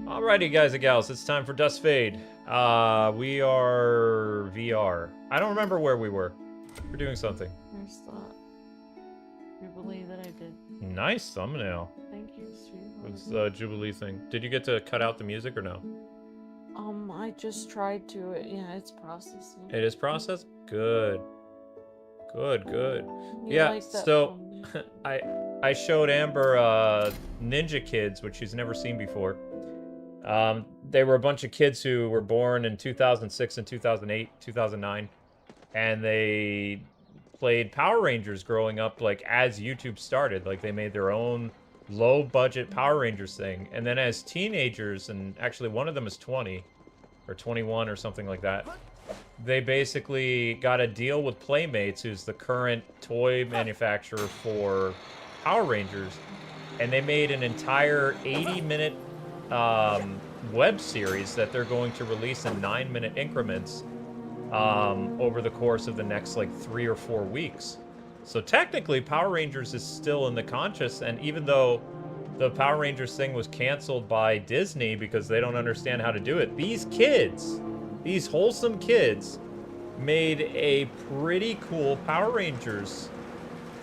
Alrighty, guys and gals, it's time for DUSKFADE. We are VR. I don't remember where we were. We're doing something. There's the Jubilee that I did. Nice thumbnail. Thank you, sweet. It's the Jubilee thing. Did you get to cut out the music or no? I just tried to. Yeah, it's processing. It is processed? Good. Good, good. You Yeah, like that so thumbnail? I showed Amber Ninja Kids, which she's never seen before. They were a bunch of kids who were born in 2006 and 2008, 2009, and they played Power Rangers growing up, like, as YouTube started. Like, they made their own low-budget Power Rangers thing, and then as teenagers, and actually one of them is 20, or 21 or something like that, they basically got a deal with Playmates, who's the current toy manufacturer for Power Rangers, and they made an entire 80-minute web series that they're going to release in 9-minute increments over the course of the next like 3 or 4 weeks. So technically Power Rangers is still in the conscious, and even though the Power Rangers thing was canceled by Disney because they don't understand how to do it, these kids, these wholesome kids, made a pretty cool Power Rangers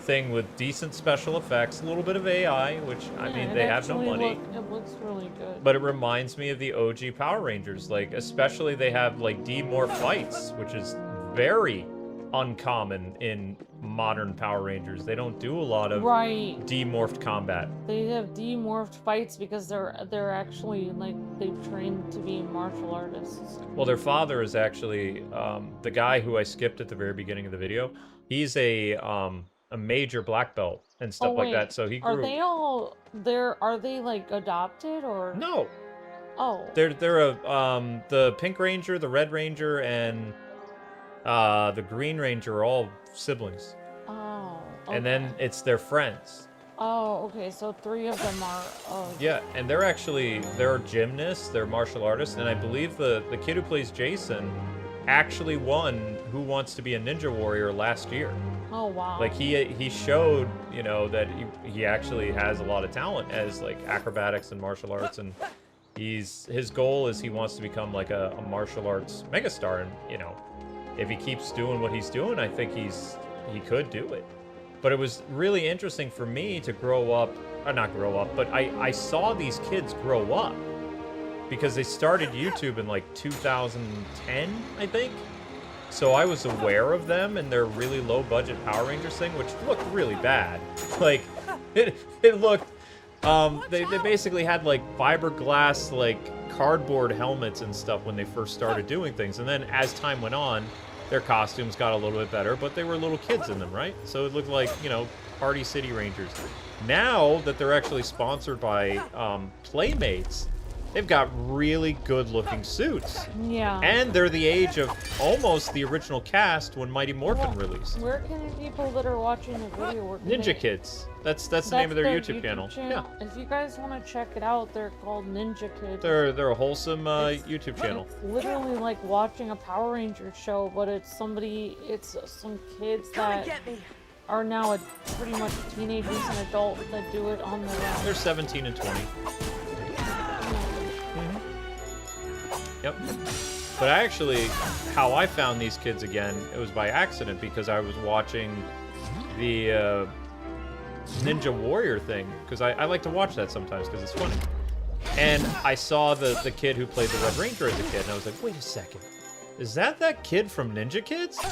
thing with decent special effects, a little bit of AI, which, I mean, they have no money. It looks really good. But it reminds me of the OG Power Rangers. Like, especially they have, like, demorph fights, which is very uncommon in modern Power Rangers. They don't do a lot of demorphed combat. They have demorphed fights because they're actually, like, they've trained to be martial artists. Well, their father is actually, the guy who I skipped at the very beginning of the video. He's a major black belt and stuff like that. So he grew. Are they all are they like adopted or no? Oh. They're the Pink Ranger, the Red Ranger, and the Green Ranger are all siblings. Oh. Okay. And then it's their friends. Oh, okay. So 3 of them are. Oh. Yeah, and they're gymnasts, they're martial artists, and I believe the kid who plays Jason actually won Who Wants to Be a Ninja Warrior last year. Oh, wow. Like, he showed, you know, that he actually has a lot of talent as, like, acrobatics and martial arts, and his goal is he wants to become, like, a martial arts megastar, and, you know, if he keeps doing what he's doing, I think he could do it. But it was really interesting for me to grow up, or not grow up, but I saw these kids grow up, because they started YouTube in, like, 2010, I think? So I was aware of them and their really low-budget Power Rangers thing, which looked really bad. Like, it looked, they basically had, like, fiberglass, like, cardboard helmets and stuff when they first started doing things. And then as time went on, their costumes got a little bit better, but they were little kids in them, right? So it looked like, you know, Party City Rangers. Now that they're actually sponsored by Playmates, they've got really good-looking suits. Yeah. And they're the age of almost the original cast when Mighty Morphin released. Where can people that are watching the video... Ninja Kids. That's the name of their YouTube channel. Yeah. If you guys want to check it out, they're called Ninja Kids. They're a wholesome YouTube channel. It's literally like watching a Power Rangers show, but it's some kids that are now pretty much teenagers and adults that do it on their own. They're 17 and 20. Yep. But actually, how I found these kids again, it was by accident, because I was watching the Ninja Warrior thing, because I like to watch that sometimes because it's funny. And I saw the kid who played the Red Ranger as a kid, and I was like, wait a second, is that kid from Ninja Kids?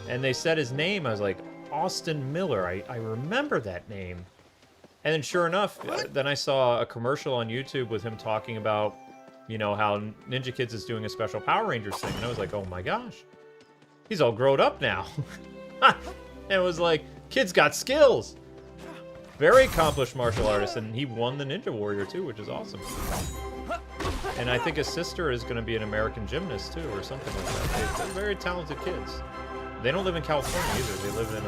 And they said his name. I was like, Austin Miller. I remember that name. And then sure enough, then I saw a commercial on YouTube with him talking about, you know, how Ninja Kids is doing a special Power Rangers thing. And I was like, oh my gosh, he's all grown up now. And it was like, kid's got skills. Very accomplished martial artist, and he won the Ninja Warrior too, which is awesome. And I think his sister is going to be an American gymnast too, or something like that. They're very talented kids. They don't live in California either. They live in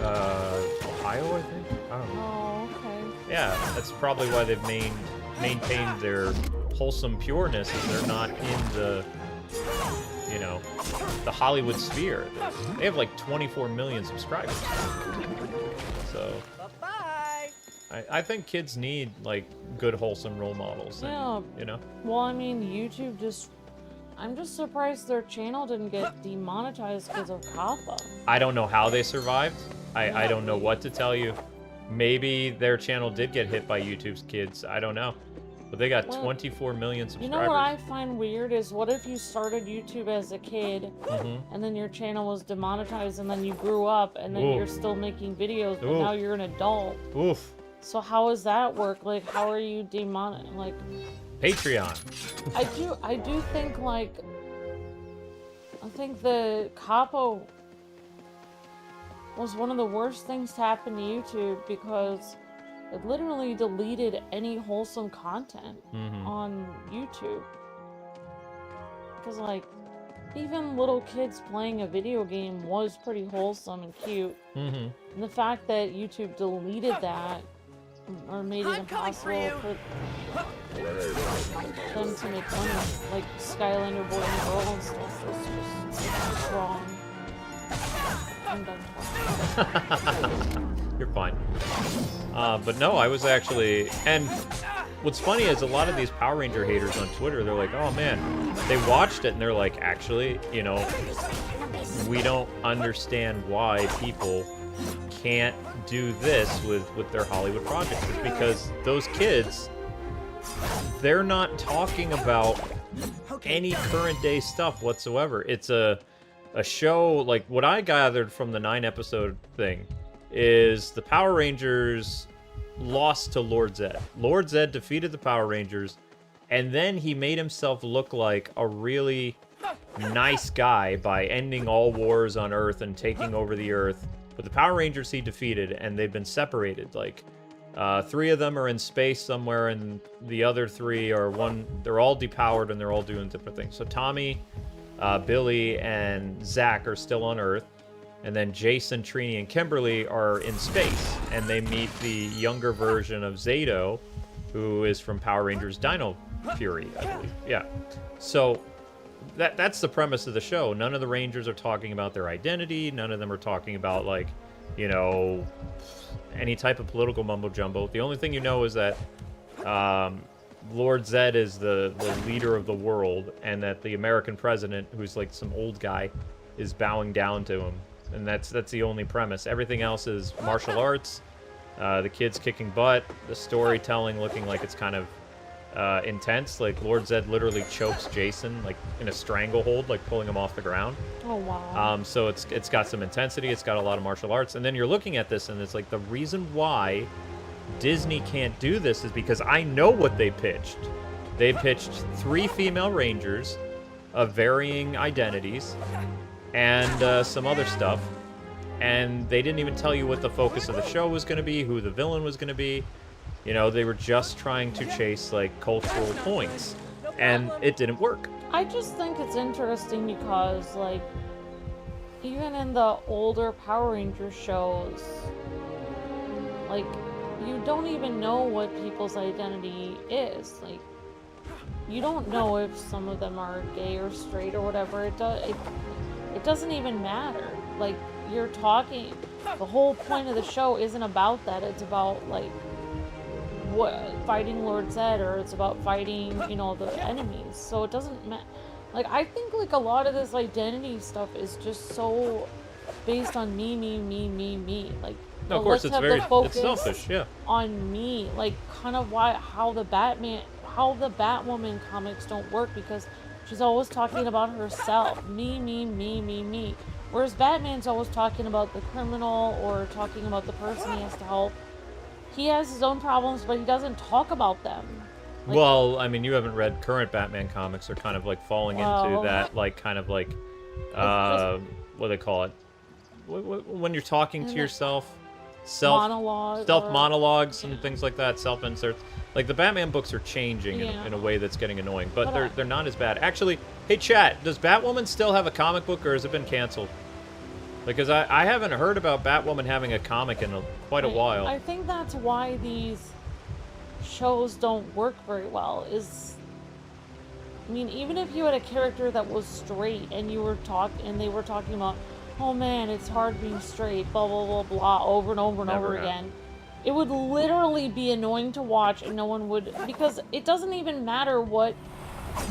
Ohio, I think. I don't know. Oh, okay. Yeah, that's probably why they've maintained their wholesome pureness, is they're not in the, you know, the Hollywood sphere. They have like 24 million subscribers. So I think kids need, like, good, wholesome role models. Yeah. And, you know? Well, I mean, YouTube just... I'm just surprised their channel didn't get demonetized because of Kappa. I don't know how they survived. I don't know what to tell you. Maybe their channel did get hit by YouTube's kids. I don't know. But they got 24 million subscribers. You know what I find weird is, what if you started YouTube as a kid, and then your channel was demonetized, and then you grew up, and then you're still making videos, but now you're an adult. Oof. So how does that work? Like, how are you like... Patreon. I do think, like... I think the Capo was one of the worst things to happen to YouTube, because it literally deleted any wholesome content on YouTube. Because, like, even little kids playing a video game was pretty wholesome and cute. And the fact that YouTube deleted that, or made it impossible for them to make money, like Skylander Boy and Girl and stuff, was just wrong. I'm done talking. You're fine. But no, I was actually... And what's funny is a lot of these Power Ranger haters on Twitter, they're like, oh man, they watched it and they're like, actually, you know, we don't understand why people can't do this with their Hollywood projects. It's because those kids, they're not talking about any current day stuff whatsoever. It's a show, like what I gathered from the 9-episode thing is the Power Rangers lost to Lord Zed. Lord Zed defeated the Power Rangers, and then he made himself look like a really nice guy by ending all wars on Earth and taking over the Earth. But the Power Rangers he defeated, and they've been separated. Like, 3 of them are in space somewhere, and the other 3 are they're all depowered, and they're all doing different things. So Tommy, Billy, and Zach are still on Earth. And then Jason, Trini, and Kimberly are in space. And they meet the younger version of Zato, who is from Power Rangers Dino Fury, I believe. Yeah. So that's the premise of the show. None of the Rangers are talking about their identity. None of them are talking about, like, you know, any type of political mumbo-jumbo. The only thing you know is that Lord Zed is the leader of the world, and that the American president, who's like some old guy, is bowing down to him. And that's the only premise. Everything else is martial arts, the kids kicking butt, the storytelling looking like it's kind of intense. Like, Lord Zed literally chokes Jason, like, in a stranglehold, like pulling him off the ground. Oh, wow. So it's got some intensity, it's got a lot of martial arts, and then you're looking at this, and it's like, the reason why Disney can't do this is because I know what they pitched. They pitched 3 female Rangers of varying identities, and some other stuff, and they didn't even tell you what the focus of the show was going to be, who the villain was going to be. You know, they were just trying to chase, like, cultural points, and it didn't work. I just think it's interesting because, like, even in the older Power Ranger shows, like, you don't even know what people's identity is. Like, you don't know if some of them are gay or straight or whatever. It doesn't even matter. Like, you're talking, the whole point of the show isn't about that. It's about, like, fighting Lord Zed, or it's about fighting, you know, the enemies. So it doesn't matter. Like, I think, like, a lot of this identity stuff is just so based on me. Like, no, of course, it's selfish, yeah. On me, like, kind of how the Batwoman comics don't work, because she's always talking about herself. Me. Whereas Batman's always talking about the criminal, or talking about the person he has to help. He has his own problems, but he doesn't talk about them. Like, well, I mean, you haven't read current Batman comics. They're kind of, like, falling into that, like, kind of, like, what do they call it? When you're talking to yourself. Self-monologues and things like that, self-inserts. Like, the Batman books are changing in a way that's getting annoying, but they're not as bad. Actually, hey, chat, does Batwoman still have a comic book, or has it been canceled? Because I haven't heard about Batwoman having a comic in quite a while. I think that's why these shows don't work very well, I mean, even if you had a character that was straight, and they were talking about, oh man, it's hard being straight, blah, blah, blah, blah, over and over and over again. It would literally be annoying to watch, and no one would, because it doesn't even matter what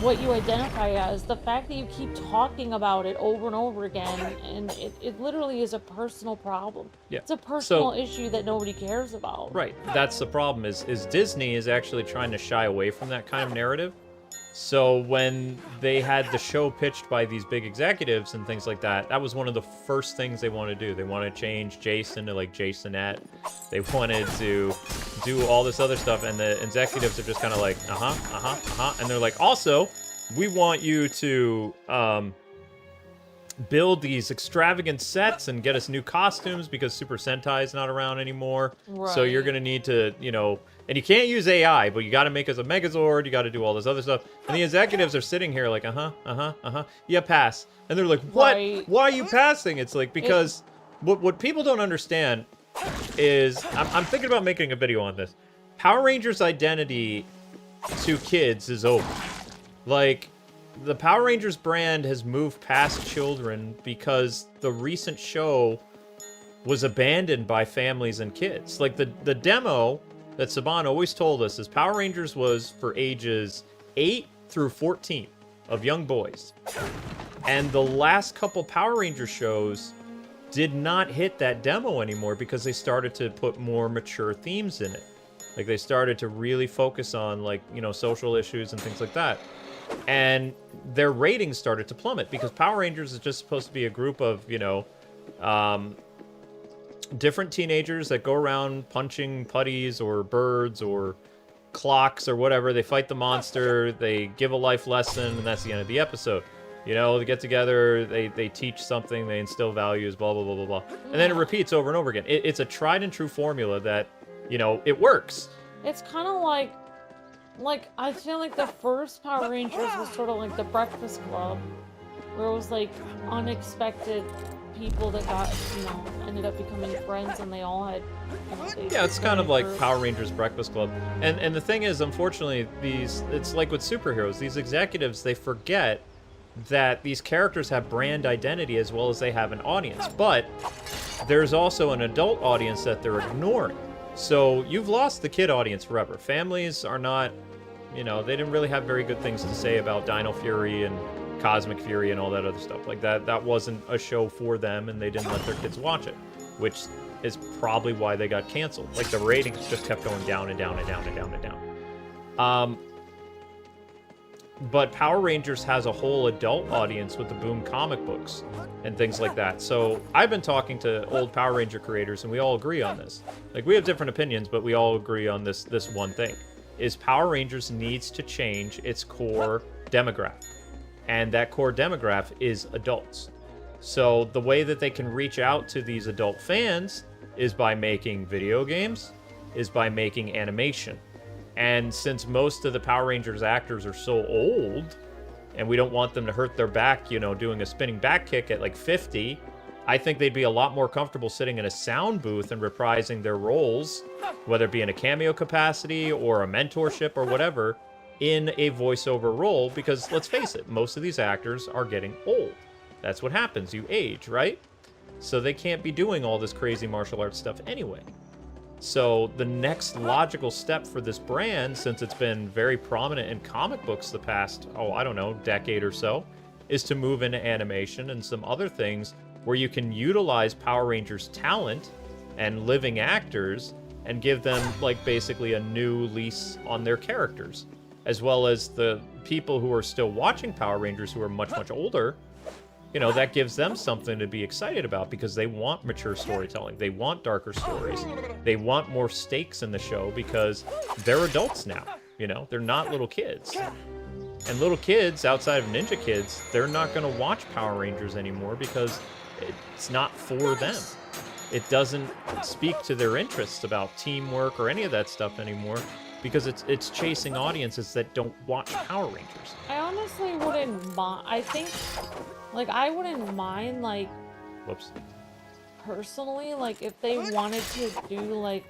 you identify as. The fact that you keep talking about it over and over again, and it literally is a personal problem. Yeah. It's a personal issue that nobody cares about. Right. That's the problem is Disney is actually trying to shy away from that kind of narrative. So when they had the show pitched by these big executives and things like that, that was one of the first things they wanted to do. They wanted to change Jason to like Jasonette. They wanted to do all this other stuff, and the executives are just kind of like, and they're like, also, we want you to build these extravagant sets and get us new costumes because Super Sentai is not around anymore. Right. So you're gonna need to, you know, and you can't use AI, but you got to make us a Megazord. You got to do all this other stuff. And the executives are sitting here like, yeah, pass. And they're like, what? Right. Why are you passing? It's like, because what people don't understand is, I'm thinking about making a video on this. Power Rangers identity to kids is over. Like, the Power Rangers brand has moved past children because the recent show was abandoned by families and kids. Like, the demo that Saban always told us is Power Rangers was for ages 8 through 14 of young boys. And the last couple Power Ranger shows did not hit that demo anymore because they started to put more mature themes in it. Like, they started to really focus on, like, you know, social issues and things like that. And their ratings started to plummet because Power Rangers is just supposed to be a group of, you know, different teenagers that go around punching putties or birds or clocks or whatever. They fight the monster, they give a life lesson, and that's the end of the episode. You know, they get together, they teach something, they instill values, blah, blah, blah, blah, blah. And then it repeats over and over again. It's a tried and true formula that, you know, it works. It's kind of like I feel like the first Power Rangers was sort of like the Breakfast Club, where it was like unexpected people that got, you know, ended up becoming friends, and they all had, you know, yeah, it's kind of like Power Rangers Breakfast Club. And the thing is, unfortunately, it's like with superheroes, these executives, they forget that these characters have brand identity as well as they have an audience. But there's also an adult audience that they're ignoring. So you've lost the kid audience forever. Families are not, you know, they didn't really have very good things to say about Dino Fury and Cosmic Fury and all that other stuff. Like, that wasn't a show for them, and they didn't let their kids watch it, which is probably why they got canceled. Like, the ratings just kept going down and down and down and down and down. But Power Rangers has a whole adult audience with the Boom comic books and things like that. So I've been talking to old Power Ranger creators, and we all agree on this. Like, we have different opinions, but we all agree on this one thing. Is Power Rangers needs to change its core demographic. And that core demographic is adults. So the way that they can reach out to these adult fans is by making video games, is by making animation. And since most of the Power Rangers actors are so old, and we don't want them to hurt their back, you know, doing a spinning back kick at like 50, I think they'd be a lot more comfortable sitting in a sound booth and reprising their roles, whether it be in a cameo capacity or a mentorship or whatever, in a voiceover role, because let's face it, most of these actors are getting old. That's what happens. You age, right? So they can't be doing all this crazy martial arts stuff anyway. So the next logical step for this brand, since it's been very prominent in comic books the past, I don't know, decade or so, is to move into animation and some other things where you can utilize Power Rangers talent and living actors and give them, like, basically a new lease on their characters. As well as the people who are still watching Power Rangers who are much, much older, you know, that gives them something to be excited about because they want mature storytelling. They want darker stories. They want more stakes in the show because they're adults now, you know? They're not little kids. And little kids, outside of Ninja Kids, they're not going to watch Power Rangers anymore because it's not for them. It doesn't speak to their interests about teamwork or any of that stuff anymore. Because it's chasing audiences that don't watch Power Rangers. I honestly wouldn't mind. I think, like, I wouldn't mind, like, Whoops. Personally, like, if they wanted to do, like,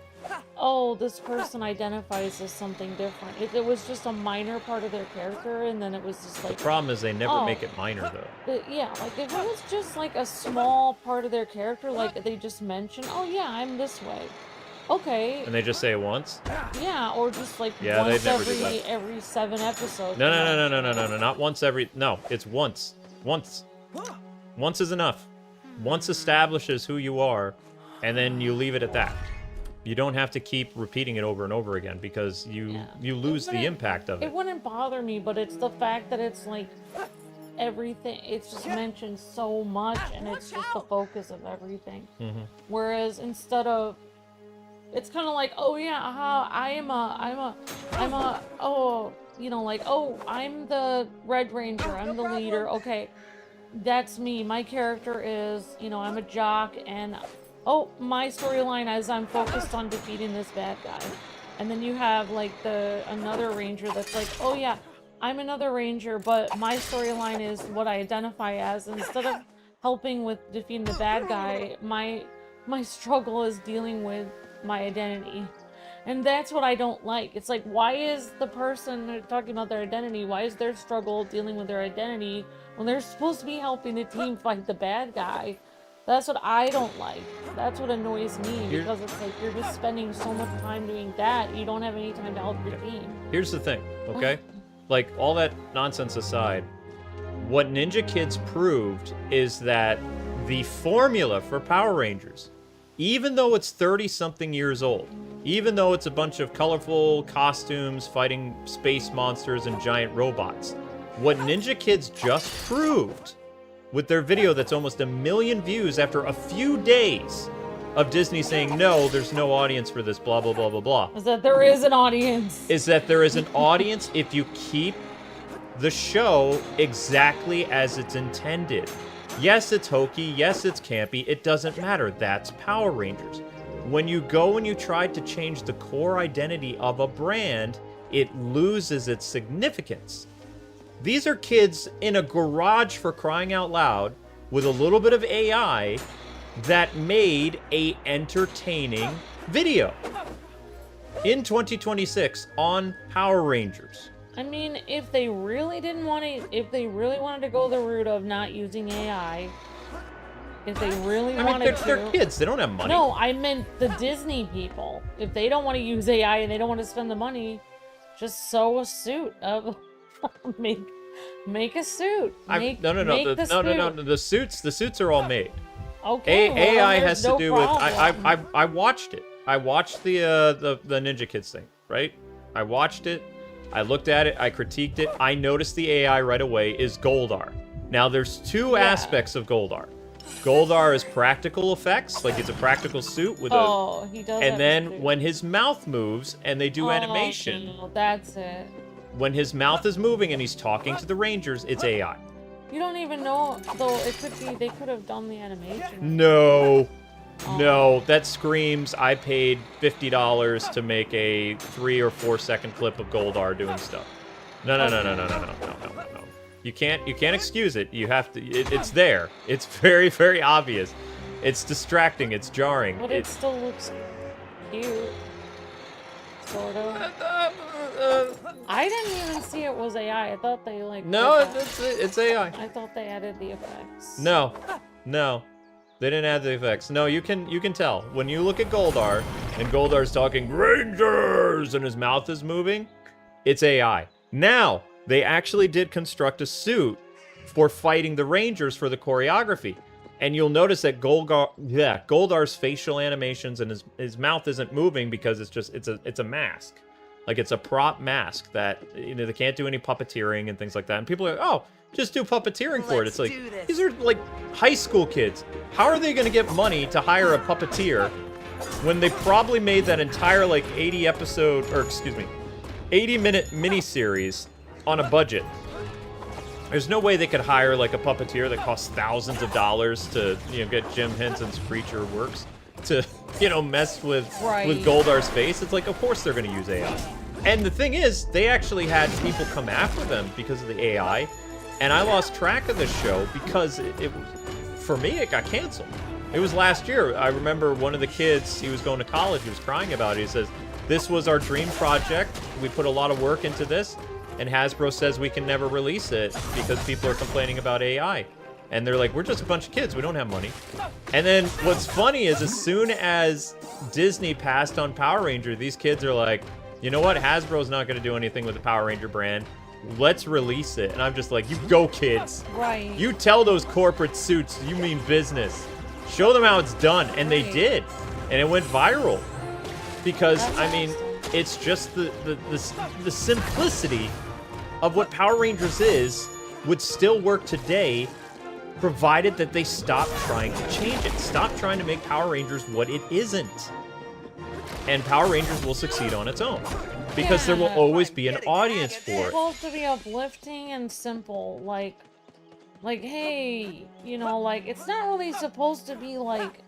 oh, this person identifies as something different. If it was just a minor part of their character, and then it was just like... The problem is they never make it minor, though. Yeah, like, if it was just, like, a small part of their character, like, they just mention, oh, yeah, I'm this way. Okay. And they just say it once? Yeah, or just like Yeah, once they'd never do that. every 7 episodes. No, not once every... No, it's once. Once. Once is enough. Once establishes who you are, and then you leave it at that. You don't have to keep repeating it over and over again, because you lose the impact of it. It wouldn't bother me, but it's the fact that it's like everything, it's just mentioned so much, and it's just the focus of everything. Whereas instead of, it's kind of like, oh yeah, I'm the Red Ranger, I'm the leader, okay, that's me, my character is, I'm a jock, and oh, my storyline is I'm focused on defeating this bad guy. And then you have like another ranger that's like, oh yeah, I'm another ranger, but my storyline is what I identify as. Instead of helping with defeating the bad guy, my struggle is dealing with my identity. And that's what I don't like. It's like, why is the person talking about their identity, why is their struggle dealing with their identity when they're supposed to be helping the team fight the bad guy? That's what I don't like. That's what annoys me, because it's like you're just spending so much time doing that, you don't have any time to help your team. Here's the thing, okay? Like, all that nonsense aside, what Ninja Kids proved is that the formula for Power Rangers, even though it's 30-something years old, even though it's a bunch of colorful costumes fighting space monsters and giant robots, what Ninja Kids just proved with their video that's almost 1 million views after a few days of Disney saying, no, there's no audience for this, blah, blah, blah, blah, blah. Is that there is an audience. Is that there is an audience if you keep the show exactly as it's intended. Yes, it's hokey. Yes, it's campy. It doesn't matter. That's Power Rangers. When you go and you try to change the core identity of a brand, it loses its significance. These are kids in a garage, for crying out loud, with a little bit of AI that made a entertaining video in 2026 on Power Rangers. I mean, if they really didn't want to, if they really wanted to go the route of not using AI, if they really wanted to... they're kids. They don't have money. No, I meant the Disney people. If they don't want to use AI and they don't want to spend the money, just sew a suit of... Make a suit. The suits are all made. Okay. AI has to do with. I watched it. I watched the Ninja Kids thing, right? I watched it. I looked at it. I critiqued it. I noticed the AI right away is Goldar. Now there's two aspects of Goldar. Goldar is practical effects, like it's a practical suit with he does. And then when his mouth moves and they do animation. No, that's it. When his mouth is moving and he's talking to the Rangers, it's AI. You don't even know, though. It could be they could have done the animation. No. No, that screams I paid $50 to make a 3 or 4 second clip of Goldar doing stuff. No. You can't excuse it. You have to. It's there. It's very, very obvious. It's distracting. It's jarring. But it still looks cute. Sort of. I didn't even see it was AI. I thought they like. No, it's AI. I thought they added the effects. No, they didn't add the effects. No, you can tell when you look at Goldar and Goldar's talking Rangers and his mouth is moving. It's AI. Now they actually did construct a suit for fighting the Rangers for the choreography. And you'll notice that Goldar's facial animations and his mouth isn't moving because it's a mask. Like, it's a prop mask that, they can't do any puppeteering and things like that. And people are like, oh, just do puppeteering for it. It's like, these are, like, high school kids. How are they going to get money to hire a puppeteer when they probably made that entire, like, 80-minute miniseries on a budget? There's no way they could hire, like, a puppeteer that costs thousands of dollars to, get Jim Henson's Creature Works to, mess with Goldar's face. It's like, of course they're going to use AI. And the thing is, they actually had people come after them because of the AI, and I lost track of this show because for me, it got canceled. It was last year. I remember one of the kids, he was going to college, he was crying about it. He says, this was our dream project. We put a lot of work into this, and Hasbro says we can never release it because people are complaining about AI. And they're like, we're just a bunch of kids. We don't have money. And then what's funny is as soon as Disney passed on Power Ranger, these kids are like, you know what? Hasbro's not going to do anything with the Power Ranger brand. Let's release it. And I'm just like, you go, kids. Right. You tell those corporate suits you mean business. Show them how it's done. And they did. And it went viral. Because, I mean, it's just the simplicity of what Power Rangers is would still work today, provided that they stop trying to change it. Stop trying to make Power Rangers what it isn't. And Power Rangers will succeed on its own. Because there will always be an audience for it. It's supposed to be uplifting and simple. Like, hey, you know, like, it's not really supposed to be like,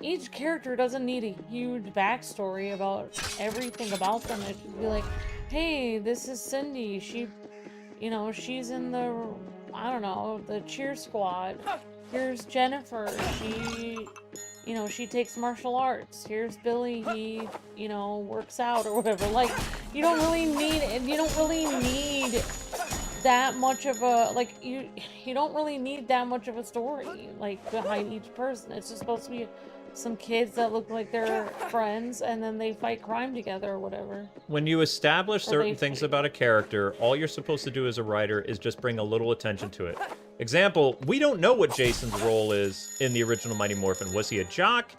each character doesn't need a huge backstory about everything about them. It should be like, hey, this is Cindy. She, you know, she's in the, I don't know, the cheer squad. Here's Jennifer. She, you know, she takes martial arts. Here's Billy. He, you know, works out or whatever. Like, you don't really need that much of a, like, you don't really need that much of a story, like, behind each person. It's just supposed to be some kids that look like they're friends, and then they fight crime together or whatever. When you establish certain things about a character, all you're supposed to do as a writer is just bring a little attention to it. Example, we don't know what Jason's role is in the original Mighty Morphin. Was he a jock?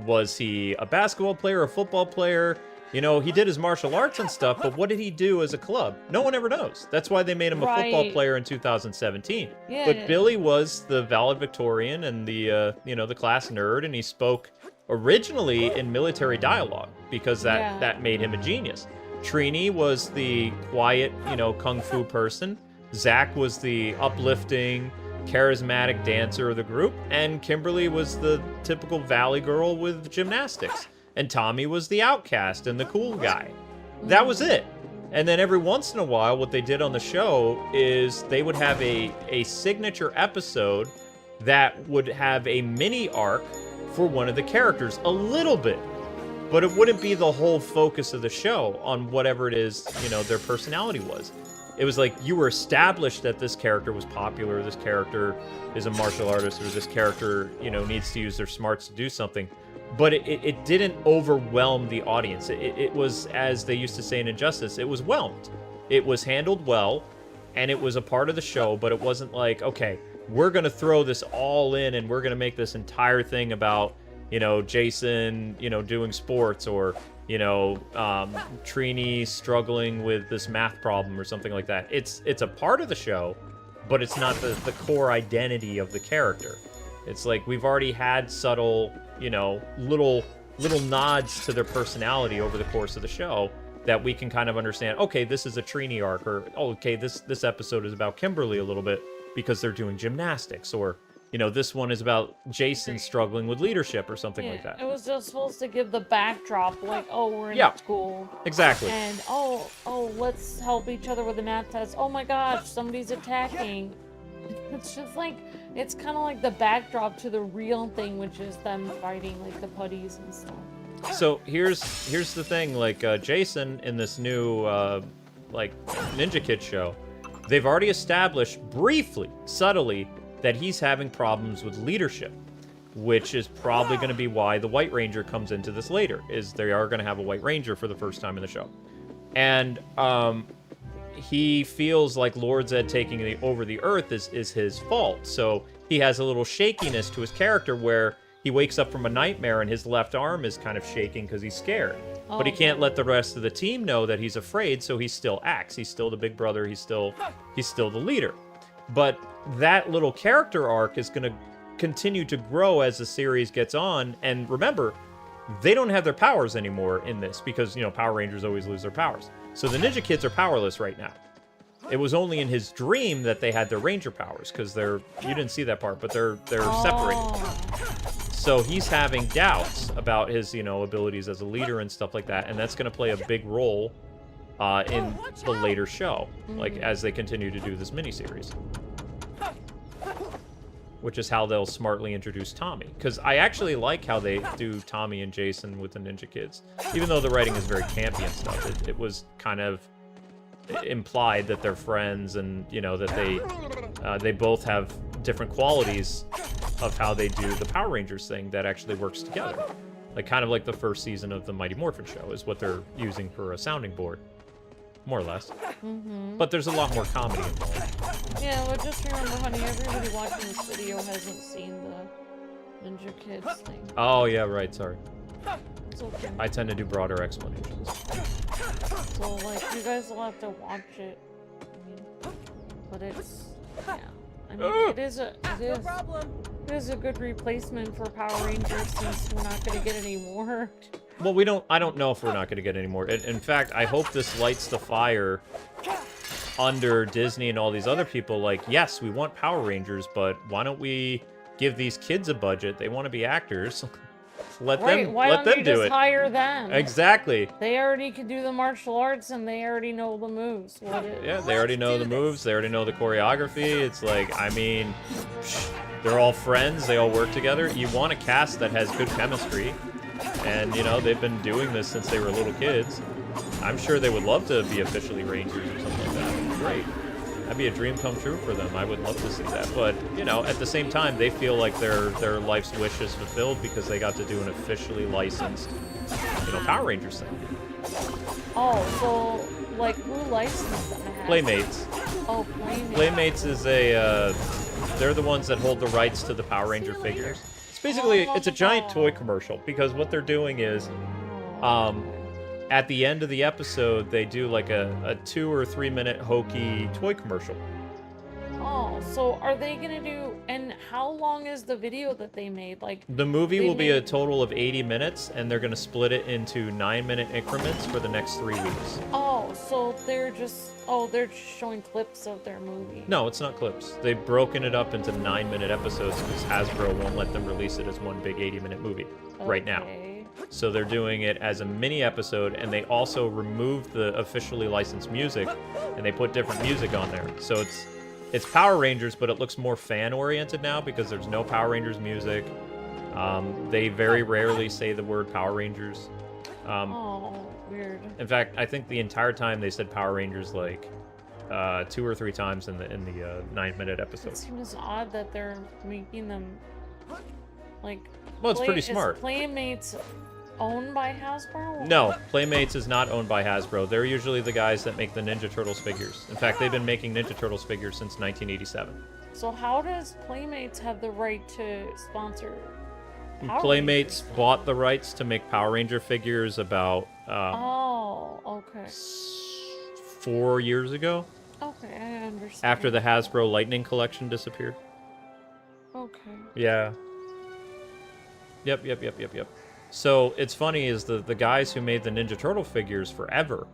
Was he a basketball player, a football player? You know, he did his martial arts and stuff, but what did he do as a club? No one ever knows. That's why they made him a football player in 2017. Yeah. But Billy was the valedictorian and the, you know, the class nerd, and he spoke originally in military dialogue because that made him a genius. Trini was the quiet, you know, kung fu person. Zach was the uplifting, charismatic dancer of the group, and Kimberly was the typical valley girl with gymnastics. And Tommy was the outcast and the cool guy. That was it. And then every once in a while, what they did on the show is they would have a signature episode that would have a mini arc for one of the characters, a little bit. But it wouldn't be the whole focus of the show on whatever it is, you know, their personality was. It was like you were established that this character was popular, this character is a martial artist, or this character, you know, needs to use their smarts to do something. But it didn't overwhelm the audience. It was, as they used to say in Injustice, it was whelmed. It was handled well, and it was a part of the show, but it wasn't like, okay, we're going to throw this all in, and we're going to make this entire thing about, you know, Jason, you know, doing sports, or, you know, Trini struggling with this math problem or something like that. It's a part of the show, but it's not the core identity of the character. It's like we've already had subtle, you know, little nods to their personality over the course of the show that we can kind of understand, okay, this is a Trini arc, or, oh, okay, this episode is about Kimberly a little bit because they're doing gymnastics, or, you know, this one is about Jason struggling with leadership or something like that. It was just supposed to give the backdrop, like, oh, we're in school. Exactly. And, oh, let's help each other with the math test. Oh my gosh, somebody's attacking. It's just like, it's kind of like the backdrop to the real thing, which is them fighting, like, the putties and stuff. So here's the thing, like, Jason in this new, like, Ninja Kid show, they've already established briefly, subtly, that he's having problems with leadership, which is probably going to be why the White Ranger comes into this later, is they are going to have a White Ranger for the first time in the show. And, he feels like Lord Zed taking over the Earth is his fault. So he has a little shakiness to his character where he wakes up from a nightmare and his left arm is kind of shaking because he's scared. But he can't let the rest of the team know that he's afraid, so he still acts. He's still the big brother. He's still the leader. But that little character arc is going to continue to grow as the series gets on. And remember, they don't have their powers anymore in this because, you know, Power Rangers always lose their powers. So the Ninja Kids are powerless right now. It was only in his dream that they had their Ranger powers, because you didn't see that part, but they're separated. So he's having doubts about his, you know, abilities as a leader and stuff like that, and that's going to play a big role in the later show, like as they continue to do this miniseries. Which is how they'll smartly introduce Tommy. Because I actually like how they do Tommy and Jason with the Ninja Kids. Even though the writing is very campy and stuff, it was kind of implied that they're friends and, you know, that they both have different qualities of how they do the Power Rangers thing that actually works together. Like, kind of like the first season of the Mighty Morphin Show is what they're using for a sounding board. More or less. But there's a lot more comedy involved. Yeah, well, just remember, honey, everybody watching this video hasn't seen the Ninja Kids thing. Oh, yeah, right, sorry. It's okay. I tend to do broader explanations. So, like, you guys will have to watch it. I mean, but it's, yeah. I mean, it is a good replacement for Power Rangers since we're not gonna get any more. Well, I don't know if we're not gonna get any more. In fact, I hope this lights the fire under Disney and all these other people. Like, yes, we want Power Rangers, but why don't we give these kids a budget? They want to be actors. Let them do it. Why don't you just hire them? Exactly. They already can do the martial arts and they already know the moves. Yeah, they already know the moves. They already know the choreography. It's like, I mean, they're all friends. They all work together. You want a cast that has good chemistry. And, you know, they've been doing this since they were little kids. I'm sure they would love to be officially Rangers or something like that. It'd be great. That'd be a dream come true for them. I would love to see that. But, you know, at the same time, they feel like their life's wish is fulfilled because they got to do an officially licensed, you know, Power Rangers thing. Oh, so, like, who licensed them? Playmates. Oh, Playmates. Playmates is they're the ones that hold the rights to the Power Ranger figures. It's basically, it's a giant toy commercial because what they're doing is, at the end of the episode, they do like a 2 or 3 minute hokey toy commercial. Oh, so are they gonna do, and how long is the video that they made? Like, the movie will be a total of 80 minutes, and they're gonna split it into 9-minute increments for the next 3 weeks. Oh, so they're just, they're showing clips of their movie. No, it's not clips. They've broken it up into 9-minute episodes because Hasbro won't let them release it as one big 80-minute movie right now. So they're doing it as a mini episode, and they also removed the officially licensed music, and they put different music on there. So it's Power Rangers, but it looks more fan-oriented now because there's no Power Rangers music. They very rarely say the word Power Rangers. Weird. In fact, I think the entire time they said Power Rangers like 2 or 3 times in the 9-minute episode. It seems odd that they're making them like. Well, it's pretty smart. Is Playmates owned by Hasbro? No, Playmates is not owned by Hasbro. They're usually the guys that make the Ninja Turtles figures. In fact, they've been making Ninja Turtles figures since 1987. So how does Playmates have the right to sponsor Power Playmates Rangers? bought the rights to make Power Ranger figures about okay. 4 years ago. Okay, I understand. After the Hasbro Lightning collection disappeared. Okay. Yeah. Yep. So, it's funny is the guys who made the Ninja Turtle figures forever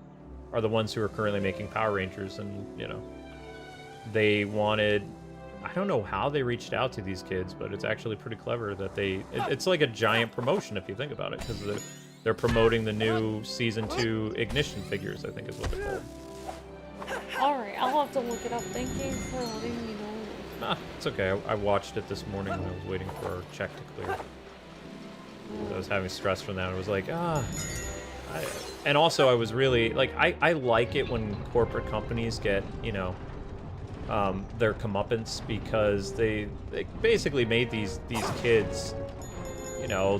are the ones who are currently making Power Rangers, and, you know, they wanted... I don't know how they reached out to these kids, but it's actually pretty clever that it's like a giant promotion if you think about it, because they're promoting the new Season 2 Ignition figures, I think is what they're called. Alright, I'll have to look it up. Thank you for letting me know. It's okay. I watched it this morning when I was waiting for our check to clear. I was having stress from that. I was like, and also I was really, like, I like it when corporate companies get, you know, their comeuppance because they basically made these kids, you know,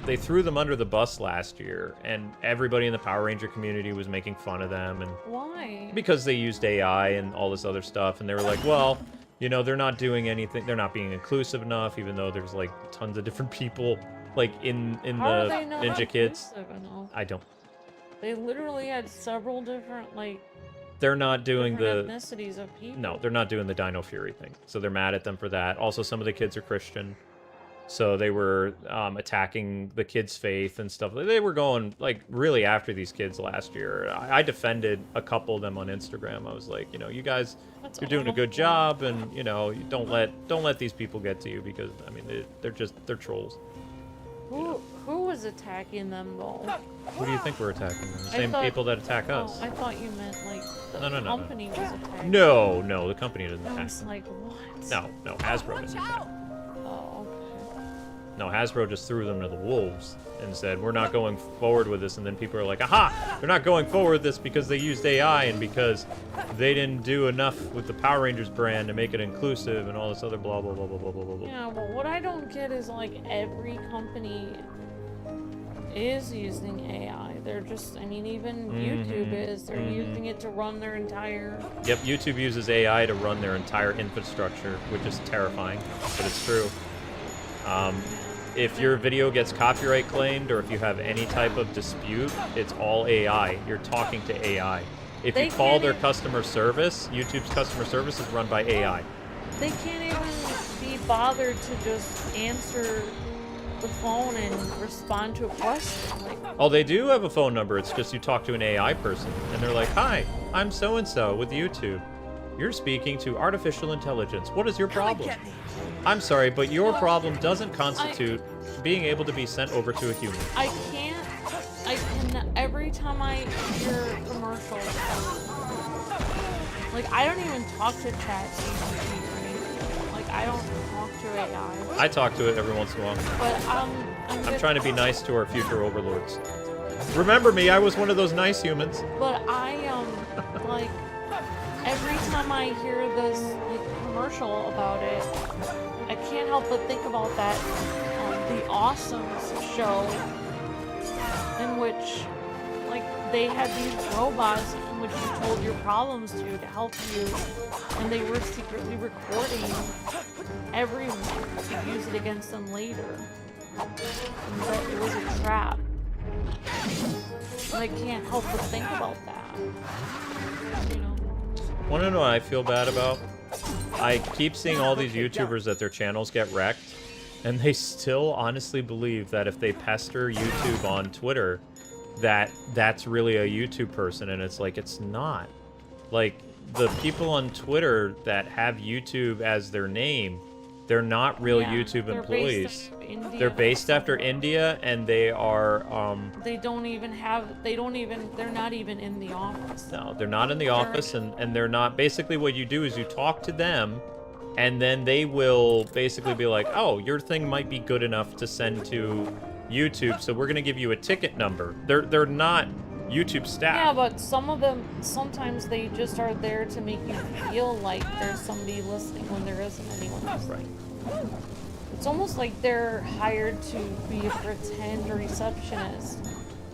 they threw them under the bus last year, and everybody in the Power Ranger community was making fun of them. And why? Because they used AI and all this other stuff, and they were like, well, you know, they're not doing anything. They're not being inclusive enough, even though there's like tons of different people, like in the Ninja Kids. I don't. They literally had several different They're not doing the ethnicities of people. No, they're not doing the Dino Fury thing. So they're mad at them for that. Also, some of the kids are Christian, so they were attacking the kids' faith and stuff. They were going like really after these kids last year. I defended a couple of them on Instagram. I was like, you know, you guys, you're doing a good job, and you know, don't let these people get to you, because I mean, they're trolls. Who was attacking them though? Who do you think were attacking them? The same people that attack us. I thought you meant like the company was attacking. No, the company doesn't attack. I was like, what? No, Hasbro doesn't attack. Oh, No, Hasbro just threw them to the wolves and said, we're not going forward with this. And then people are like, aha, they're not going forward with this because they used AI and because they didn't do enough with the Power Rangers brand to make it inclusive and all this other blah, blah, blah, blah, blah, blah, blah. Yeah, well, what I don't get is, like, every company is using AI. They're just, I mean, even YouTube is. They're using it to run their entire... Yep, YouTube uses AI to run their entire infrastructure, which is terrifying, but it's true. If your video gets copyright claimed or if you have any type of dispute, it's all AI. You're talking to AI. If you call their customer service, YouTube's customer service is run by AI. They can't even be bothered to just answer the phone and respond to a question. Like, oh, they do have a phone number. It's just you talk to an AI person, and they're like, hi, I'm so-and-so with YouTube. You're speaking to artificial intelligence. What is your problem? I'm sorry, but your problem doesn't constitute being able to be sent over to a human. I can, every time I hear commercials, like, I don't even talk to ChatGPT or anything. Like, I don't talk to AI. I talk to it every once in a while. But, I'm trying to be nice to our future overlords. Remember me, I was one of those nice humans. But like, every time I hear this, like, commercial about it, I can't help but think about that, the Awesomes show, in which, like, they had these robots in which you told your problems to help you, and they were secretly recording everyone to use it against them later. And that it was a trap. And I can't help but think about that. You know? Wanna know what I feel bad about? I keep seeing all these YouTubers that their channels get wrecked, and they still honestly believe that if they pester YouTube on Twitter, that's really a YouTube person, and it's like, it's not. Like, the people on Twitter that have YouTube as their name, they're not real YouTube employees. They're based after India, and they are, they're not even in the office. No, they're not in the office, and they're not, basically what you do is you talk to them, and then they will basically be like, oh, your thing might be good enough to send to YouTube, so we're gonna give you a ticket number. They're not YouTube staff. Yeah, but some of them, sometimes they just are there to make you feel like there's somebody listening when there isn't anyone listening. Right. It's almost like they're hired to be a pretend receptionist,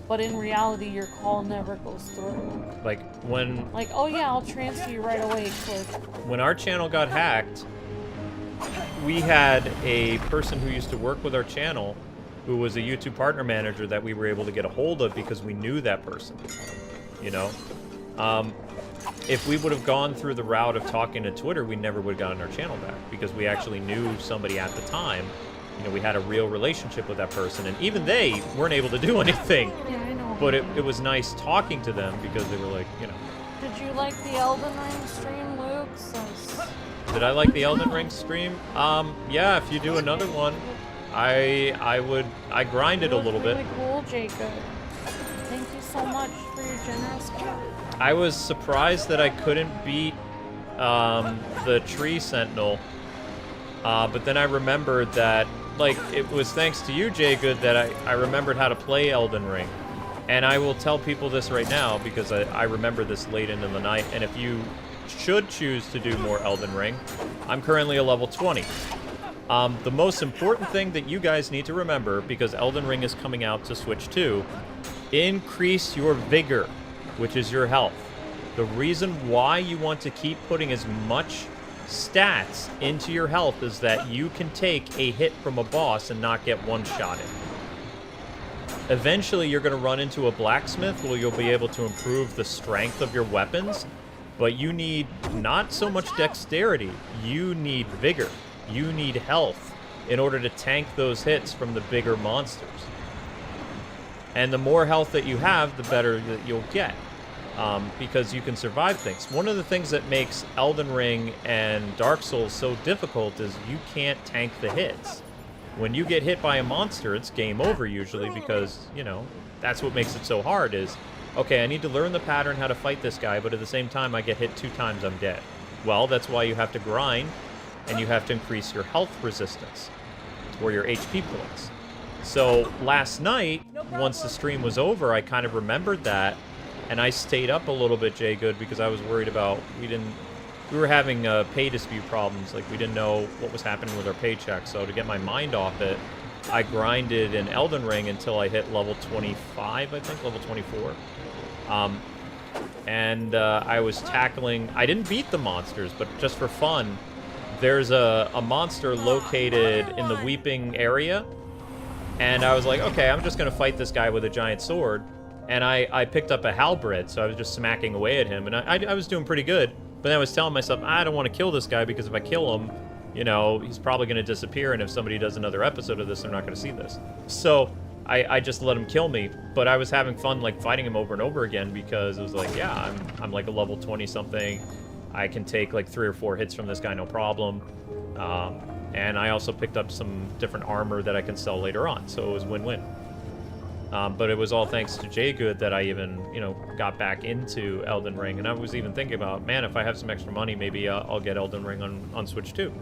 but in reality, your call never goes through. Like, when... Like, oh yeah, I'll transfer you right away, click. When our channel got hacked, we had a person who used to work with our channel who was a YouTube partner manager that we were able to get a hold of because we knew that person, you know? If we would have gone through the route of talking to Twitter, we never would have gotten our channel back because we actually knew somebody at the time. You know, we had a real relationship with that person, and even they weren't able to do anything. Yeah, I know. But it was nice talking to them because they were like, you know. Did you like the Elden Ring stream, Luke? Did I like the Elden Ring stream? Yeah, if you do another one, I grinded a little bit. Really cool, Jacob. Thank you so much for your generous gift. I was surprised that I couldn't beat the Tree Sentinel, but then I remembered that, like, it was thanks to you, Jaygood, that I remembered how to play Elden Ring. And I will tell people this right now because I remember this late into the night, and if you should choose to do more Elden Ring, I'm currently a level 20. The most important thing that you guys need to remember, because Elden Ring is coming out to Switch 2, increase your vigor, which is your health. The reason why you want to keep putting as much stats into your health is that you can take a hit from a boss and not get one-shotted. Eventually, you're going to run into a blacksmith where you'll be able to improve the strength of your weapons, but you need not so much dexterity, you need vigor. You need health in order to tank those hits from the bigger monsters. And the more health that you have, the better that you'll get, because you can survive things. One of the things that makes Elden Ring and Dark Souls so difficult is you can't tank the hits. When you get hit by a monster, it's game over usually because, you know, that's what makes it so hard is, okay, I need to learn the pattern how to fight this guy, but at the same time I get hit 2 times, I'm dead. Well, that's why you have to grind, and you have to increase your health resistance. where your HP points. So last night, once the stream was over, I kind of remembered that, and I stayed up a little bit, Jay Good, because I was worried about we were having pay dispute problems. Like, we didn't know what was happening with our paycheck. So to get my mind off it, I grinded in Elden Ring until I hit level 25, I think, level 24. I was tackling... I didn't beat the monsters, but just for fun, there's a monster located in the Weeping area, and I was like, okay, I'm just going to fight this guy with a giant sword, and I picked up a halberd, so I was just smacking away at him, and I was doing pretty good, but then I was telling myself, I don't want to kill this guy, because if I kill him, you know, he's probably going to disappear, and if somebody does another episode of this, they're not going to see this. So I just let him kill me, but I was having fun, like, fighting him over and over again, because it was like, yeah, I'm like a level 20-something. I can take, like, 3 or 4 hits from this guy, no problem. And I also picked up some different armor that I can sell later on, so it was win-win. But it was all thanks to Jay Good that I even, you know, got back into Elden Ring, and I was even thinking about, man, if I have some extra money, maybe I'll get Elden Ring on Switch too,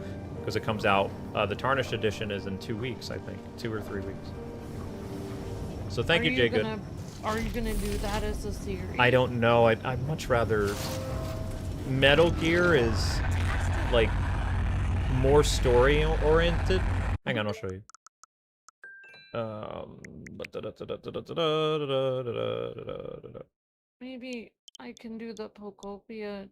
because it comes out, the Tarnished Edition is in 2 weeks, I think, 2 or 3 weeks. So thank you, Jay Good. Are you gonna do that as a series? I don't know. I'd much rather... Metal Gear is, like, more story-oriented. Hang on, I'll show you. Maybe I can do the Pokopia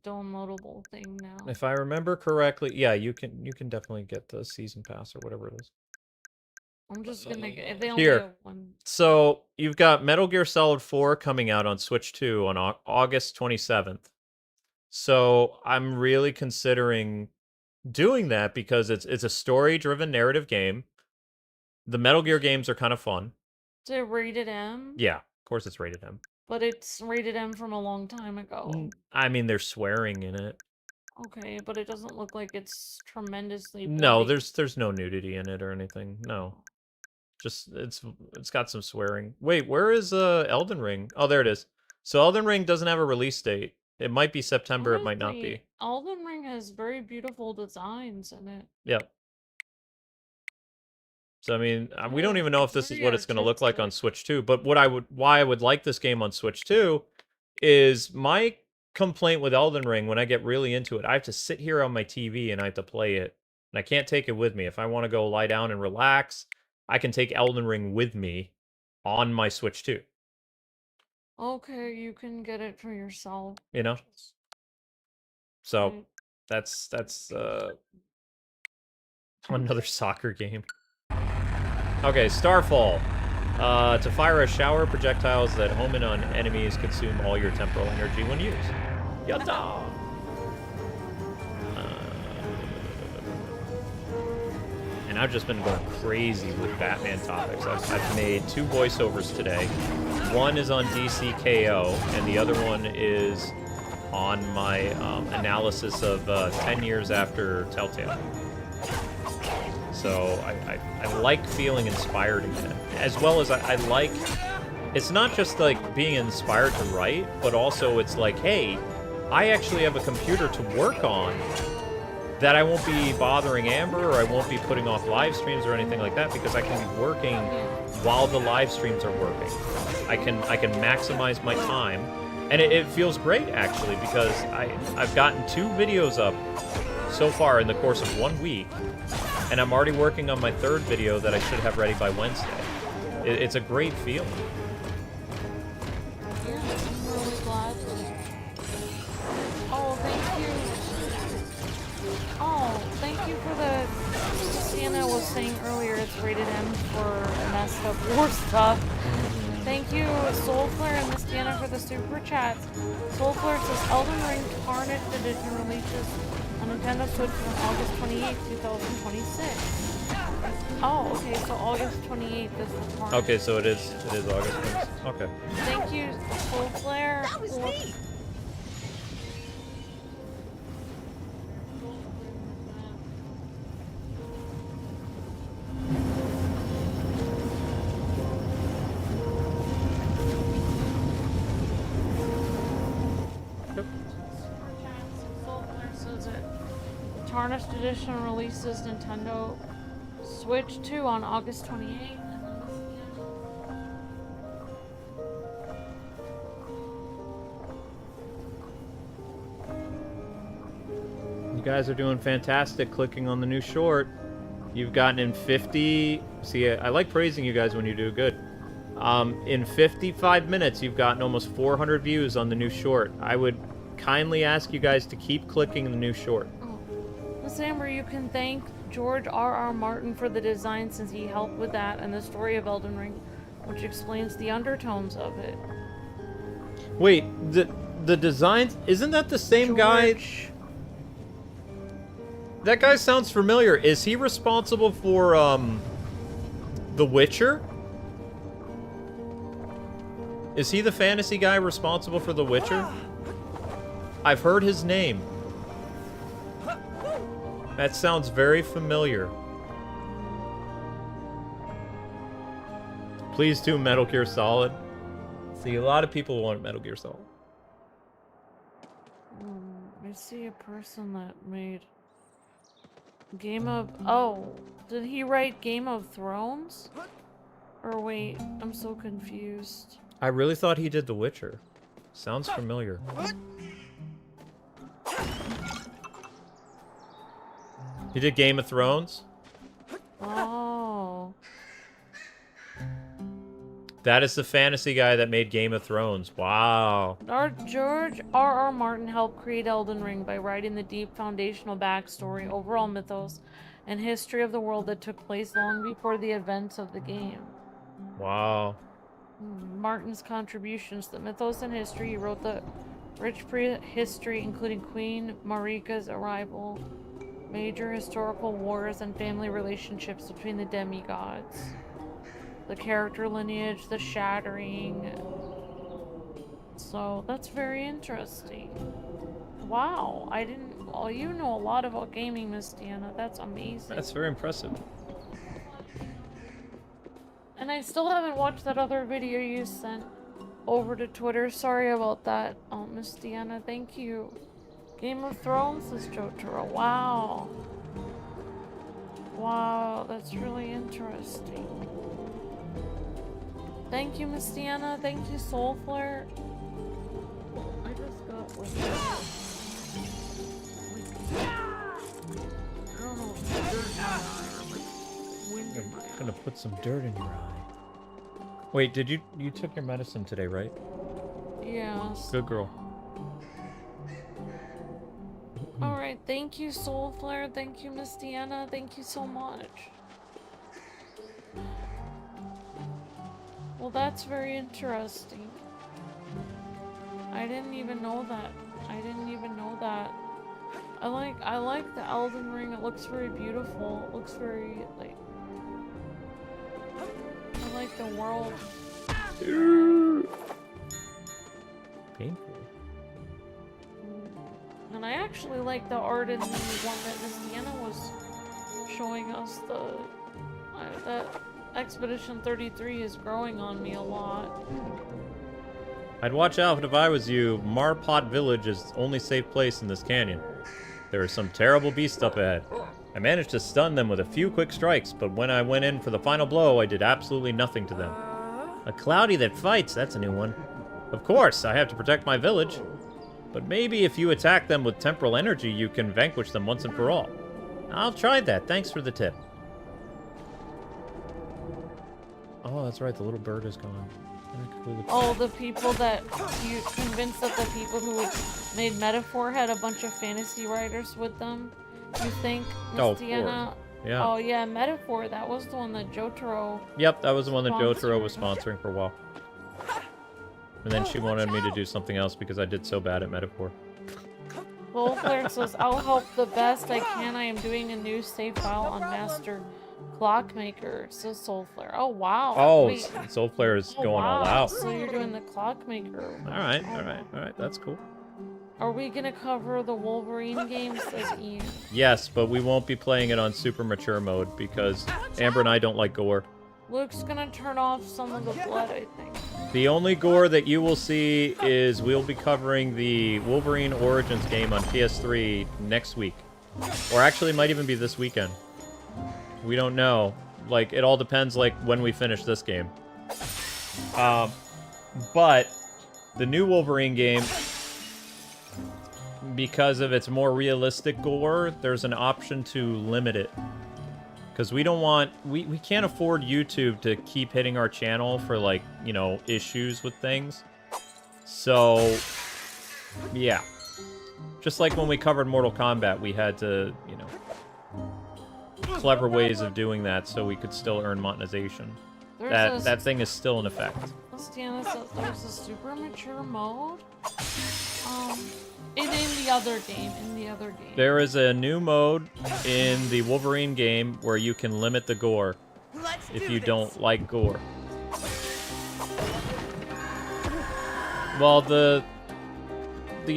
downloadable thing now. If I remember correctly, yeah, you can definitely get the season pass or whatever it is. I'm just gonna get... They only Here. have one. So, you've got Metal Gear Solid 4 coming out on Switch 2 on August 27th. So, I'm really considering doing that because it's a story-driven narrative game. The Metal Gear games are kind of fun. Is it rated M? Yeah, of course it's rated M. But it's rated M from a long time ago. I mean, there's swearing in it. Okay, but it doesn't look like it's tremendously No, bloody. there's no nudity in it or anything. No. Just it's got some swearing. Wait, where is Elden Ring? Oh, there it is. So Elden Ring doesn't have a release date. It might be September, it might not be. Elden Ring has very beautiful designs in it. Yep. So I mean, we don't even know if this is what it's going to look like on Switch 2, but why I would like this game on Switch 2 is my complaint with Elden Ring when I get really into it. I have to sit here on my TV and I have to play it, and I can't take it with me. If I want to go lie down and relax, I can take Elden Ring with me on my Switch 2. Okay, you can get it for yourself. You know? So, that's another soccer game. Okay, Starfall. To fire a shower of projectiles that home in on enemies consume all your temporal energy when used. Yada! And I've just been going crazy with Batman topics. I've made 2 voiceovers today. One is on DCKO, and the other one is on my analysis of 10 years after Telltale. So I like feeling inspired again. As well as I like... It's not just like being inspired to write, but also it's like, hey, I actually have a computer to work on that I won't be bothering Amber, or I won't be putting off live streams or anything like that, because I can be working while the live streams are working. I can maximize my time, and it feels great actually, because I've gotten 2 videos up so far in the course of 1 week, and I'm already working on my 3rd video that I should have ready by Wednesday. It's a great feeling. Yeah, I'm really glad. Oh, thank you. Oh, thank you for the... Sienna was saying earlier it's rated M for messed up war stuff. Thank you, Soulflare and Miss Diana, for the super chats. Soulflare says Elden Ring Tarnished Edition releases on Nintendo Switch on August 28, 2026. Oh, okay, so August 28th is the Tarnished. Okay, so it is August 1st. Okay. Thank you, Soulflare. That was neat. Tarnished Edition releases Nintendo Switch 2 on August 28th. You guys are doing fantastic clicking on the new short. You've gotten in 50... See, I like praising you guys when you do good. In 55 minutes, you've gotten almost 400 views on the new short. I would kindly ask you guys to keep clicking the new short. Oh. Miss Amber, you can thank George R.R. Martin for the design since he helped with that and the story of Elden Ring, which explains the undertones of it. Wait, the designs... Isn't that the same guy... That guy sounds familiar. Is he responsible for, The Witcher? Is he the fantasy guy responsible for The Witcher? I've heard his name. That sounds very familiar. Please do Metal Gear Solid. See, a lot of people want Metal Gear Solid. I see a person that made... Game of... Oh, did he write Game of Thrones? Or wait, I'm so confused. I really thought he did The Witcher. Sounds familiar. He did Game of Thrones? Oh. That is the fantasy guy that made Game of Thrones. Wow. George R.R. Martin helped create Elden Ring by writing the deep foundational backstory, overall mythos, and history of the world that took place long before the events of the game. Wow. Martin's contributions to the mythos and history. He wrote the rich prehistory, including Queen Marika's arrival, major historical wars, and family relationships between the demigods. The character lineage, the shattering. So that's very interesting. Wow, I didn't... Oh, you know a lot about gaming, Miss Deanna. That's amazing. That's very impressive. And I still haven't watched that other video you sent over to Twitter. Sorry about that, Miss Deanna. Thank you. Game of Thrones is Jotaro. Wow. Wow, that's really interesting. Thank you, Miss Deanna. Thank you, Soulflare. I just got like I don't know if it's dirt in my eye or like wind in my eye. I'm gonna put some dirt in your eye. Wait, did you took your medicine today, right? Yes. Good girl. Alright, thank you, Soulflare. Thank you, Miss Deanna. Thank you so much. Well, that's very interesting. I didn't even know that. I didn't even know that. I like the Elden Ring. It looks very beautiful. It looks very, like... I like the world. Painful. And I actually like the art in the one that Miss Deanna was showing us. That Expedition 33 is growing on me a lot. I'd watch out if I was you. Marpot Village is the only safe place in this canyon. There are some terrible beasts up ahead. I managed to stun them with a few quick strikes, but when I went in for the final blow, I did absolutely nothing to them. A cloudy that fights, that's a new one. Of course, I have to protect my village. But maybe if you attack them with temporal energy, you can vanquish them once and for all. I'll try that, thanks for the tip. Oh, that's right, the little bird is gone. Oh, the people that you convinced that the people who made Metaphor had a bunch of fantasy writers with them? You think, Miss Deanna? Yeah. Oh yeah, Metaphor, that was the one that Jotaro... Yep, that was the one that Jotaro was sponsoring for a while. And then she wanted me to do something else because I did so bad at Metaphor. Soulflare says, I'll help the best I can. I am doing a new save file on Master Clockmaker, says Soulflare. Oh, wow. Oh, wait. Soulflare is going all out. So you're doing the Clockmaker. Alright, that's cool. Are we gonna cover the Wolverine games, says Ian? Yes, but we won't be playing it on super mature mode because Amber and I don't like gore. Luke's gonna turn off some of the blood, I think. The only gore that you will see is we'll be covering the Wolverine Origins game on PS3 next week. Or actually, it might even be this weekend. We don't know. Like, it all depends, like, when we finish this game. But the new Wolverine game, because of its more realistic gore, there's an option to limit it. Because we don't want... We can't afford YouTube to keep hitting our channel for, like, you know, issues with things. So, yeah. Just like when we covered Mortal Kombat, we had to, you know... clever ways of doing that so we could still earn monetization. That thing is still in effect. Stiana says there's a super mature mode. In the other game. There is a new mode in the Wolverine game where you can limit the gore if you don't like gore. Well, the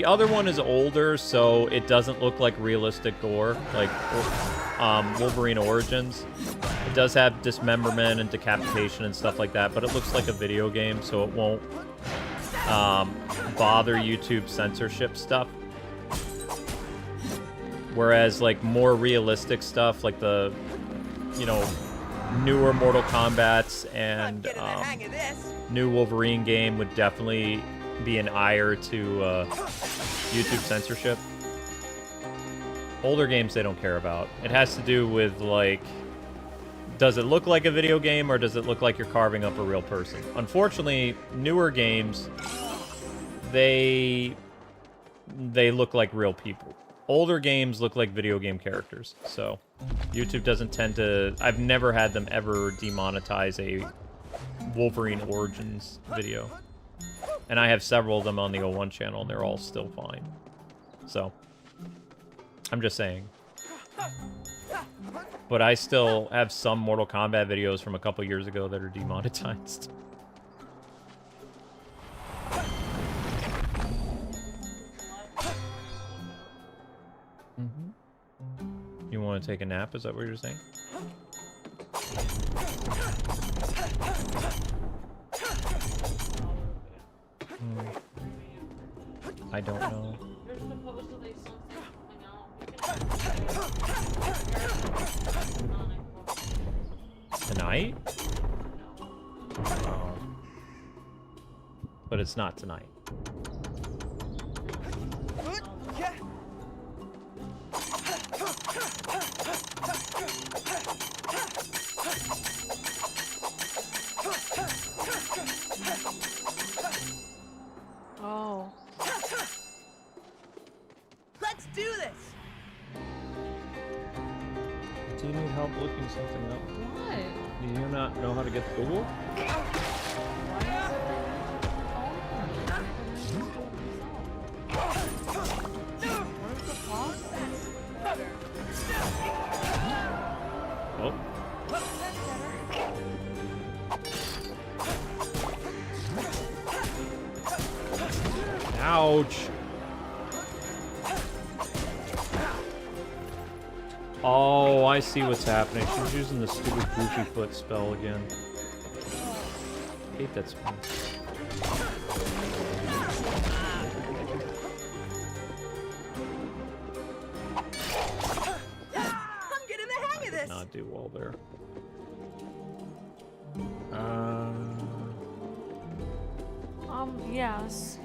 other one is older, so it doesn't look like realistic gore, like Wolverine Origins. It does have dismemberment and decapitation and stuff like that, but it looks like a video game, so it won't bother YouTube censorship stuff. Whereas, like, more realistic stuff, like the, you know, newer Mortal Kombats and new Wolverine game would definitely be an ire to YouTube censorship. Older games they don't care about. It has to do with, like, does it look like a video game or does it look like you're carving up a real person? Unfortunately, newer games, they look like real people. Older games look like video game characters, so YouTube doesn't tend to... I've never had them ever demonetize a Wolverine Origins video. And I have several of them on the 01 channel, and they're all still fine. So, I'm just saying. But I still have some Mortal Kombat videos from a couple years ago that are demonetized. You want to take a nap? Is that what you're saying? I don't know. Tonight? Oh. But it's not tonight. Oh. Let's do this. Do you need help looking something up? What? Do you not know how to get to Google? Oh. Ouch. Oh, I see what's happening. She's using the stupid goofy foot spell again. I hate that spell. I'm getting the hang of this. Did not do well there. Yes.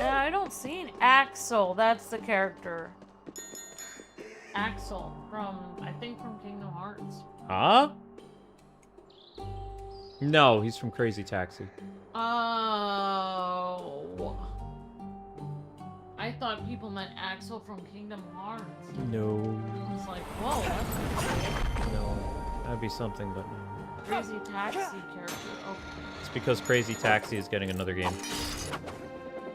I don't see an Axel. That's the character. Axel from, I think, from Kingdom Hearts. Huh? No, he's from Crazy Taxi. Oh. I thought people meant Axel from Kingdom Hearts. No. I was like, whoa, that's No. That'd be something, but no. Crazy Taxi character. Okay. It's because Crazy Taxi is getting another game.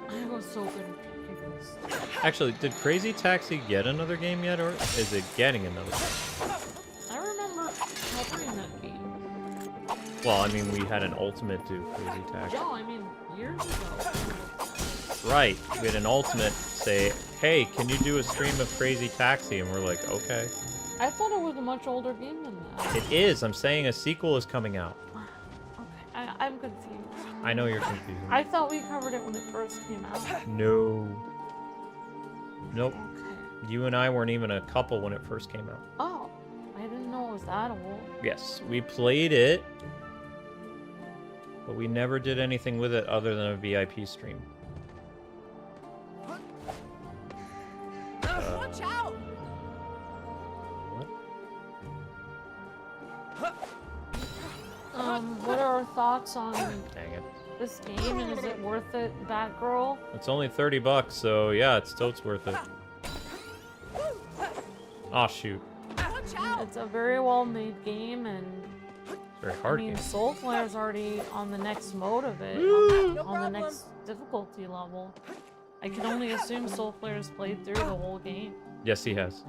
I was so confused. Actually, did Crazy Taxi get another game yet, or is it getting another game? I remember covering that game. Well, I mean, we had an Ultimate do Crazy Taxi. No, I mean, years ago. Right. We had an Ultimate say, hey, can you do a stream of Crazy Taxi? And we're like, okay. I thought it was a much older game than that. It is. I'm saying a sequel is coming out. Okay. I'm confused. I know you're confused. I thought we covered it when it first came out. No. Nope. Okay. You and I weren't even a couple when it first came out. Oh, I didn't know it was that old. Yes, we played it, but we never did anything with it other than a VIP stream. Watch out! What are our thoughts on Dang it. this game, and is it worth it, Batgirl? It's only $30, so yeah, it's totes worth it. Aw, shoot. Watch out! It's a very well-made game, and Very I hard mean, game. Soulflare's already on the next mode of it, No on the problem. next difficulty level. I can only assume Soulflare's played through the whole game. Yes, he has.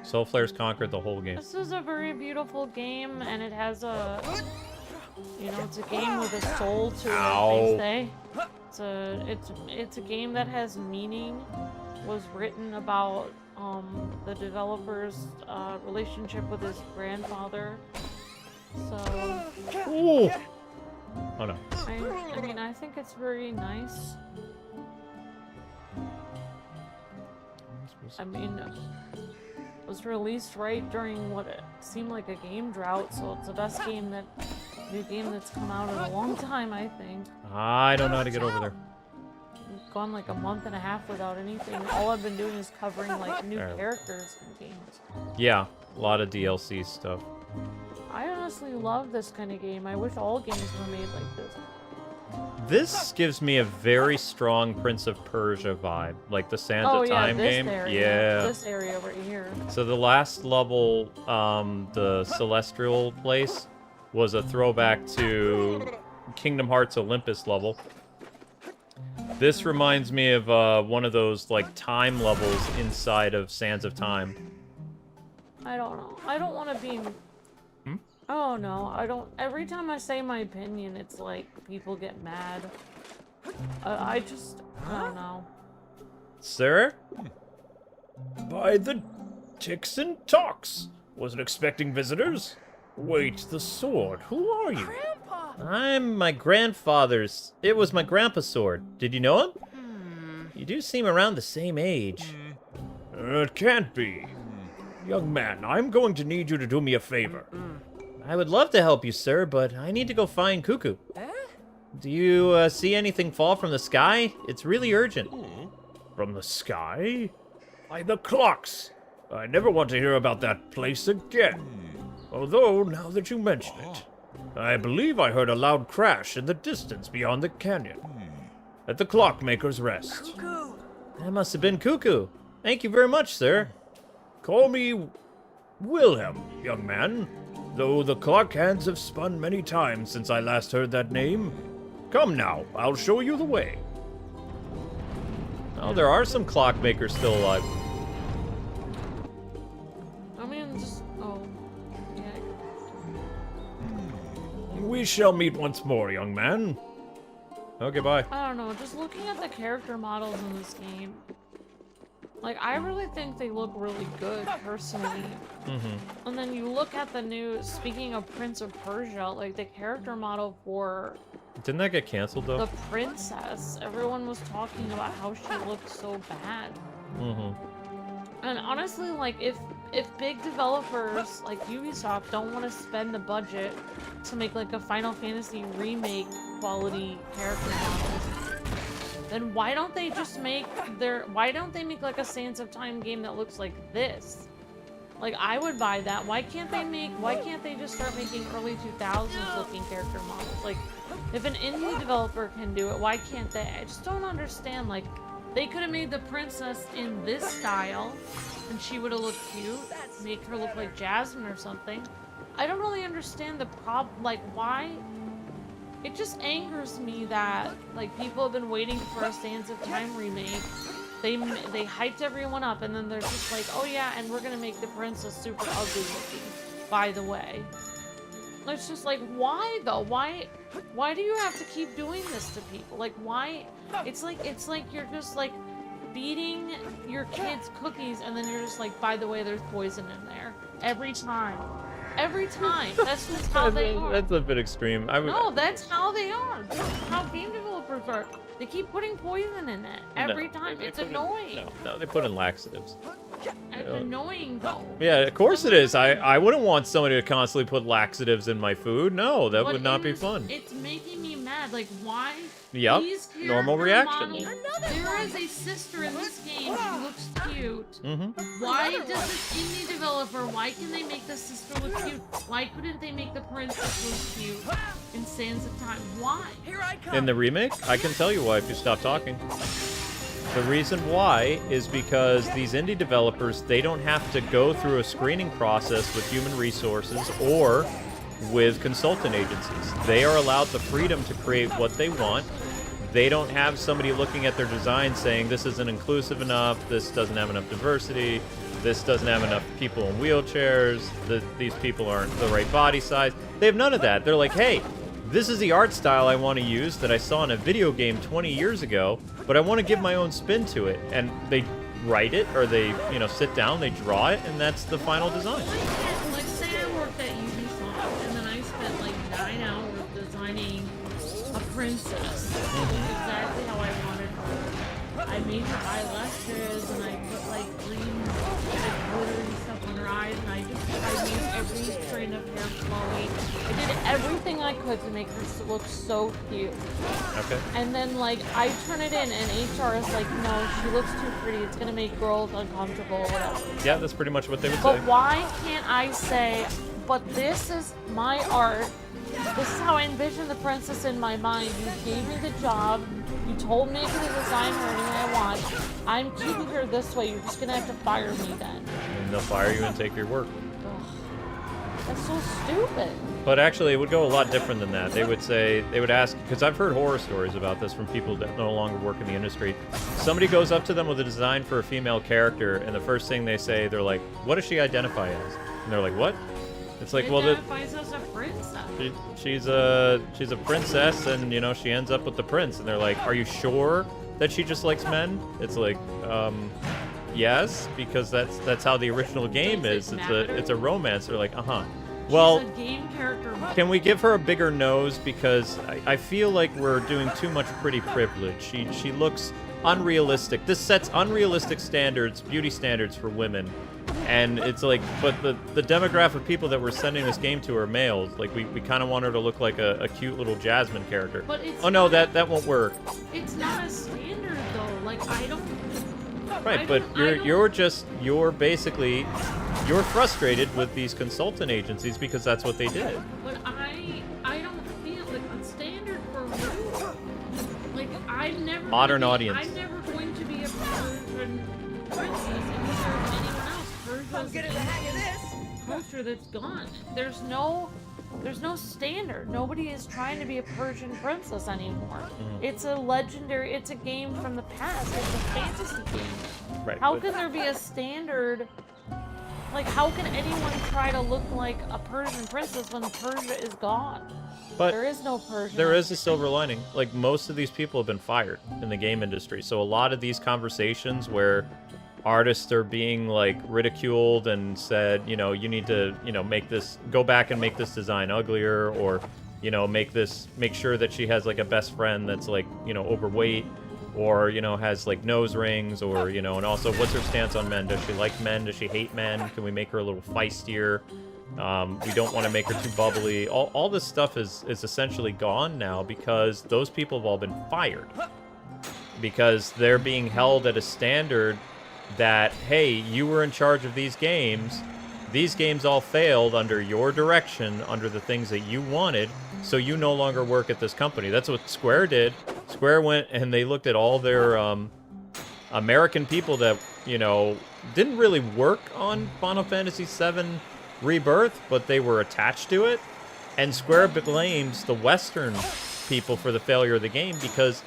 Soulflare's conquered the whole game. This is a very beautiful game, and it has a, you know, it's a game with a soul to it, Ow. they say. It's a game that has meaning. Was written about the developer's relationship with his grandfather. So, Ooh. Oh no. I mean, I think it's very nice. I mean, it was released right during what it seemed like a game drought, so it's the best game new game that's come out in a long time, I think. I don't know how to get over there. We've gone like a month and a half without anything. All I've been doing is covering like new Fair. characters in games. Yeah, a lot of DLC stuff. I honestly love this kind of game. I wish all games were made like this. This gives me a very strong Prince of Persia vibe, like the Sands of Time this game. area. Yeah. This area right here. So the last level, the Celestial place, was a throwback to Kingdom Hearts Olympus level. This reminds me of one of those like time levels inside of Sands of Time. I don't know. I don't want to be... Oh no, I don't... Every time I say my opinion, it's like people get mad. I don't know. Sir? By the ticks and talks. Wasn't expecting visitors. Wait, the sword. Who are you? Grandpa! I'm my grandfather's. It was my grandpa's sword. Did you know him? You do seem around the same age. It can't be. Young man, I'm going to need you to do me a favor. I would love to help you, sir, but I need to go find Cuckoo. Do you see anything fall from the sky? It's really urgent. From the sky? By the clocks. I never want to hear about that place again. Although, now that you mention it, I believe I heard a loud crash in the distance beyond the canyon. At the clockmaker's rest. Cuckoo! That must have been Cuckoo. Thank you very much, sir. Call me Wilhelm, young man. Though the clock hands have spun many times since I last heard that name. Come now, I'll show you the way. Oh, there are some clockmakers still alive. I mean, just... Oh. Yeah. We shall meet once more, young man. Okay, bye. I don't know, just looking at the character models in this game, like, I really think they look really good, personally. And then you look at the new, speaking of Prince of Persia, like, the character model for Didn't that get canceled, though? the princess, everyone was talking about how she looked so bad. And honestly, like, if big developers like Ubisoft don't want to spend the budget to make like a Final Fantasy remake quality character models, then why don't they just make why don't they make like a Sands of Time game that looks like this? Like, I would buy that. Why can't they just start making early 2000s looking character models? Like, if an indie developer can do it, why can't they? I just don't understand. Like, they could have made the princess in this style, and she would have looked cute. Make her look like Jasmine or something. I don't really understand the like, why? It just angers me that, like, people have been waiting for a Sands of Time remake. They hyped everyone up, and then they're just like, oh yeah, and we're gonna make the princess super ugly looking, by the way. It's just like, why though? Why do you have to keep doing this to people? Like, why? It's like you're just like feeding your kids cookies, and then you're just like, by the way, there's poison in there. Every time. every time. That's just how they are. That's a bit extreme. No, that's how they are. This is how game developers are. They keep putting poison in it every time. they It's put in- annoying. no, they put in laxatives. It's annoying though. Yeah, of course it is. I wouldn't want somebody to constantly put laxatives in my food. No, that But would not be it's- fun. It's making me mad. Like, why? Yep, These normal character reaction. models- There is a sister in this game who looks cute. Mm-hmm. Why does this indie developer, why can they make the sister look cute? Why couldn't they make the princess look cute in Sands of Time? Why? Here I come. In the remake, I can tell you why if you stop talking. The reason why is because these indie developers, they don't have to go through a screening process with human resources or with consultant agencies. They are allowed the freedom to create what they want. They don't have somebody looking at their design saying this isn't inclusive enough, this doesn't have enough diversity, this doesn't have enough people in wheelchairs, these people aren't the right body size. They have none of that. They're like, hey, this is the art style I want to use that I saw in a video game 20 years ago, but I want to give my own spin to it. And they write it, or they, sit down, they draw it, and that's the final design. Like, say I worked at Ubisoft, and then I spent like 9 hours designing a princess. Exactly how I wanted her. I made her eyelashes, and I put like green, like glittery stuff on her eyes, and I made every strand of hair flowy. I did everything I could to make her look so cute. Okay. And then, like, I turn it in, and HR is like, no, she looks too pretty. It's gonna make girls uncomfortable or whatever. Yeah, that's pretty much what they would But say. why can't I say, but this is my art. This is how I envision the princess in my mind. You gave me the job. You told me I could design her any way I want. I'm keeping her this way. You're just gonna have to fire me then. And they'll fire you and take your work. Ugh. That's so stupid. But actually, it would go a lot different than that. They would ask, because I've heard horror stories about this from people that no longer work in the industry. Somebody goes up to them with a design for a female character, and the first thing they say, they're like, what does she identify as? And they're like, what? It's like, She well, identifies as a princess. she's a princess, and, she ends up with the prince. And they're like, are you sure that she just likes men? It's like, yes, because that's how the original game is. It's a romance. They're like, uh-huh. Well, She's a game character. can we give her a bigger nose? Because I feel like we're doing too much pretty privilege. She looks unrealistic. This sets unrealistic standards, beauty standards for women. And it's like, but the demographic of people that we're sending this game to are males. Like, we kind of want her to look like a cute little Jasmine character. But it's oh, no, not- that won't work. It's not a standard though. Like, I don't. Right, I but don't- you're frustrated with these consultant agencies because that's what they did. But I don't feel like a standard for real. Like, I'm never Modern gonna be- audience. I'm never going to be a Persian princess, and neither is anyone else. I'm Persia's getting the hang of this. culture that's gone. There's no standard. Nobody is trying to be a Persian princess anymore. Mm-hmm. It's a legendary. It's a game from the past. It's a fantasy game. Right. How but- can there be a standard? Like, how can anyone try to look like a Persian princess when Persia is gone? But There is no Persian. there is a silver lining. Like, most of these people have been fired in the game industry. So a lot of these conversations where artists are being, like, ridiculed and said, you need to, go back and make this design uglier, or, make sure that she has, like, a best friend that's, like, overweight, or, has, like, nose rings, or, and also, what's her stance on men? Does she like men? Does she hate men? Can we make her a little feistier? We don't want to make her too bubbly. All this stuff is essentially gone now because those people have all been fired. Because they're being held at a standard that, hey, you were in charge of these games. These games all failed under your direction, under the things that you wanted, so you no longer work at this company. That's what Square did. Square went and they looked at all their American people that, didn't really work on Final Fantasy VII Rebirth, but they were attached to it. And Square blames the Western people for the failure of the game because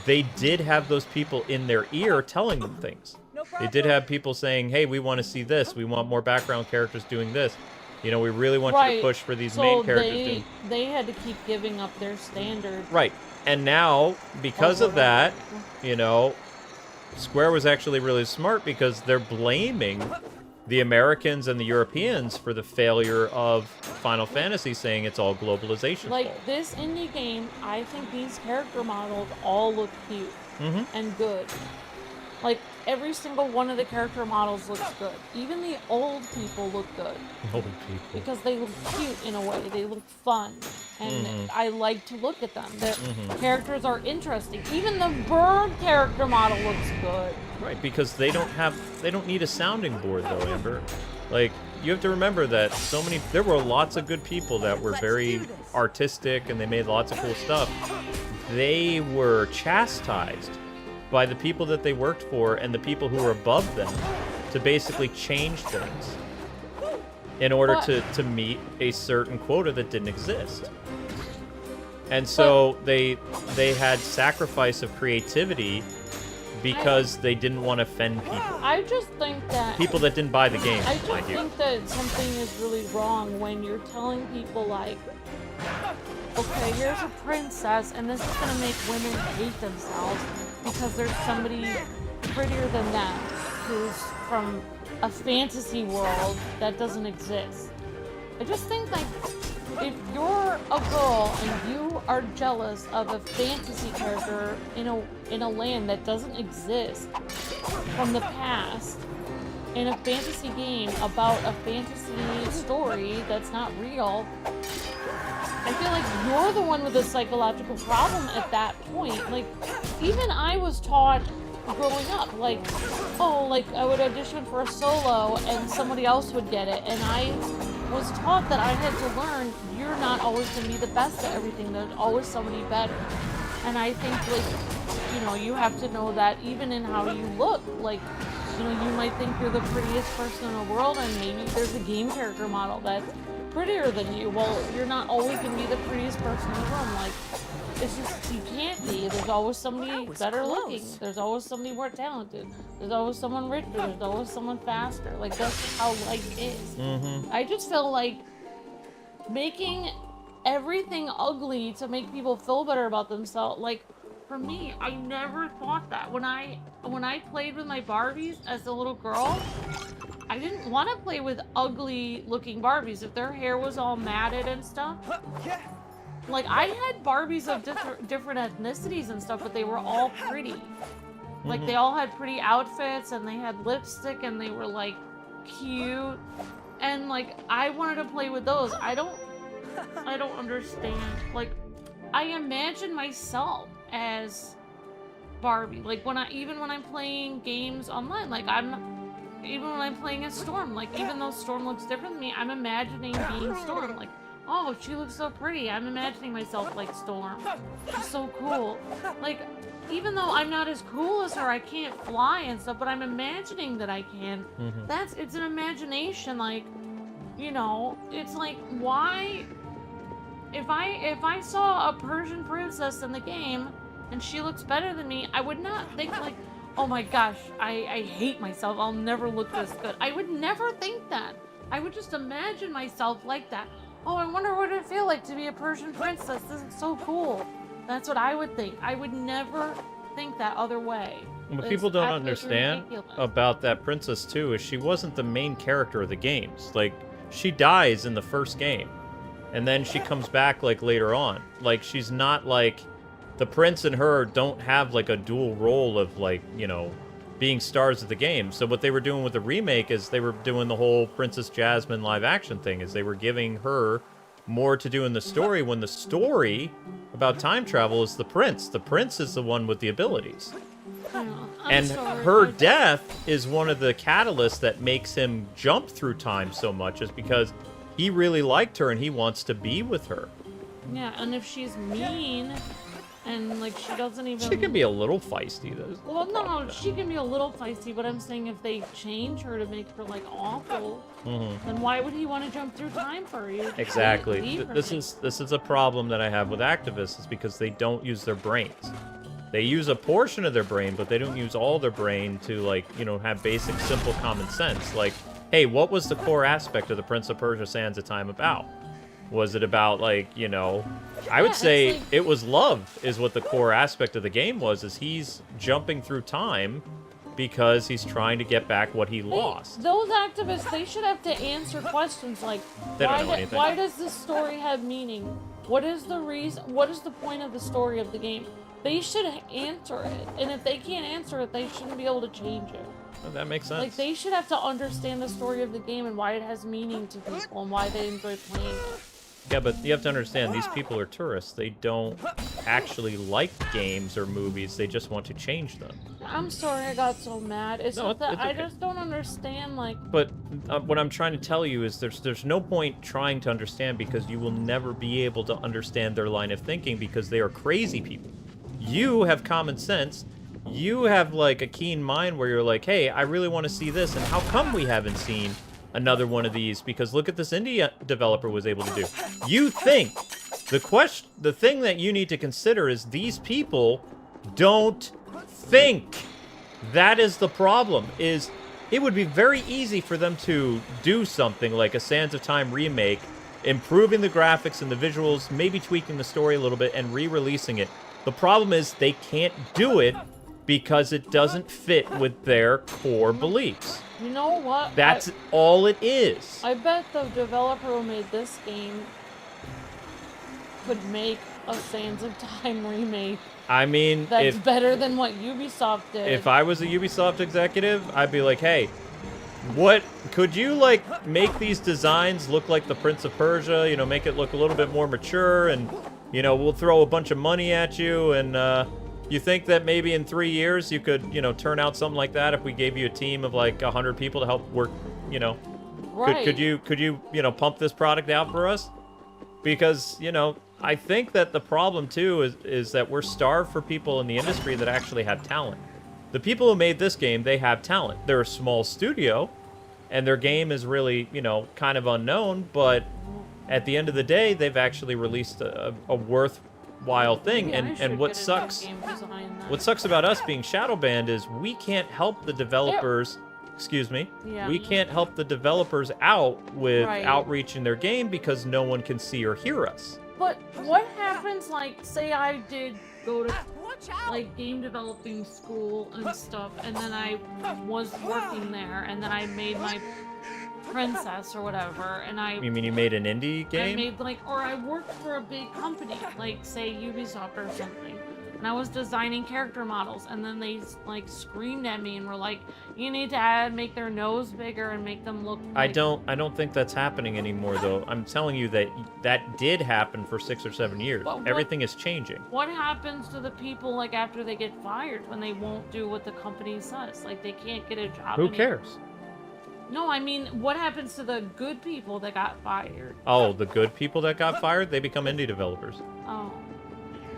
they did have those people in their ear telling them things. They did have people saying, hey, we want to see this. We want more background characters doing this. We really want you to push for these main characters. They had to keep giving up their standard. Right. And now, because of that, Square was actually really smart because they're blaming the Americans and the Europeans for the failure of Final Fantasy, saying it's all globalization. Like, this indie game, I think these character models all look cute and good. Like, every single one of the character models looks good. Even the old people look good. Old people. Because they look cute in a way. They look fun. And I like to look at them. The characters are interesting. Even the bird character model looks good. Right, because they don't need a sounding board though, Amber. Like, you have to remember that there were lots of good people that were very artistic and they made lots of cool stuff. They were chastised by the people that they worked for and the people who were above them to basically change things in order to meet a certain quota that didn't exist. And so they had sacrifice of creativity because they didn't want to offend people. I just think that... People that didn't buy the game, I just mind you. think that something is really wrong when you're telling people, like, okay, here's a princess, and this is going to make women hate themselves because there's somebody prettier than them who's from a fantasy world that doesn't exist. I just think, like, if you're a girl and you are jealous of a fantasy character in a land that doesn't exist from the past, in a fantasy game about a fantasy story that's not real, I feel like you're the one with a psychological problem at that point. Like, even I was taught growing up, like, oh, like, I would audition for a solo and somebody else would get it, and I was taught that I had to learn you're not always going to be the best at everything. There's always somebody better. And I think, like, you know, you have to know that even in how you look, like, you know, you might think you're the prettiest person in the world and maybe there's a game character model that's prettier than you. Well, you're not always going to be the prettiest person in the room. Like, it's just, you can't be. There's always somebody better looking. There's always somebody more talented. There's always someone richer. There's always someone faster. Like, that's just how life is. I just feel like making everything ugly to make people feel better about themselves, like, for me, I never thought that. When I played with my Barbies as a little girl, I didn't want to play with ugly looking Barbies. If their hair was all matted and stuff, like, I had Barbies of different ethnicities and stuff, but they were all pretty. Like, they all had pretty outfits, and they had lipstick, and they were, like, cute. And, like, I wanted to play with those. I don't understand. Like, I imagine myself as Barbie. Like, even when I'm playing games online, like, even when I'm playing as Storm, like, even though Storm looks different than me, I'm imagining being Storm. Like, oh, she looks so pretty. I'm imagining myself like Storm. She's so cool. Like, even though I'm not as cool as her, I can't fly and stuff, but I'm imagining that I can. It's an imagination, like, you know, it's like, why, if I saw a Persian princess in the game and she looks better than me, I would not think, like, oh my gosh, I hate myself, I'll never look this good. I would never think that. I would just imagine myself like that. Oh, I wonder what it'd feel like to be a Persian princess. This is so cool. That's what I would think. I would never think that other way. What people don't understand about that princess, too, is she wasn't the main character of the games. Like, she dies in the first game, and then she comes back, like, later on. Like, she's not, like... The prince and her don't have, like, a dual role of, like, you know, being stars of the game. So what they were doing with the remake is they were doing the whole Princess Jasmine live action thing, is they were giving her more to do in the story, when the story about time travel is the prince. The prince is the one with the abilities. And her death is one of the catalysts that makes him jump through time so much, is because he really liked her and he wants to be with her. Yeah, and if she's mean... And, like, she doesn't even... She can be a little feisty, though. Well, no, she can be a little feisty, but I'm saying if they change her to make her, like, awful, then why would he want to jump through time for you? Exactly. This is a problem that I have with activists, is because they don't use their brains. They use a portion of their brain, but they don't use all their brain to, like, you know, have basic, simple common sense. Like, hey, what was the core aspect of the Prince of Persia Sands of Time about? Was it about, like, you know... I would say like... it was love, is what the core aspect of the game was, is he's jumping through time because he's trying to get back what he lost. Those activists, they should have to answer questions like, They don't know anything. why does this story have meaning? What is the reason? What is the point of the story of the game? They should answer it, and if they can't answer it, they shouldn't be able to change it. Well, that makes sense. Like, they should have to understand the story of the game and why it has meaning to people and why they enjoy playing it. Yeah, but you have to understand, these people are tourists. They don't actually like games or movies. They just want to change them. I'm sorry I got so mad. It's No, just that it's I okay. just don't understand, like... But what I'm trying to tell you is there's no point trying to understand, because you will never be able to understand their line of thinking, because they are crazy people. You have common sense. You have, like, a keen mind where you're like, hey, I really want to see this, and how come we haven't seen another one of these? Because look at this indie developer was able to do. You think the thing that you need to consider is these people don't think. That is the problem. Is it would be very easy for them to do something like a Sands of Time remake, improving the graphics and the visuals, maybe tweaking the story a little bit and re-releasing it. The problem is they can't do it because it doesn't fit with their core beliefs. You know what? That's all it is. I bet the developer who made this game could make a Sands of Time remake I mean, that's better than what Ubisoft did. if I was a Ubisoft executive, I'd be like, hey, what could you, like, make these designs look like the Prince of Persia, you know, make it look a little bit more mature, and, you know, we'll throw a bunch of money at you, and you think that maybe in 3 years you could, you know, turn out something like that if we gave you a team of like 100 people to help work, you know? right. Could you know, pump this product out for us? Because, you know, I think that the problem too is that we're starved for people in the industry that actually have talent. The people who made this game, they have talent. They're a small studio, and their game is really, you know, kind of unknown, but at the end of the day, they've actually released a worthwhile thing. Maybe I And should what get into sucks game design then. what sucks about us being shadow banned is we can't help the developers, excuse me, Yeah. we can't help the developers out with Right. outreach in their game because no one can see or hear us. But what happens, like, say I did go to, Watch out! like, game developing school and stuff, and then I was working there, and then I made my princess or whatever, and You mean you made an indie I game? made, like, or I worked for a big company, like, say, Ubisoft or something. And I was designing character models, and then they, like, screamed at me and were like, you need to make their nose bigger and make them look I like... don't think that's happening anymore, though. I'm telling you that that did happen for 6 or 7 years. But what- Everything is changing. What happens to the people, like, after they get fired when they won't do what the company says? Like, they can't get a job Who anymore. cares? No, I mean, what happens to the good people that got fired? Oh, the good people that got fired, they become indie developers. Oh,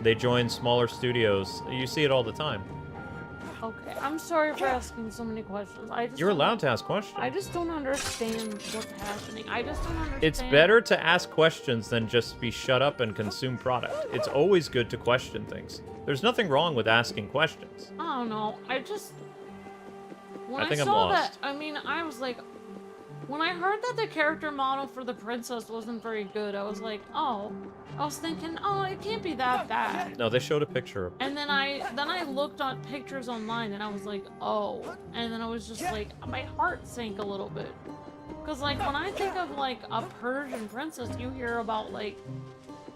They join smaller studios. You see it all the time. okay. I'm sorry for asking so many questions. You're allowed to ask questions. I just don't understand what's happening. I just don't understand. It's better to ask questions than just be shut up and consume product. It's always good to question things. There's nothing wrong with asking questions. I don't know. I just... When I think I'm saw lost. that, I mean, I was like... When I heard that the character model for the princess wasn't very good, I was like, oh. I was thinking, oh, it can't be that bad. No, they showed a picture of And then I looked on pictures online and I was like, oh. And then I was just like, my heart sank a little bit. Because, like, when I think of, like, a Persian princess, you hear about, like,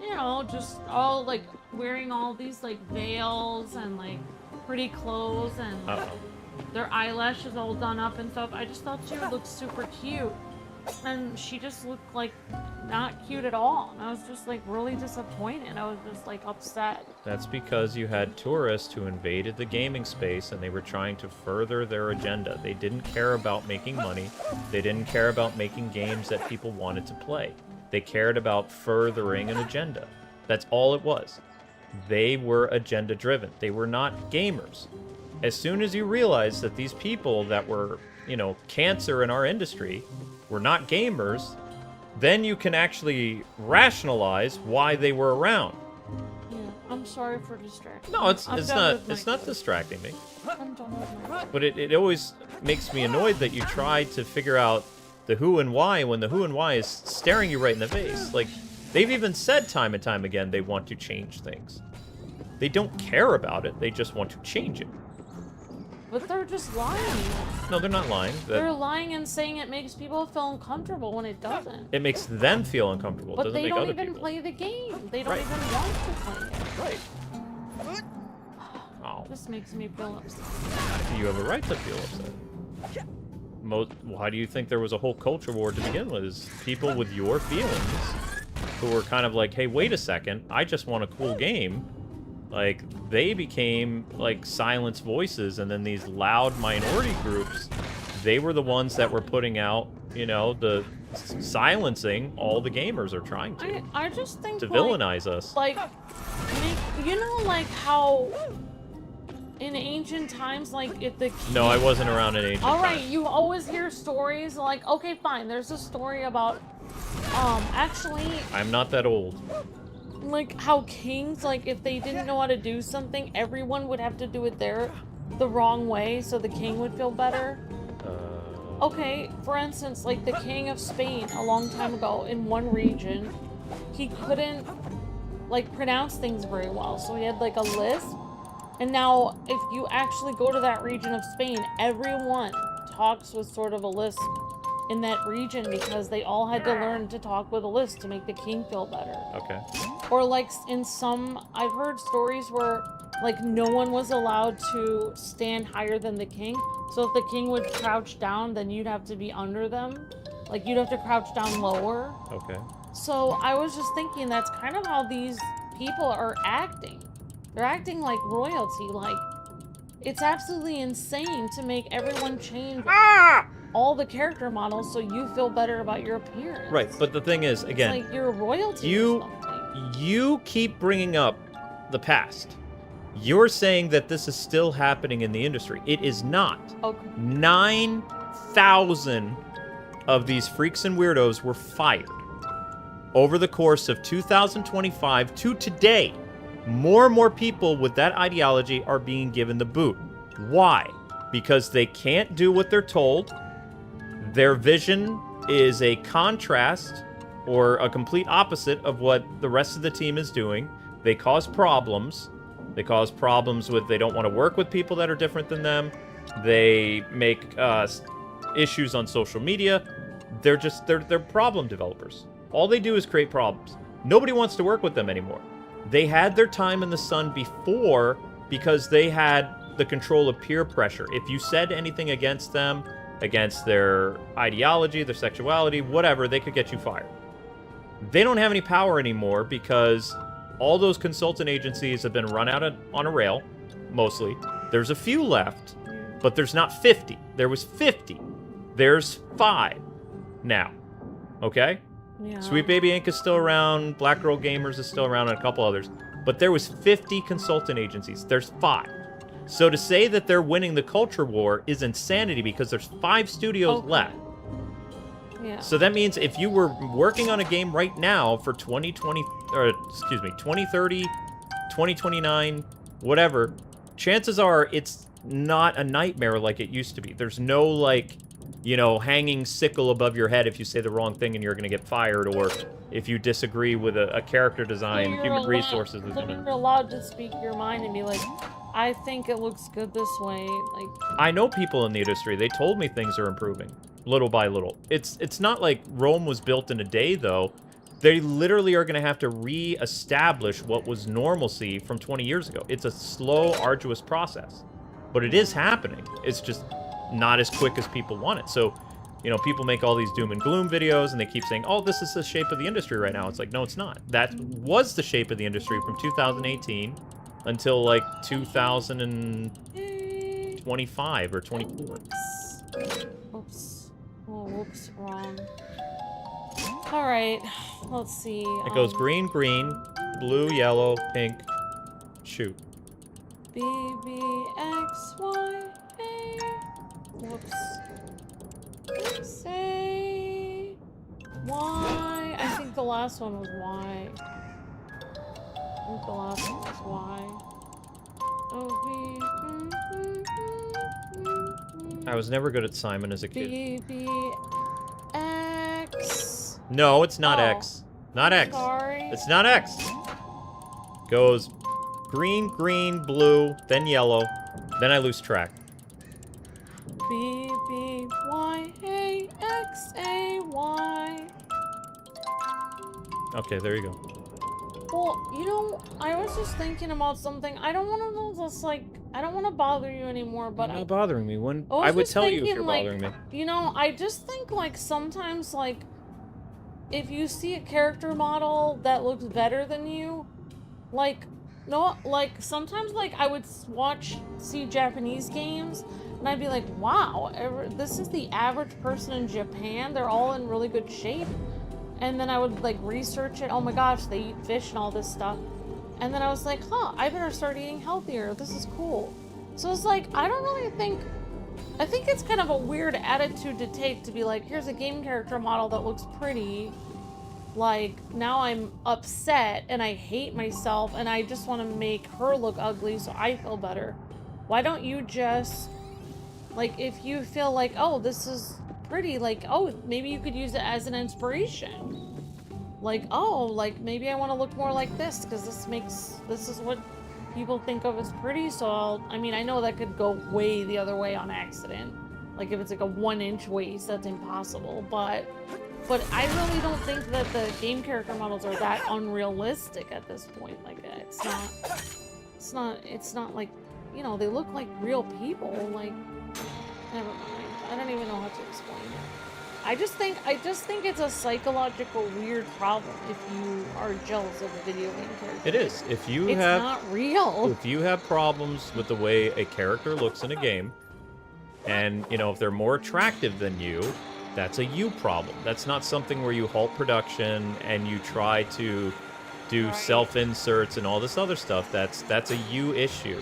you know, just all, like, wearing all these, like, veils and, like, pretty clothes and their eyelashes all done up and stuff. I just thought she would look super cute. And she just looked, like, not cute at all. And I was just, like, really disappointed. I was just, like, upset. That's because you had tourists who invaded the gaming space and they were trying to further their agenda. They didn't care about making money. They didn't care about making games that people wanted to play. They cared about furthering an agenda. That's all it was. They were agenda driven. They were not gamers. As soon as you realize that these people that were, you know, cancer in our industry were not gamers, then you can actually rationalize why they were around. Yeah, I'm sorry for distracting. No, it's I'm it's done not with my it's not quiz. distracting me. I'm done with my But it always makes me annoyed that you try to figure out the who and why when the who and why is staring you right in the face. Like, they've even said time and time again they want to change things. They don't care about it, they just want to change it. But they're just lying. No, they're not lying. They're lying and saying it makes people feel uncomfortable when it doesn't. It makes them feel uncomfortable. It But doesn't they make don't other even people. play the game. They don't Right. even want to play it. Right. Oh, This makes me feel upset. you have a right to feel upset. Why do you think there was a whole culture war to begin with? Is people with your feelings who were kind of like, hey, wait a second, I just want a cool game. Like, they became, like, silenced voices, and then these loud minority groups, they were the ones that were putting out, you know, the silencing all the gamers are trying to. I just think To villainize us. Like, you know, like how in ancient times, like if the king... No, I wasn't around in ancient All right, times. you always hear stories like, okay, fine. There's a story about, actually, I'm not that old. like how kings, like if they didn't know how to do something, everyone would have to do it the wrong way, so the king would feel better. Okay, for instance, like the king of Spain a long time ago in one region, he couldn't like pronounce things very well, so he had like a lisp. And now if you actually go to that region of Spain, everyone talks with sort of a lisp in that region because they all had to learn to talk with a lisp to make the king feel better. Okay. Or like in some, I've heard stories where like no one was allowed to stand higher than the king. So if the king would crouch down, then you'd have to be under them. Like you'd have to crouch down lower. Okay. So I was just thinking that's kind of how these people are acting. They're acting like royalty. Like it's absolutely insane to make everyone change all the character models so you feel better about your appearance. Right, but the thing is, again, it's like you're royalty you- or something. you keep bringing up the past. You're saying that this is still happening in the industry. It is not. Okay. 9,000 of these freaks and weirdos were fired over the course of 2025 to today. More and more people with that ideology are being given the boot. Why? Because they can't do what they're told. Their vision is a contrast or a complete opposite of what the rest of the team is doing. They cause problems. They cause problems with they don't want to work with people that are different than them. They make issues on social media. They're problem developers. All they do is create problems. Nobody wants to work with them anymore. They had their time in the sun before because they had the control of peer pressure. If you said anything against them, against their ideology, their sexuality, whatever, they could get you fired. They don't have any power anymore because all those consultant agencies have been run out on a rail, mostly. There's a few left, but there's not 50. There was 50. There's 5 now. Okay? Yeah. Sweet Baby Inc. is still around, Black Girl Gamers is still around, and a couple others. But there was 50 consultant agencies. There's 5. So to say that they're winning the culture war is insanity because there's 5 studios left. Yeah. So that means if you were working on a game right now for 2030, 2029, whatever, chances are it's not a nightmare like it used to be. There's no, like, you know, hanging sickle above your head if you say the wrong thing and you're going to get fired, or if you disagree with a character design, human resources is So going you're to... allowed to speak your mind and be like, I think it looks good this way. Like, I know people in the industry. They told me things are improving, little by little. It's not like Rome was built in a day, though. They literally are going to have to re-establish what was normalcy from 20 years ago. It's a slow, arduous process. But it is happening. It's just not as quick as people want it. So, you know, people make all these doom and gloom videos, and they keep saying, oh, this is the shape of the industry right now. It's like, no, it's not. That was the shape of the industry from 2018 until, like, 2025 or 24. oops. Oh, whoops, wrong. All right, let's see. It goes green, green, blue, yellow, pink. Shoot. B, B, X, Y, A. Whoops. Say Y. I think the last one was Y. I think the last one was Y. I was never good at Simon as a kid. B, B, X. No, it's not Oh. X. Not X. Sorry. It's not X. Goes green, green, blue, then yellow. Then I lose track. Okay, there you go. Well, you know, I was just thinking about something. I don't want to just like, I don't want to bother you anymore, but You're not bothering me. When I was I would just tell you if thinking, you're like, bothering me. you know, I just think like sometimes like if you see a character model that looks better than you, like, no, like sometimes like I would see Japanese games and I'd be like, wow, this is the average person in Japan. They're all in really good shape. And then I would like research it. Oh my gosh, they eat fish and all this stuff. And then I was like, huh, I better start eating healthier. This is cool. So it's like, I don't really think, I think it's kind of a weird attitude to take to be like, here's a game character model that looks pretty. Like, now I'm upset and I hate myself and I just want to make her look ugly so I feel better. Why don't you just, like, if you feel like, oh, this is pretty, like, oh, maybe you could use it as an inspiration. Like, oh, like, maybe I want to look more like this because this is what people think of as pretty, so I mean, I know that could go way the other way on accident. Like, if it's like a 1-inch waist, that's impossible, but I really don't think that the game character models are that unrealistic at this point. Like, it's not like, you know, they look like real people, like, never mind. I don't even know how to explain it. I just think it's a psychological weird problem if you are jealous of a video game character. It is. It's not real. If you have problems with the way a character looks in a game, and, you know, if they're more attractive than you, that's a you problem. That's not something where you halt production and you try to do self-inserts and all this other stuff. That's a you issue.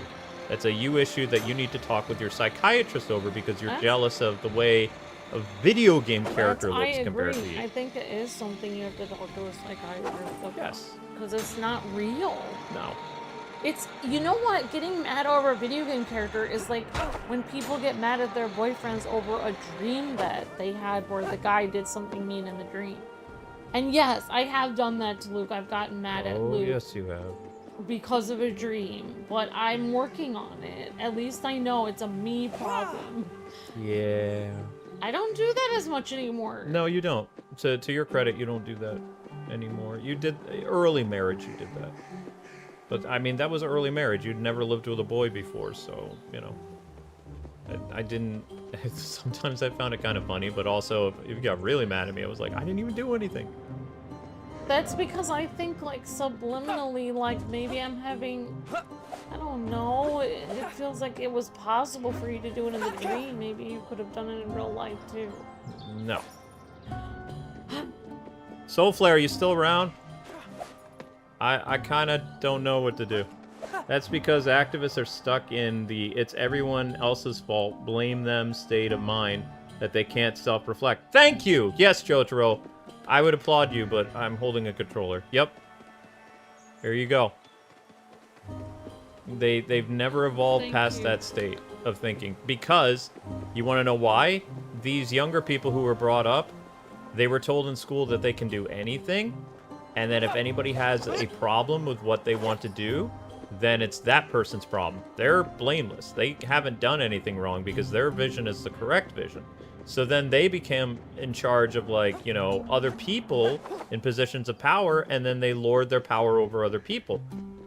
That's a you issue that you need to talk with your psychiatrist over because you're jealous of the way a video game character looks compared to you. I think it is something you have to talk to a psychiatrist about. Yes. Because it's not real. No. It's, you know what, getting mad over a video game character is like when people get mad at their boyfriends over a dream that they had where the guy did something mean in the dream. And yes, I have done that to Luke. I've gotten mad at Luke. Oh, yes, you have. Because of a dream. But I'm working on it. At least I know it's a me problem. Yeah. I don't do that as much anymore. No, you don't. To your credit, you don't do that anymore. You did early marriage. You did that, but I mean that was early marriage. You'd never lived with a boy before, so you know. I didn't. Sometimes I found it kind of funny, but also if you got really mad at me, I was like, I didn't even do anything. That's because I think like subliminally, like maybe I'm having, I don't know, it feels like it was possible for you to do it in the dream. Maybe you could have done it in real life too. No. Soulflare, are you still around? I kind of don't know what to do. That's because activists are stuck in the it's everyone else's fault, blame them state of mind that they can't self-reflect. Thank you! Yes, Jotaro. I would applaud you, but I'm holding a controller. Yep. There you go. They've never evolved past that state of thinking. Because, you want to know why? These younger people who were brought up, they were told in school that they can do anything, and that if anybody has a problem with what they want to do, then it's that person's problem. They're blameless. They haven't done anything wrong because their vision is the correct vision. So then they became in charge of, like, you know, other people in positions of power, and then they lord their power over other people.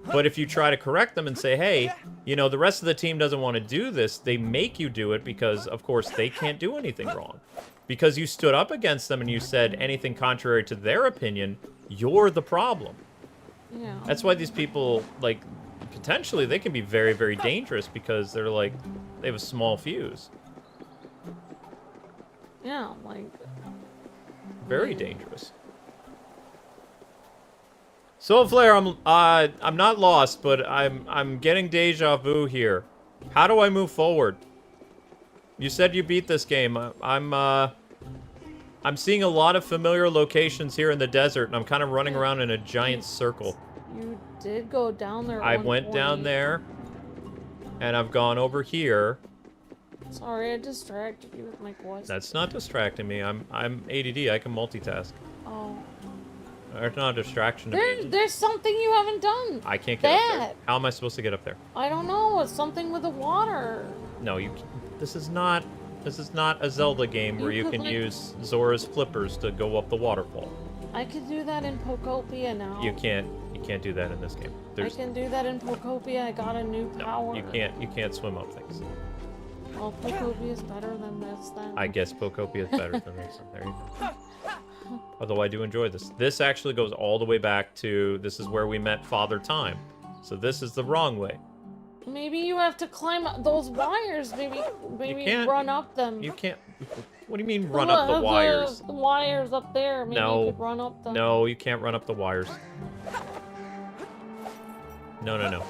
But if you try to correct them and say, hey, you know, the rest of the team doesn't want to do this, they make you do it because, of course, they can't do anything wrong. Because you stood up against them and you said anything contrary to their opinion, you're the problem. Yeah. That's why these people, like, potentially they can be very, very dangerous because they're, like, they have a small fuse. Yeah, like... Very dangerous. Soulflare, I'm not lost, but I'm getting deja vu here. How do I move forward? You said you beat this game. I'm seeing a lot of familiar locations here in the desert, and I'm kind of running around in a giant circle. You did go down there at I one went point. down there, and I've gone over here. Sorry, I distracted you with my quest. That's not distracting me. I'm ADD. I can multitask. Oh. There's not a distraction to me. There's something you haven't done. I can't get up there. How am I supposed to get up there? I don't know. It's something with the water. No, this is not This is not a Zelda game where you could, can like- use Zora's flippers to go up the waterfall. I could do that in Pokopia now. You can't do that in this game. I can do that in Pokopia. I got a new power. You can't swim up things. Well, Pokopia is better than this then. I guess Pokopia is better than this. There you go. Although I do enjoy this. This actually goes all the way back to, this is where we met Father Time. So this is the wrong way. Maybe you have to climb up those wires. Maybe can't- run up them. You can't... What do you mean run up the wires? The wires up there. Maybe No. you could run up them. No, you can't run up the wires. No.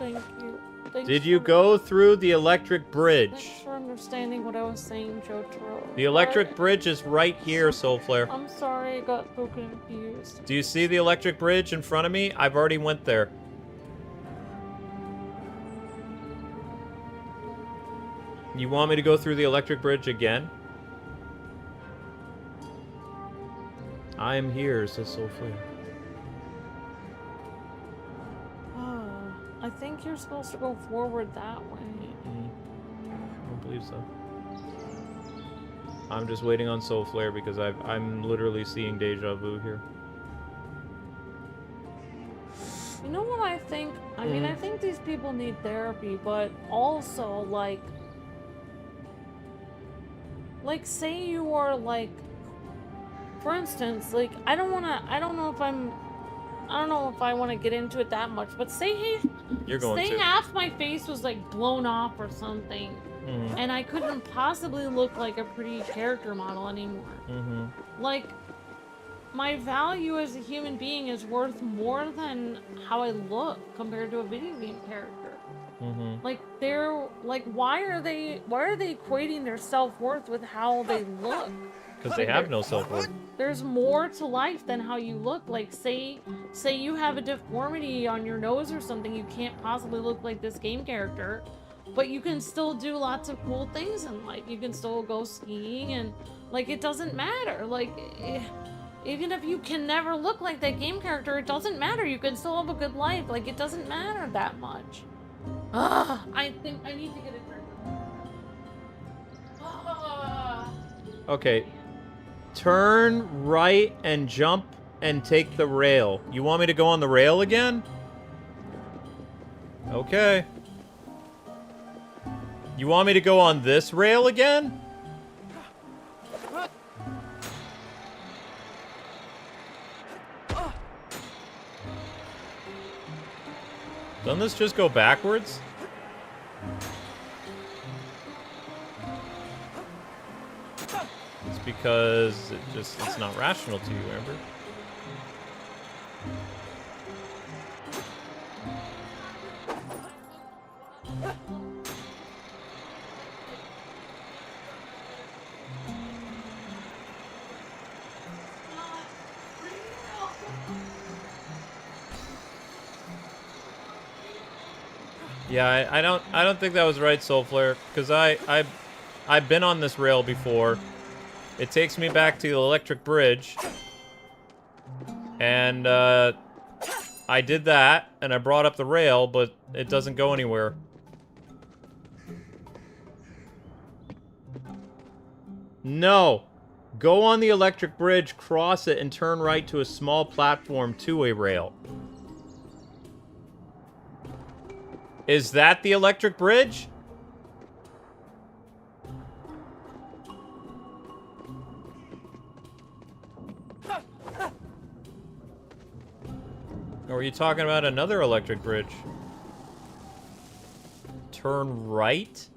Thank you. Thanks Did you for- go through the electric bridge? Thanks for understanding what I was saying, Jotaro. The electric bridge is right here, Soulflare. I'm sorry, I got so confused. Do you see the electric bridge in front of me? I've already went there. You want me to go through the electric bridge again? I am here, says Soulflare. I think you're supposed to go forward that way. I don't believe so. I'm just waiting on Soulflare because I'm literally seeing deja vu here. You know what I think? I mean, I think these people need therapy, but also, like, say you are, like, for instance, like, I don't know if I want to get into it that much, but say You're going to. half my face was, like, blown off or something, and I couldn't possibly look like a pretty character model anymore. Like, my value as a human being is worth more than how I look compared to a video game character. Like, why are they equating their self-worth with how they look? Because they have no self-worth. There's more to life than how you look. Like, say you have a deformity on your nose or something, you can't possibly look like this game character, but you can still do lots of cool things in life. You can still go skiing and, like, it doesn't matter. Like, even if you can never look like that game character, it doesn't matter. You can still have a good life. Like, it doesn't matter that much. I think I need to get a drink. Okay. Turn right and jump and take the rail. You want me to go on the rail again? Okay. You want me to go on this rail again? Doesn't this just go backwards? It's because it's not rational to you, Amber. Yeah, I don't think that was right, Soulflare, because I've been on this rail before. It takes me back to the electric bridge. And I did that and I brought up the rail, but it doesn't go anywhere. No. Go on the electric bridge, cross it, and turn right to a small platform to a rail. Is that the electric bridge? Or are you talking about another electric bridge? Turn right?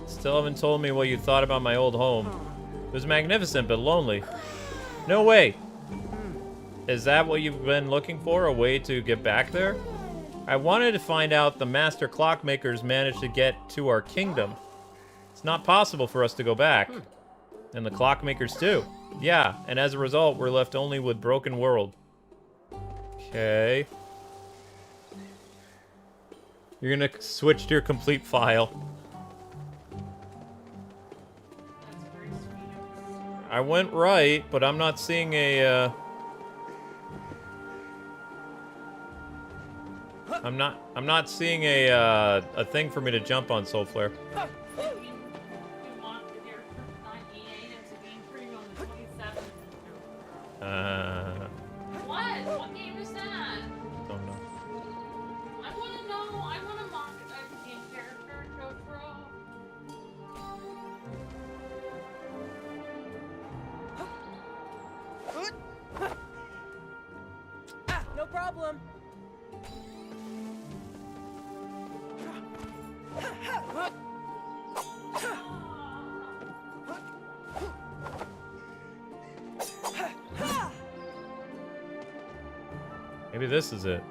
Still haven't told me what you thought about my old home. It was magnificent, but lonely. No way. Is that what you've been looking for? A way to get back there? I wanted to find out the master clockmakers managed to get to our kingdom. It's not possible for us to go back. And the clockmakers too. Yeah, and as a result, we're left only with Broken World. Okay. You're gonna switch to your complete file. I went right, but I'm not seeing a, I'm not seeing a thing for me to jump on, Soulflare. What? What game is that? Don't know. I wanna know. I wanna mock a game character, Jotaro. No problem. Maybe this is it.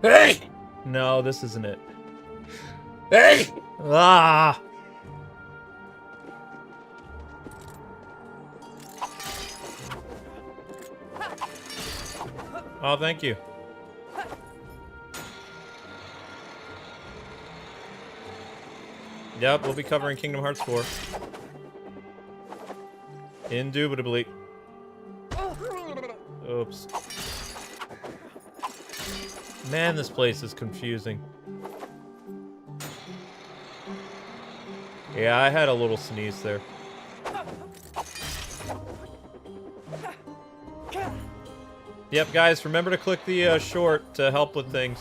Hey! No, this isn't it. Hey! Ah! Oh, thank you. Yep, we'll be covering Kingdom Hearts 4. Indubitably. Oops. Man, this place is confusing. Yeah, I had a little sneeze there. Yep, guys, remember to click the short to help with things.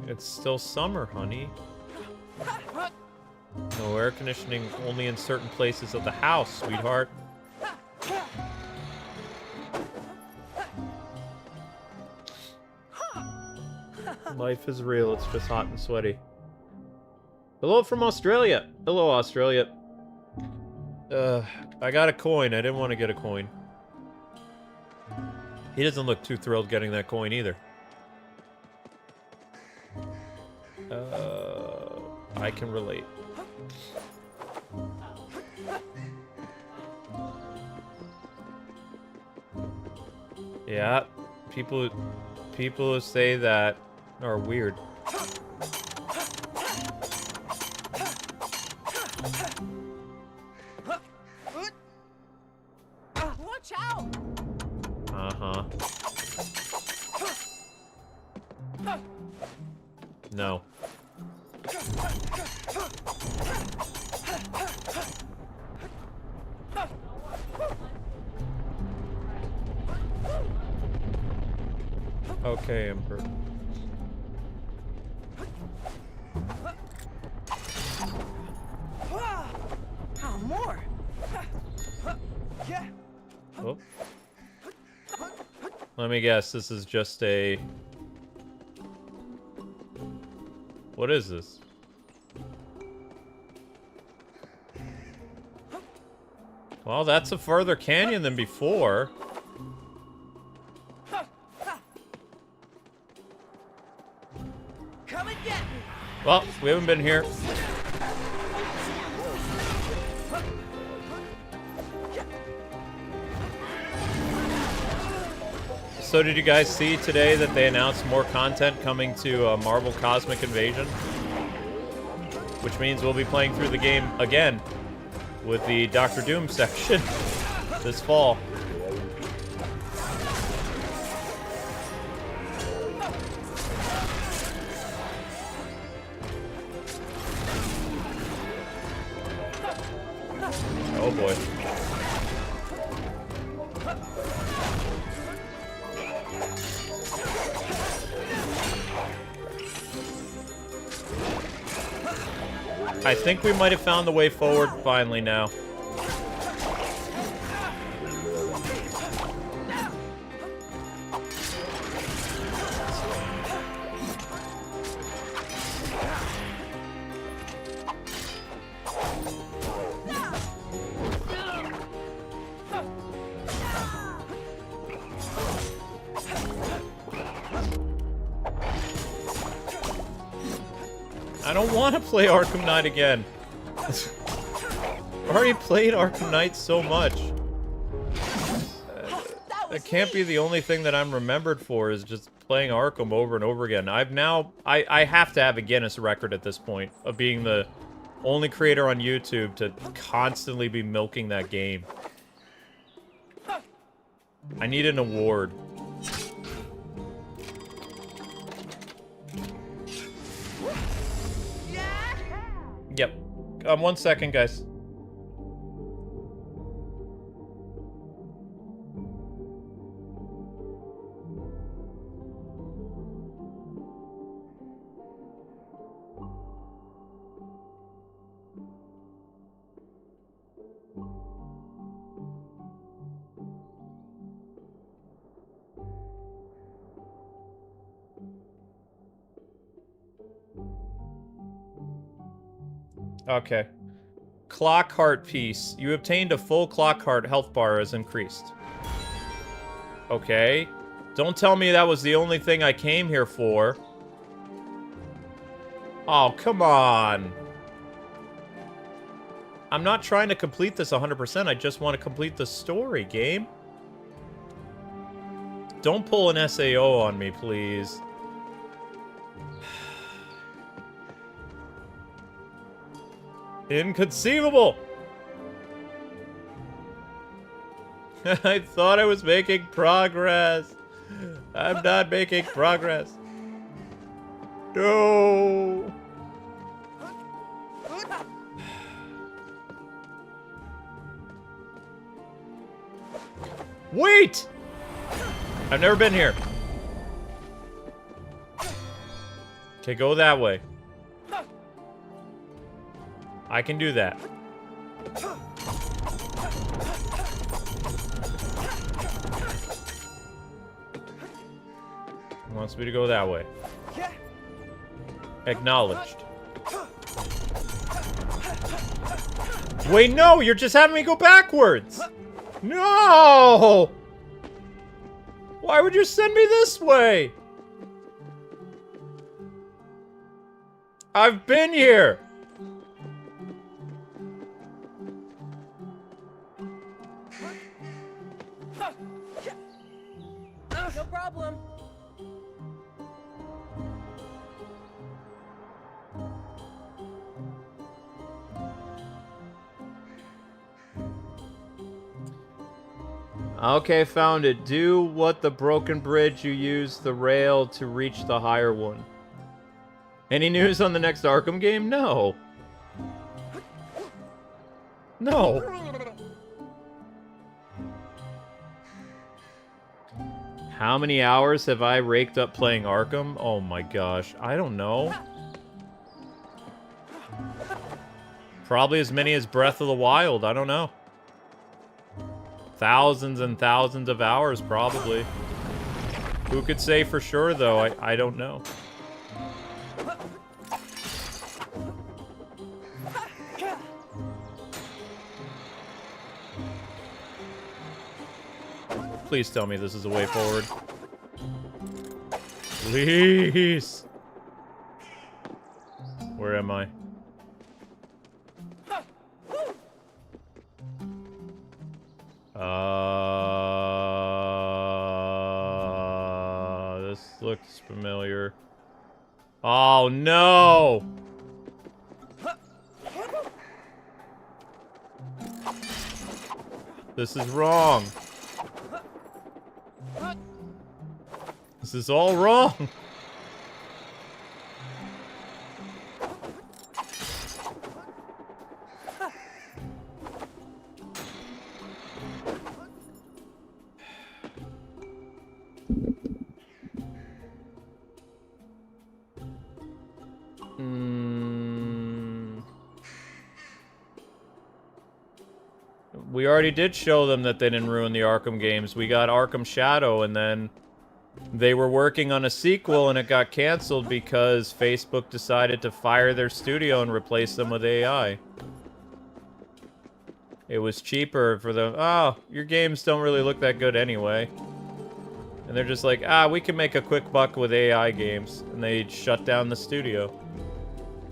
It's still summer, honey. No air conditioning, only in certain places of the house, sweetheart. Life is real, it's just hot and sweaty. Hello from Australia. Hello, Australia. I got a coin. I didn't want to get a coin. He doesn't look too thrilled getting that coin either. I can relate. Yeah, people who say that are weird. Watch out! Uh-huh. No. Okay, Emperor. Oh, more. Oh. Let me guess, this is just a... What is this? Well, that's a further canyon than before. Come and get me. Well, we haven't been here. So did you guys see today that they announced more content coming to Marvel Cosmic Invasion? Which means we'll be playing through the game again with the Doctor Doom section this fall. Oh boy. I think we might have found the way forward finally now. I don't want to play Arkham Knight again. I already played Arkham Knight so much. That can't be the only thing that I'm remembered for, is just playing Arkham over and over again. I have to have a Guinness record at this point of being the only creator on YouTube to constantly be milking that game. I need an award. Yep. 1 second, guys. Okay. Clock heart piece. You obtained a full clock heart health bar has increased. Okay. Don't tell me that was the only thing I came here for. Oh, come on. I'm not trying to complete this 100%. I just want to complete the story, game. Don't pull an SAO on me, please. Inconceivable! I thought I was making progress. I'm not making progress. No! Wait! I've never been here. Okay, go that way. I can do that. He wants me to go that way. Acknowledged. Wait, no! You're just having me go backwards! No! Why would you send me this way? I've been here! No problem. Okay, found it. Do what the broken bridge you use the rail to reach the higher one. Any news on the next Arkham game? No. No. How many hours have I raked up playing Arkham? Oh my gosh. I don't know. Probably as many as Breath of the Wild. I don't know. Thousands and thousands of hours, probably. Who could say for sure, though? I don't know. Please tell me this is a way forward. Please! Where am I? This looks familiar. Oh, no! This is wrong. This is all wrong. We already did show them that they didn't ruin the Arkham games. We got Arkham Shadow, and then they were working on a sequel, and it got canceled because Facebook decided to fire their studio and replace them with AI. It was cheaper for them. Oh, your games don't really look that good anyway. And they're just like, we can make a quick buck with AI games. And they shut down the studio.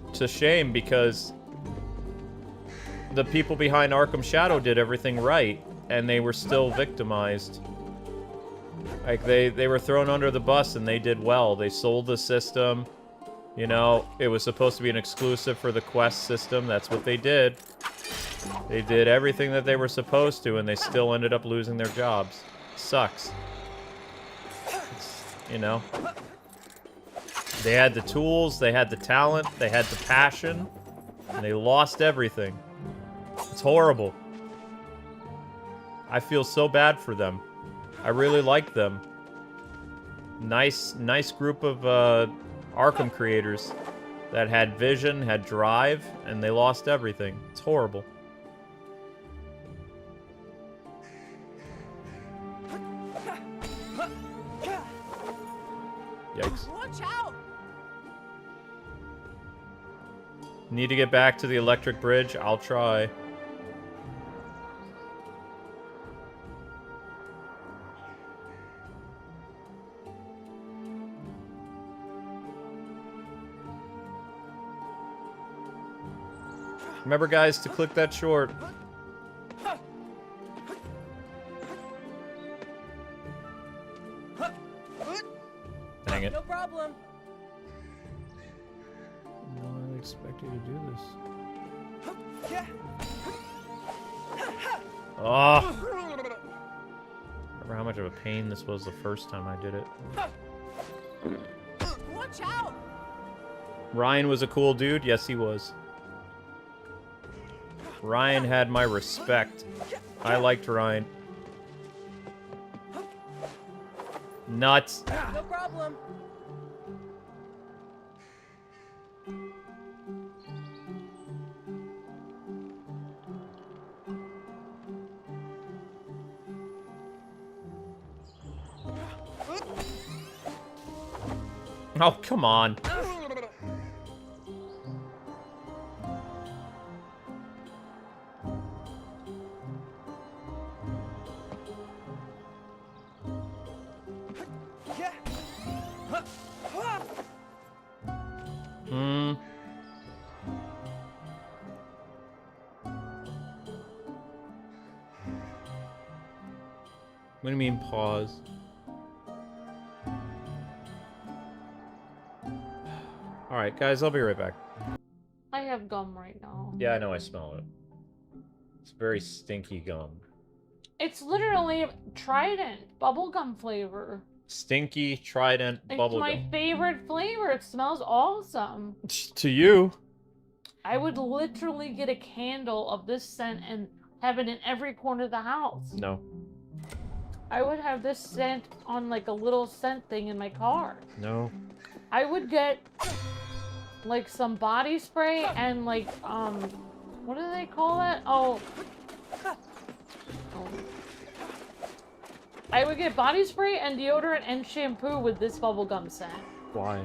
It's a shame because the people behind Arkham Shadow did everything right, and they were still victimized. Like, they were thrown under the bus and they did well. They sold the system. You know, it was supposed to be an exclusive for the Quest system. That's what they did. They did everything that they were supposed to, and they still ended up losing their jobs. Sucks. You know? They had the tools, they had the talent, they had the passion, and they lost everything. It's horrible. I feel so bad for them. I really like them. Nice group of Arkham creators that had vision, had drive, and they lost everything. It's horrible. Yikes. Watch out! Need to get back to the electric bridge? I'll try. Remember, guys, to click that short. Dang it. No problem. No one expected you to do this. Oh! Remember how much of a pain this was the first time I did it. Watch out! Ryan was a cool dude? Yes, he was. Ryan had my respect. I liked Ryan. Nuts. No problem. Oh, come on. What do you mean, pause? Alright, guys, I'll be right back. I have gum right now. Yeah, I know, I smell it. It's very stinky gum. It's literally Trident bubblegum flavor. Stinky Trident It's bubblegum. my favorite flavor. It smells awesome. To you? I would literally get a candle of this scent and have it in every corner of the house. No. I would have this scent on like a little scent thing in my car. No. I would get like some body spray and like what do they call that? Oh. I would get body spray and deodorant and shampoo with this bubblegum scent. Why?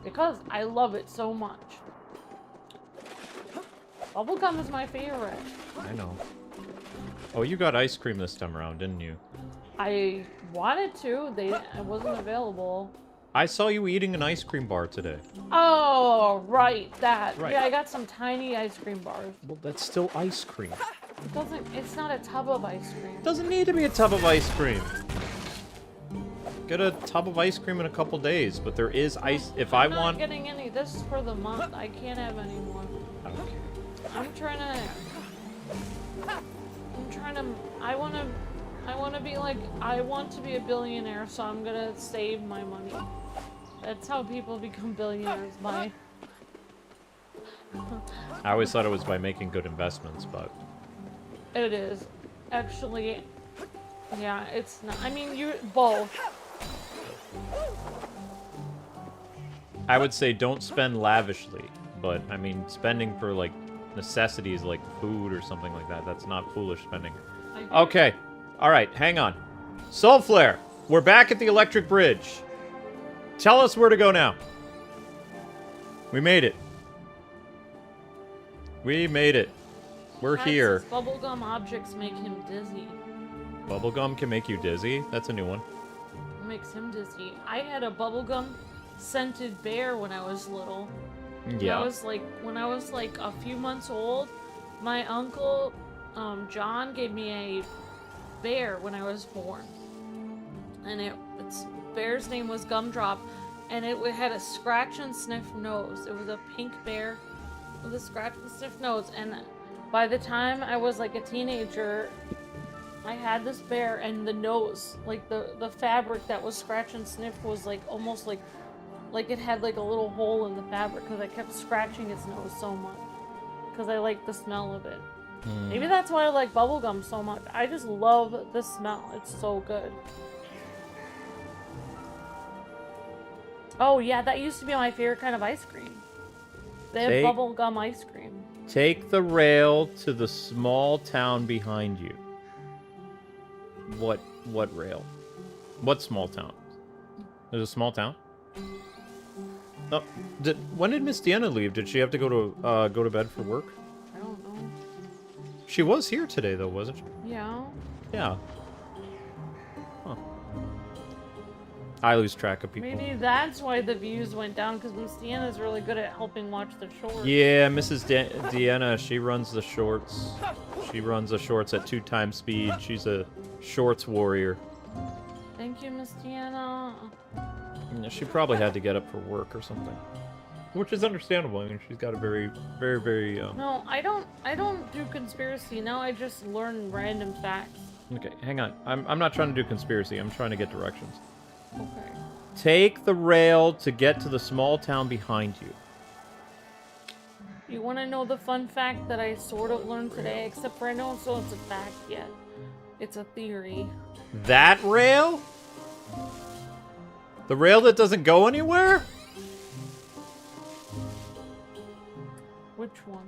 Because I love it so much. Bubblegum is my favorite. I know. Oh, you got ice cream this time around, didn't you? I wanted to. It wasn't available. I saw you eating an ice cream bar today. Oh, right, that. Right. Yeah, I got some tiny ice cream bars. Well, that's still ice cream. It's not a tub of ice cream. Doesn't need to be a tub of ice cream. Get a tub of ice cream in a couple days, but there is ice. If I I'm not want. getting any. This is for the month. I can't have any more. Okay. I'm trying to. I want to be like. I want to be a billionaire, so I'm gonna save my money. That's how people become billionaires, by. I always thought it was by making good investments, but. It is. Actually, yeah, it's not. I mean, you both. I would say don't spend lavishly, but I mean, spending for like necessities like food or something like that, that's not foolish spending. Okay. Alright, hang on. Soul Flare, we're back at the electric bridge. Tell us where to go now. We made it. We made it. We're here. Bubblegum objects make him dizzy. Bubblegum can make you dizzy? That's a new one. It makes him dizzy. I had a bubblegum scented bear when I was little. Yeah. When I was like a few months old, my uncle John gave me a bear when I was born. and its bear's name was Gumdrop, and it had a scratch and sniff nose. It was a pink bear with a scratch and sniff nose, and by the time I was like a teenager, I had this bear, and the nose, like the fabric that was scratch and sniff was like almost like it had like a little hole in the fabric because I kept scratching its nose so much because I liked the smell of it. Maybe that's why I like bubblegum so much. I just love the smell. It's so good. Oh yeah, that used to be my favorite kind of ice cream. They have bubblegum ice cream. Take the rail to the small town behind you. What rail? What small town? There's a small town? Oh, when did Miss Deanna leave? Did she have to go to bed for work? I don't know. She was here today though, wasn't she? Yeah. Yeah. Huh. I lose track of people. Maybe that's why the views went down, because Miss Deanna's really good at helping watch the shorts. Yeah, Mrs. Deanna, she runs the shorts. She runs the shorts at 2x speed. She's a shorts warrior. Thank you, Miss Deanna. Yeah, she probably had to get up for work or something, which is understandable. I mean, she's got a very, very, very. No, I don't do conspiracy. Now I just learn random facts. Okay, hang on. I'm not trying to do conspiracy. I'm trying to get directions. Okay. Take the rail to get to the small town behind you. You want to know the fun fact that I sort of learned today, except for I don't know it's a fact yet. It's a theory. That rail? The rail that doesn't go anywhere? Which one?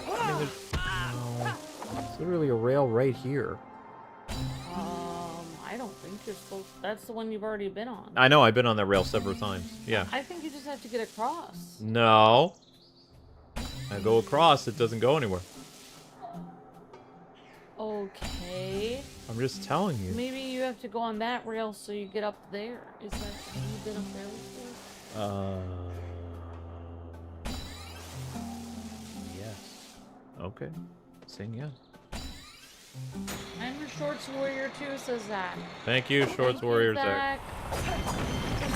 I mean, there's literally a rail right here. I don't think you're supposed. That's the one you've already been on. I know, I've been on that rail several times. Yeah. I think you just have to get across. No. I go across, it doesn't go anywhere. Okay. I'm just telling you. Maybe you have to go on that rail so you get up there. Is that have you been up there before? Yes. Okay. Saying yes. I'm a shorts warrior too, says Zach. Thank you, Shorts Thank you, Warrior Zach.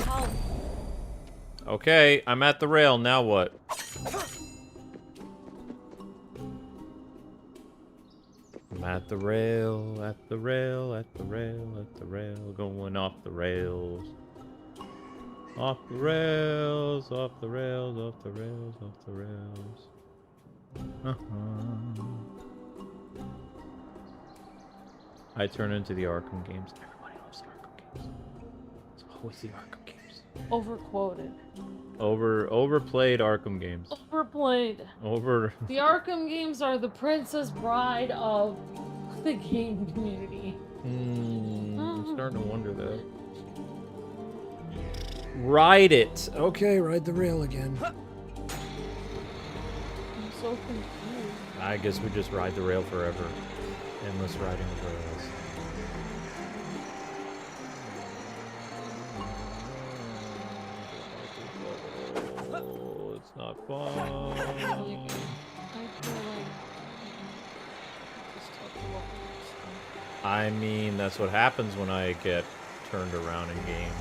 Help. Okay, I'm at the rail, now what? I'm at the rail, at the rail, at the rail, at the rail, going off the rails. Off the rails, off the rails, off the rails, off the rails. I turn into the Arkham games. Everybody loves the Arkham games. It's always the Arkham games. Overquoted. Overplayed Arkham games. Overplayed. The Arkham games are the Princess Bride of the game community. I'm starting to wonder that. Ride it. Okay, ride the rail again. I'm so confused. I guess we just ride the rail forever. Endless riding of rails. Oh, it's not fun. I mean, that's what happens when I get turned around in games.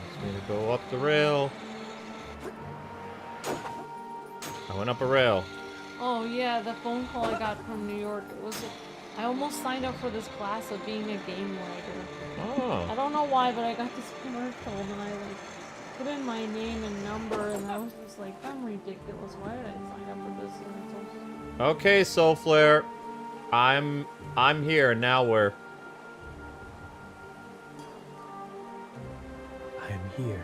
Wants me to go up the rail. I went up a rail. Oh yeah, the phone call I got from New York. It was. I almost signed up for this class of being a game writer. I Oh. don't know why, but I got this commercial and I like put in my name and number, and I was just like, I'm ridiculous. Why did I sign up for this? And it's also... Okay, Soul Flare. I'm here. Now where? I'm here.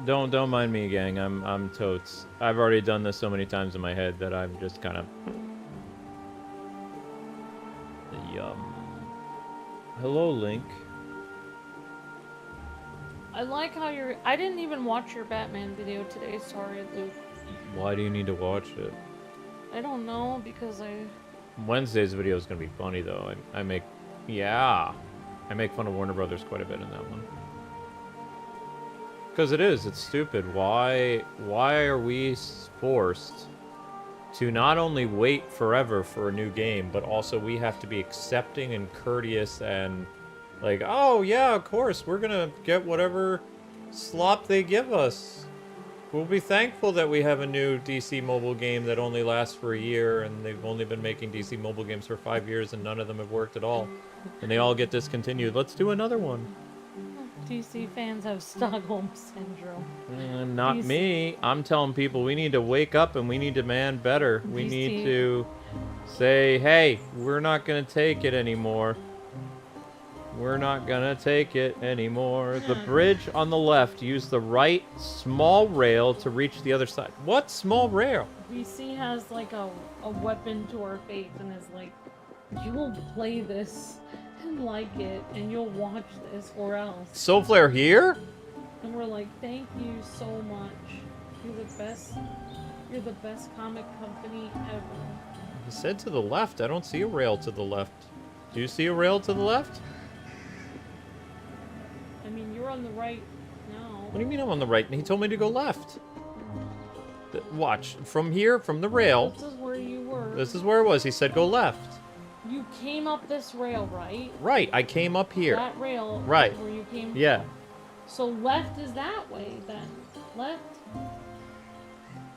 Don't mind me, gang. I'm totes. I've already done this so many times in my head that I'm just kind of Hello, Link. I like how you're. I didn't even watch your Batman video today. Sorry, Luke. Why do you need to watch it? I don't know because Wednesday's video is gonna be funny though. I make fun of Warner Brothers quite a bit in that one. Because it is. It's stupid. Why are we forced to not only wait forever for a new game, but also we have to be accepting and courteous and like, oh yeah, of course, we're gonna get whatever slop they give us. We'll be thankful that we have a new DC mobile game that only lasts for a year, and they've only been making DC mobile games for 5 years, and none of them have worked at all. And they all get discontinued. Let's do another one. DC fans have Stockholm Syndrome. Not DC. me. I'm telling people we need to wake up and we need to demand better. We DC. need to say, hey, we're not going to take it anymore. We're not going to take it anymore. The bridge on the left, use the right small rail to reach the other side. What small rail? DC has like a weapon to our face and is like, you will play this and like it and you'll watch this or else. Soulflare here? And we're like, thank you so much. You're the best. You're the best comic company ever. He said to the left. I don't see a rail to the left. Do you see a rail to the left? I mean, you're on the right now. What do you mean I'm on the right? He told me to go left. Watch. From here, from the rail. This is where you were. This is where it was. He said go left. You came up this rail, right? Right. I came up here. That rail. Right. Where you came. Yeah. So left is that way then. Left.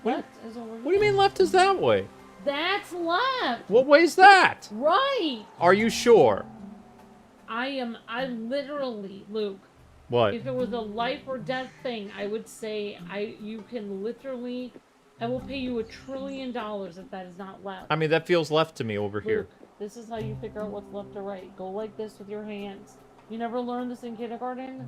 Left is over here. What do you mean left is that way? That's left. What way's that? Right. Are you sure? I literally, Luke. What? If it was a life or death thing, I would say you can literally, I will pay you $1 trillion if that is not left. I mean, that feels left to me over Luke, here. this is how you figure out what's left or right. Go like this with your hands. You never learned this in kindergarten?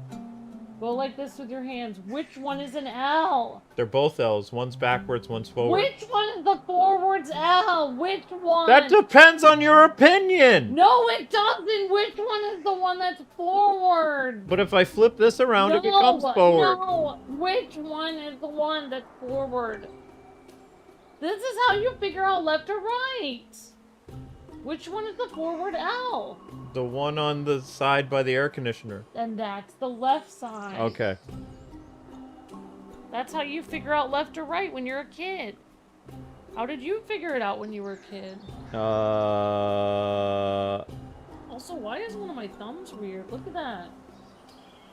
Go like this with your hands. Which one is an L? They're both L's. One's backwards, one's forward. Which one is the forwards L? Which one? That depends on your opinion. No, it doesn't. Which one is the one that's forward? But if I flip this around, it becomes forward. No, which one is the one that's forward? This is how you figure out left or right. Which one is the forward L? The one on the side by the air conditioner. And that's the left side. Okay. That's how you figure out left or right when you're a kid. How did you figure it out when you were a kid? Also, why is one of my thumbs weird? Look at that.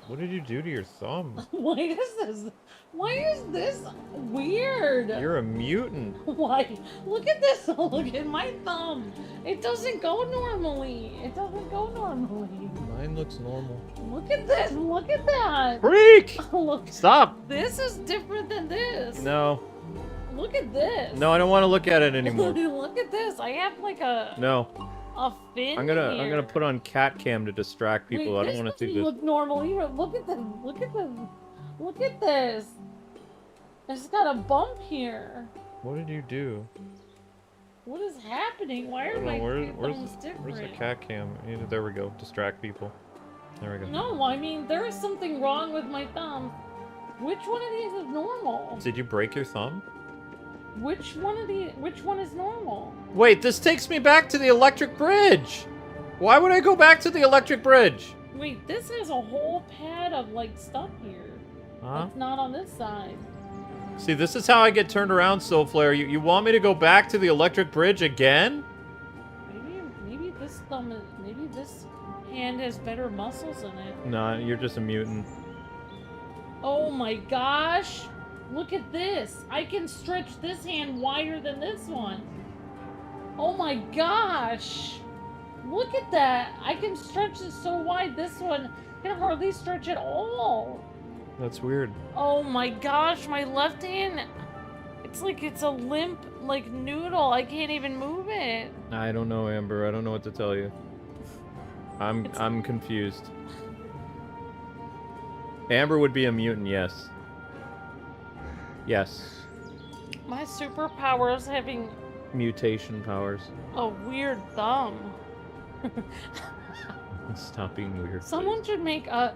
What did you do to your thumb? Why is this weird? You're a mutant. Why? Look at this. Look at my thumb. It doesn't go normally. It doesn't go normally. Mine looks normal. Look at this. Look at that. Freak! Look. Stop! This is different than this. No. Look at this. No, I don't want to look at it anymore. Look at this. I have like a fin. I'm gonna put on cat cam to distract people. Wait, I don't want to see this. Look normal. Here, look at this. Look at this. Look at this. It's got a bump here. What did you do? What is happening? Why are Hold my on, thumbs different? where's the cat cam? There we go. Distract people. There we go. No, I mean there is something wrong with my thumb. Which one of these is normal? Did you break your thumb? Which one is normal? Wait, this takes me back to the electric bridge. Why would I go back to the electric bridge? Wait, this has a whole pad of like stuff here. Huh? It's not on this side. See, this is how I get turned around, Soulflare. You want me to go back to the electric bridge again? Maybe this thumb is, maybe this hand has better muscles in it. Nah, you're just a mutant. Oh my gosh! Look at this! I can stretch this hand wider than this one. Oh my gosh! Look at that! I can stretch this so wide, this one can hardly stretch at all. That's weird. Oh my gosh, my left hand, it's like it's a limp, like, noodle. I can't even move it. I don't know, Amber. I don't know what to tell you. I'm confused. Amber would be a mutant, yes. Yes. My superpower is having Mutation powers. a weird thumb. Stop being weird. Someone should make a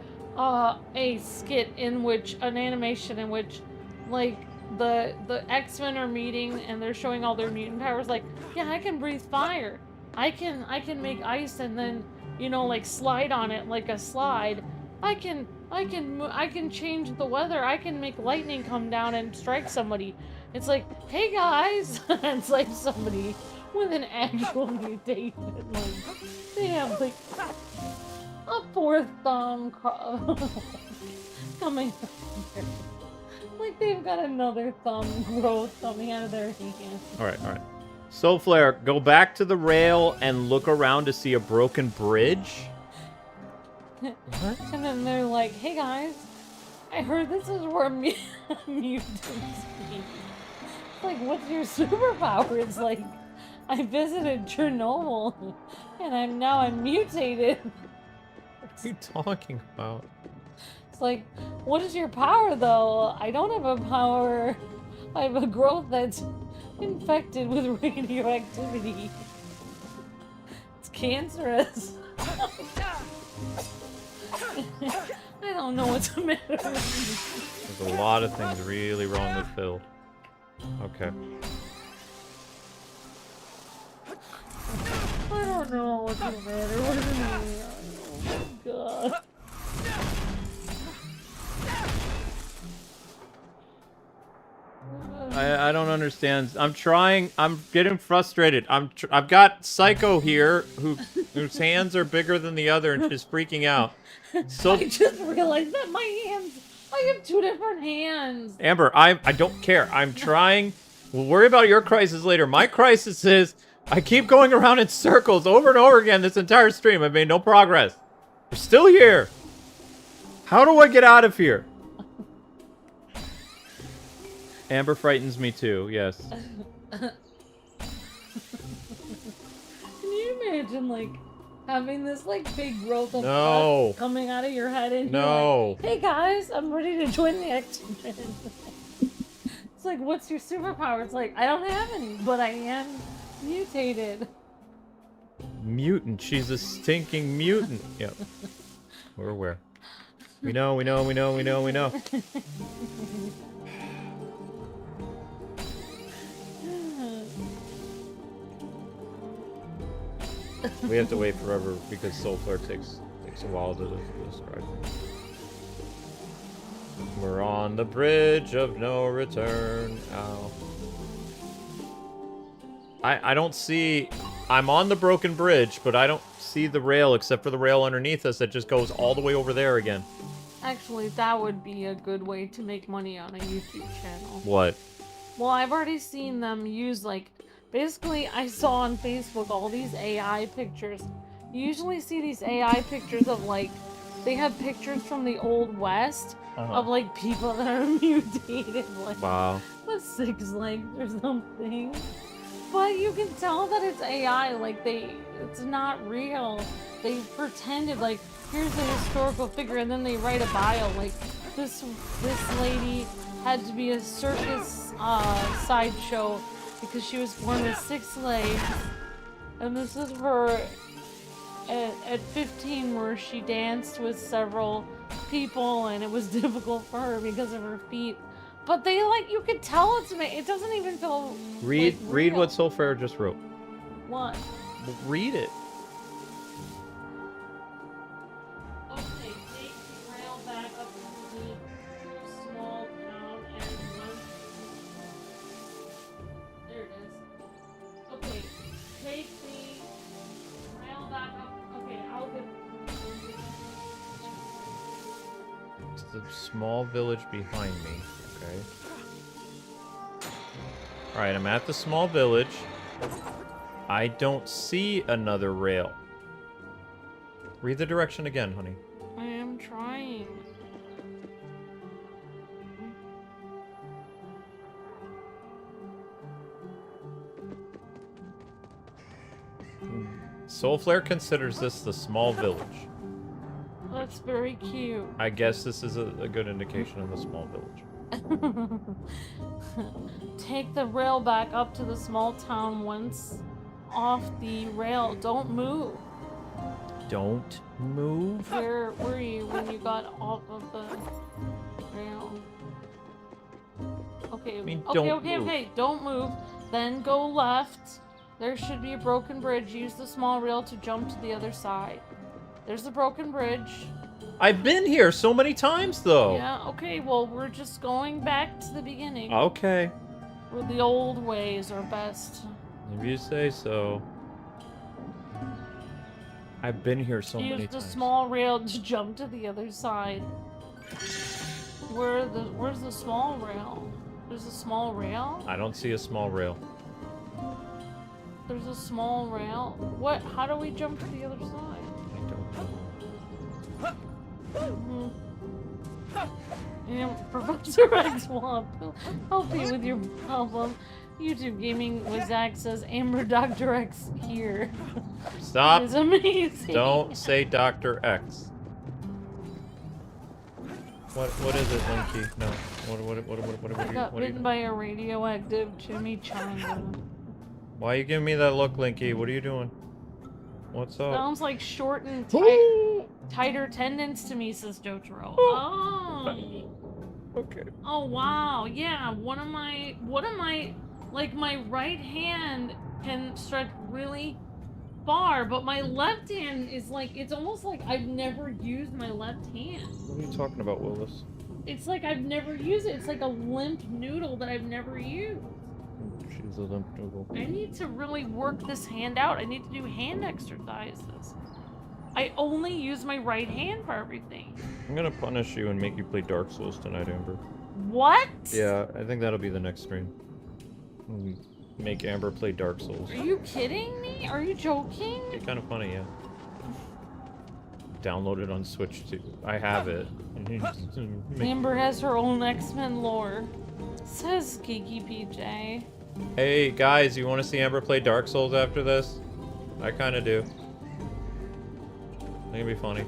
skit in which, an animation in which, like, the X-Men are meeting and they're showing all their mutant powers. Like, yeah, I can breathe fire. I can make ice and then, you know, like slide on it like a slide. I can I can change the weather. I can make lightning come down and strike somebody. It's like, hey guys, it's like somebody with an actual mutation. Like they have like a fourth thumb coming out of their, like they've got another thumb growth coming out of their hand. All right, all right. Soul Flare, go back to the rail and look around to see a broken bridge. What? And then they're like, hey guys, I heard this is where mutants be. It's like, what's your superpower? It's like, I visited Chernobyl and I'm mutated. What are you talking about? It's like, what is your power though? I don't have a power. I have a growth that's infected with radioactivity. It's cancerous. I don't know what's the matter with me. There's a lot of things really wrong with Phil. Okay. I don't know what's the matter with me. Oh my god. I don't understand. I'm trying. I'm getting frustrated. I've got Psycho here whose hands are bigger than the other and she's freaking out. So I just realized that my hands. I have two different hands. Amber, I don't care. I'm trying. We'll worry about your crisis later. My crisis is I keep going around in circles over and over again this entire stream. I've made no progress. We're still here. How do I get out of here? Amber frightens me too, yes. Can you imagine, like, having this, like, big growth of pus coming out of your head and you're like, hey guys, I'm ready to join the X-Men. It's like, what's your superpower? It's like, I don't have any, but I am mutated. Mutant. She's a stinking mutant. Yep. We're aware. We know. We have to wait forever because Soul Flare takes a while to describe. We're on the bridge of no return. Ow. I don't see... I'm on the broken bridge, but I don't see the rail except for the rail underneath us that just goes all the way over there again. Actually, that would be a good way to make money on a YouTube channel. What? Well, I've already seen them use, like... Basically, I saw on Facebook all these AI pictures. You usually see these AI pictures of, like... They have pictures from the Old West of, like, people that are mutated, like... Wow. With 6 legs or something. But you can tell that it's AI, like, it's not real. They pretended, like, here's a historical figure, and then they write a bio, like, this lady had to be a circus sideshow because she was born with 6 legs, and this is her at 15 where she danced with several people, and it was difficult for her because of her feet. But they, like, you could tell it's me. It doesn't even feel Read like, what Soul Flare just wrote. What? Read it. Okay, take the rail back up to the small town and run. There it is. Okay, take the rail back up. Okay, I'll get. It's the small village behind me. Okay. Alright, I'm at the small village. I don't see another rail. Read the direction again, honey. I am trying. Soul Flare considers this the small village. That's very cute. I guess this is a good indication of the small village. Take the rail back up to the small town once off the rail. Don't move. Don't move? Where were you when you got off of the rail? Okay, okay. Don't move. Then go left. There should be a broken bridge. Use the small rail to jump to the other side. There's the broken bridge. I've been here so many times, though. Yeah, okay, well, we're just going back to the beginning. Okay. Where the old ways are best. If you say so. I've been here so many Use the times. small rail to jump to the other side. Where's the small rail? There's a small rail? I don't see a small rail. There's a small rail? What? How do we jump to the other side? I don't know. And Professor X will help you with your problem. YouTube Gaming with Zach says Amber Dr. X here. Stop. It's amazing. Don't say Dr. X. What is it, Linky? No. I got bitten by a radioactive chimichanga. Why are you giving me that look, Linky? What are you doing? What's up? Sounds like short and tighter tendons to me, says Jotaro. Oh. Okay. Oh wow, yeah. One of my, like my right hand can stretch really far, but my left hand is like, it's almost like I've never used my left hand. What are you talking about, Willis? It's like I've never used it. It's like a limp noodle that I've never used. She's a limp noodle. I need to really work this hand out. I need to do hand exercises. I only use my right hand for everything. I'm gonna punish you and make you play Dark Souls tonight, Amber. What? Yeah, I think that'll be the next stream. Make Amber play Dark Souls. Are you kidding me? Are you joking? It's kind of funny, yeah. Download it on Switch too. I have it. Amber has her own X-Men lore. Says Geeky PJ. Hey guys, you want to see Amber play Dark Souls after this? I kind of do. I think it'd be funny.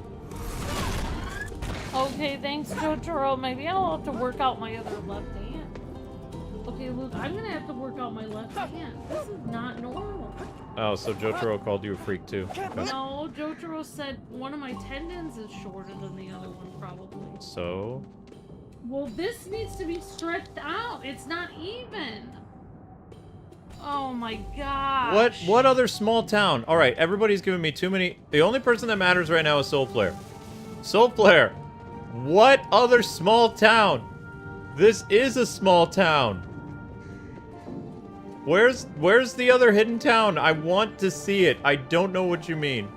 Okay, thanks, Jotaro. Maybe I'll have to work out my other left hand. Okay, Luke, I'm gonna have to work out my left hand. This is not normal. Oh, so Jotaro called you a freak too. Okay. No, Jotaro said one of my tendons is shorter than the other one, probably. So? Well, this needs to be stretched out. It's not even. Oh my gosh. What other small town? All right, everybody's giving me too many. The only person that matters right now is Soul Flare. Soul Flare, what other small town? This is a small town. Where's the other hidden town? I want to see it. I don't know what you mean.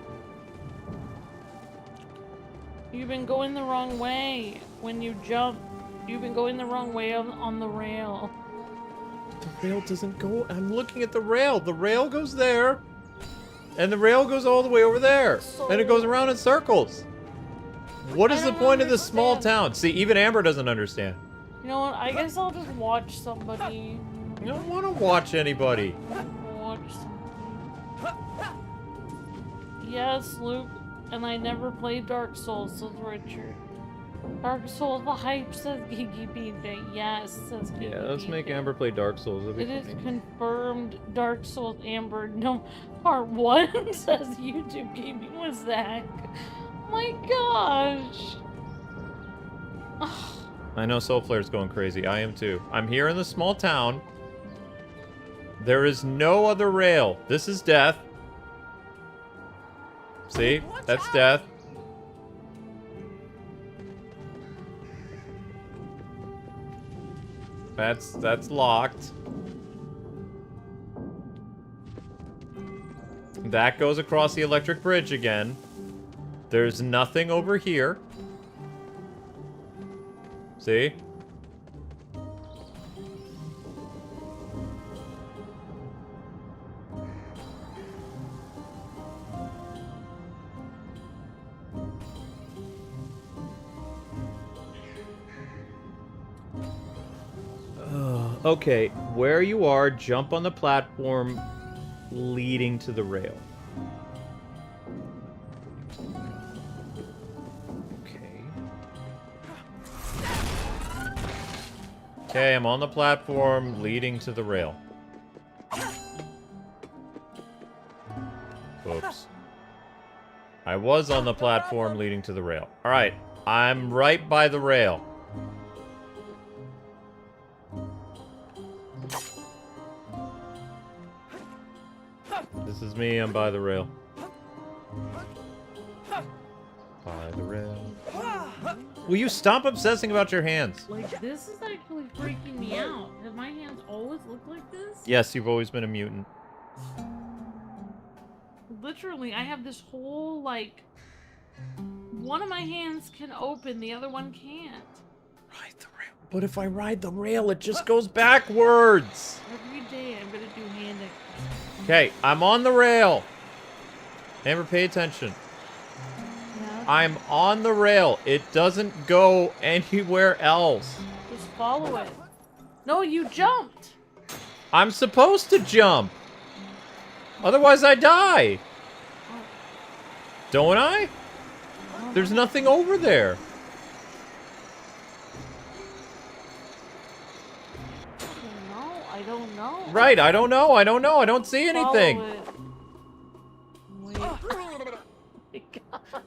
You've been going the wrong way when you jump. You've been going the wrong way on the rail. The rail doesn't go. I'm looking at the rail. The rail goes there. And the rail goes all the way over there. And it goes around in circles. What is the point of this small town? See, even Amber doesn't understand. You know what? I guess I'll just watch somebody. You don't want to watch anybody. Watch somebody. Yes, Luke. And I never played Dark Souls, says Richard. Dark Souls, the hype, says Geeky PJ. Yes, says Geeky Yeah, let's PJ. make Amber play Dark Souls. It is confirmed Dark Souls Amber. No, part 1 says YouTube Gaming with Zach. My gosh. I know Soul Flare's going crazy. I am too. I'm here in the small town. There is no other rail. This is death. See? That's death. That's locked. That goes across the electric bridge again. There's nothing over here. See? Okay, where you are, jump on the platform leading to the rail. Okay. Okay, I'm on the platform leading to the rail. Whoops. I was on the platform leading to the rail. Alright, I'm right by the rail. This is me, I'm by the rail. By the rail. Will you stop obsessing about your hands? Like, this is actually freaking me out. Have my hands always looked like this? Yes, you've always been a mutant. Literally, I have this whole, like... One of my hands can open, the other one can't. Ride the rail. But if I ride the rail, it just goes backwards. Every day I'm gonna do hand exercises. Okay, I'm on the rail. Amber, pay attention. Yeah, I'm on the rail. It doesn't go anywhere else. just follow it. No, you jumped! I'm supposed to jump. Otherwise, I die. Don't I? There's nothing over there. I don't know. Right, I don't know. I don't know. I don't see Follow anything. it. Wait.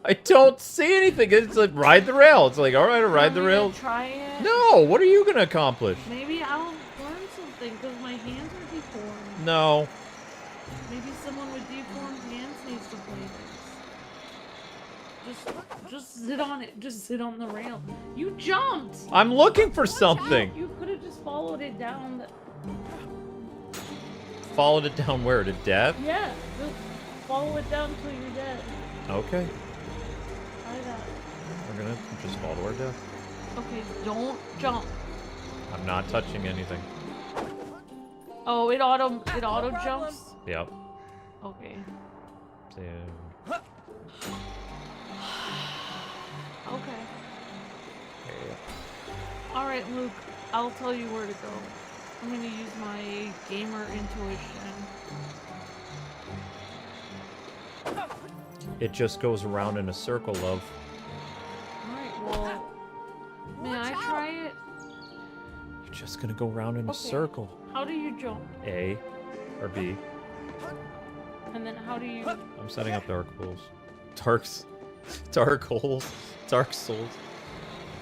I don't see anything. It's like, ride the rail. It's like, all right, I'll ride the Want me to rail. Try it? No, what are you going to accomplish? Maybe I'll learn something because my hands are deformed. No. Maybe someone with deformed hands needs to play this. Just sit on it. Just sit on the rail. You jumped! I'm looking for Watch something. out. You could have just followed it down. Followed it down where? To death? Yeah, just follow it down until you're dead. Okay. Try that. We're going to just fall to our death. Okay, don't jump. I'm not touching anything. Oh, it auto jumps? Yep. Okay. Dude. Okay. Okay. Alright, Luke, I'll tell you where to go. I'm gonna use my gamer intuition. It just goes around in a circle, love. Alright, well, may I try it? You're just gonna go around in a Okay. circle. How do you jump? A or B. And then how do you... I'm setting up dark holes. Dark holes. Dark souls.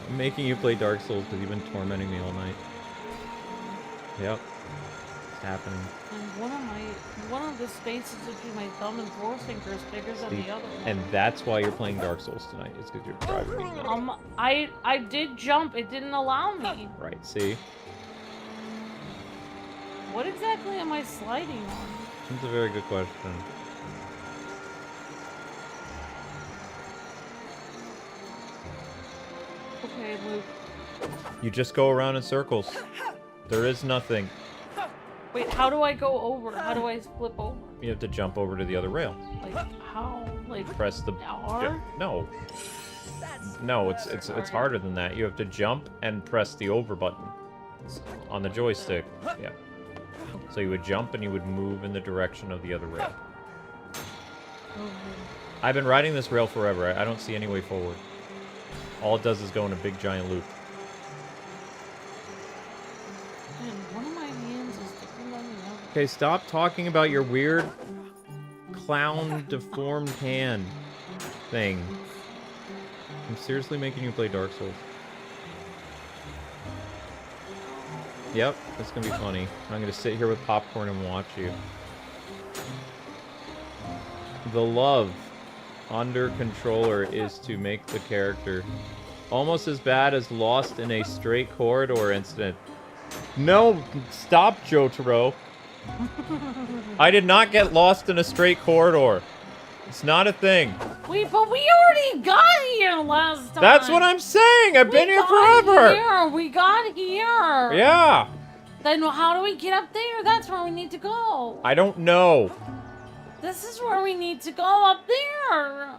I'm making you play Dark Souls because you've been tormenting me all night. Yep. It's happening. And one of the spaces between my thumb and forefinger is bigger than See? the other one. And that's why you're playing Dark Souls tonight, is because you're driving me nuts. I did jump, it didn't allow me. Right, see? What exactly am I sliding on? That's a very good question. Okay, Luke. You just go around in circles. There is nothing. Wait, how do I go over? How do I flip over? You have to jump over to the other rail. Like, how? Like, Press the... R? No. No, it's harder than that. You have to jump and press the over button on the joystick. Yeah. So you would jump and you would move in the direction of the other rail. I've been riding this rail forever. I don't see any way forward. All it does is go in a big giant loop. Man, one of my hands is different than the other. Okay, stop talking about your weird clown deformed hand thing. I'm seriously making you play Dark Souls. Yep, that's gonna be funny. I'm gonna sit here with popcorn and watch you. The love under controller is to make the character almost as bad as Lost in a Straight Corridor incident. No, stop, Jotaro. I did not get lost in a straight corridor. It's not a thing. Wait, but we already got here last time. That's what I'm saying. I've been here forever. We got here. Yeah. Then how do we get up there? That's where we need to go. I don't know. This is where we need to go, up there.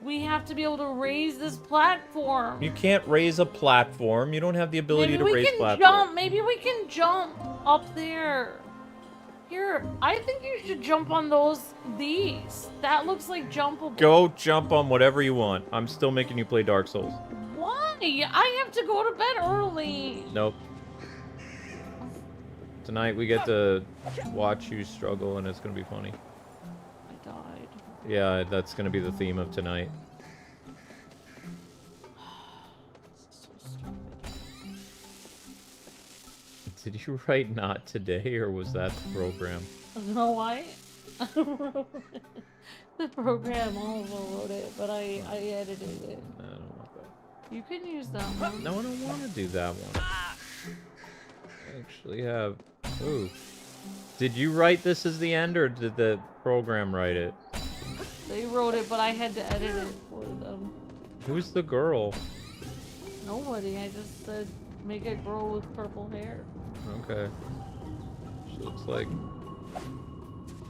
We have to be able to raise this platform. You can't raise a platform. You don't have the ability to raise platforms. Jump. Maybe we can jump up there. Here, I think you should jump on these. That looks like jumpable. Go jump on whatever you want. I'm still making you play Dark Souls. Why? I have to go to bed early. Nope. Tonight we get to watch you struggle, and it's gonna be funny. I died. Yeah, that's gonna be the theme of tonight. So stupid. Did you write not today, or was that the program? You know why? The program overwrote it, but I edited it. I don't want that. You can use that one. No, I don't want to do that one. I actually have... Ooh. Did you write this as the end, or did the program write it? They wrote it, but I had to edit it for them. Who's the girl? Nobody. I just said make it grow with purple hair. Okay. She looks like...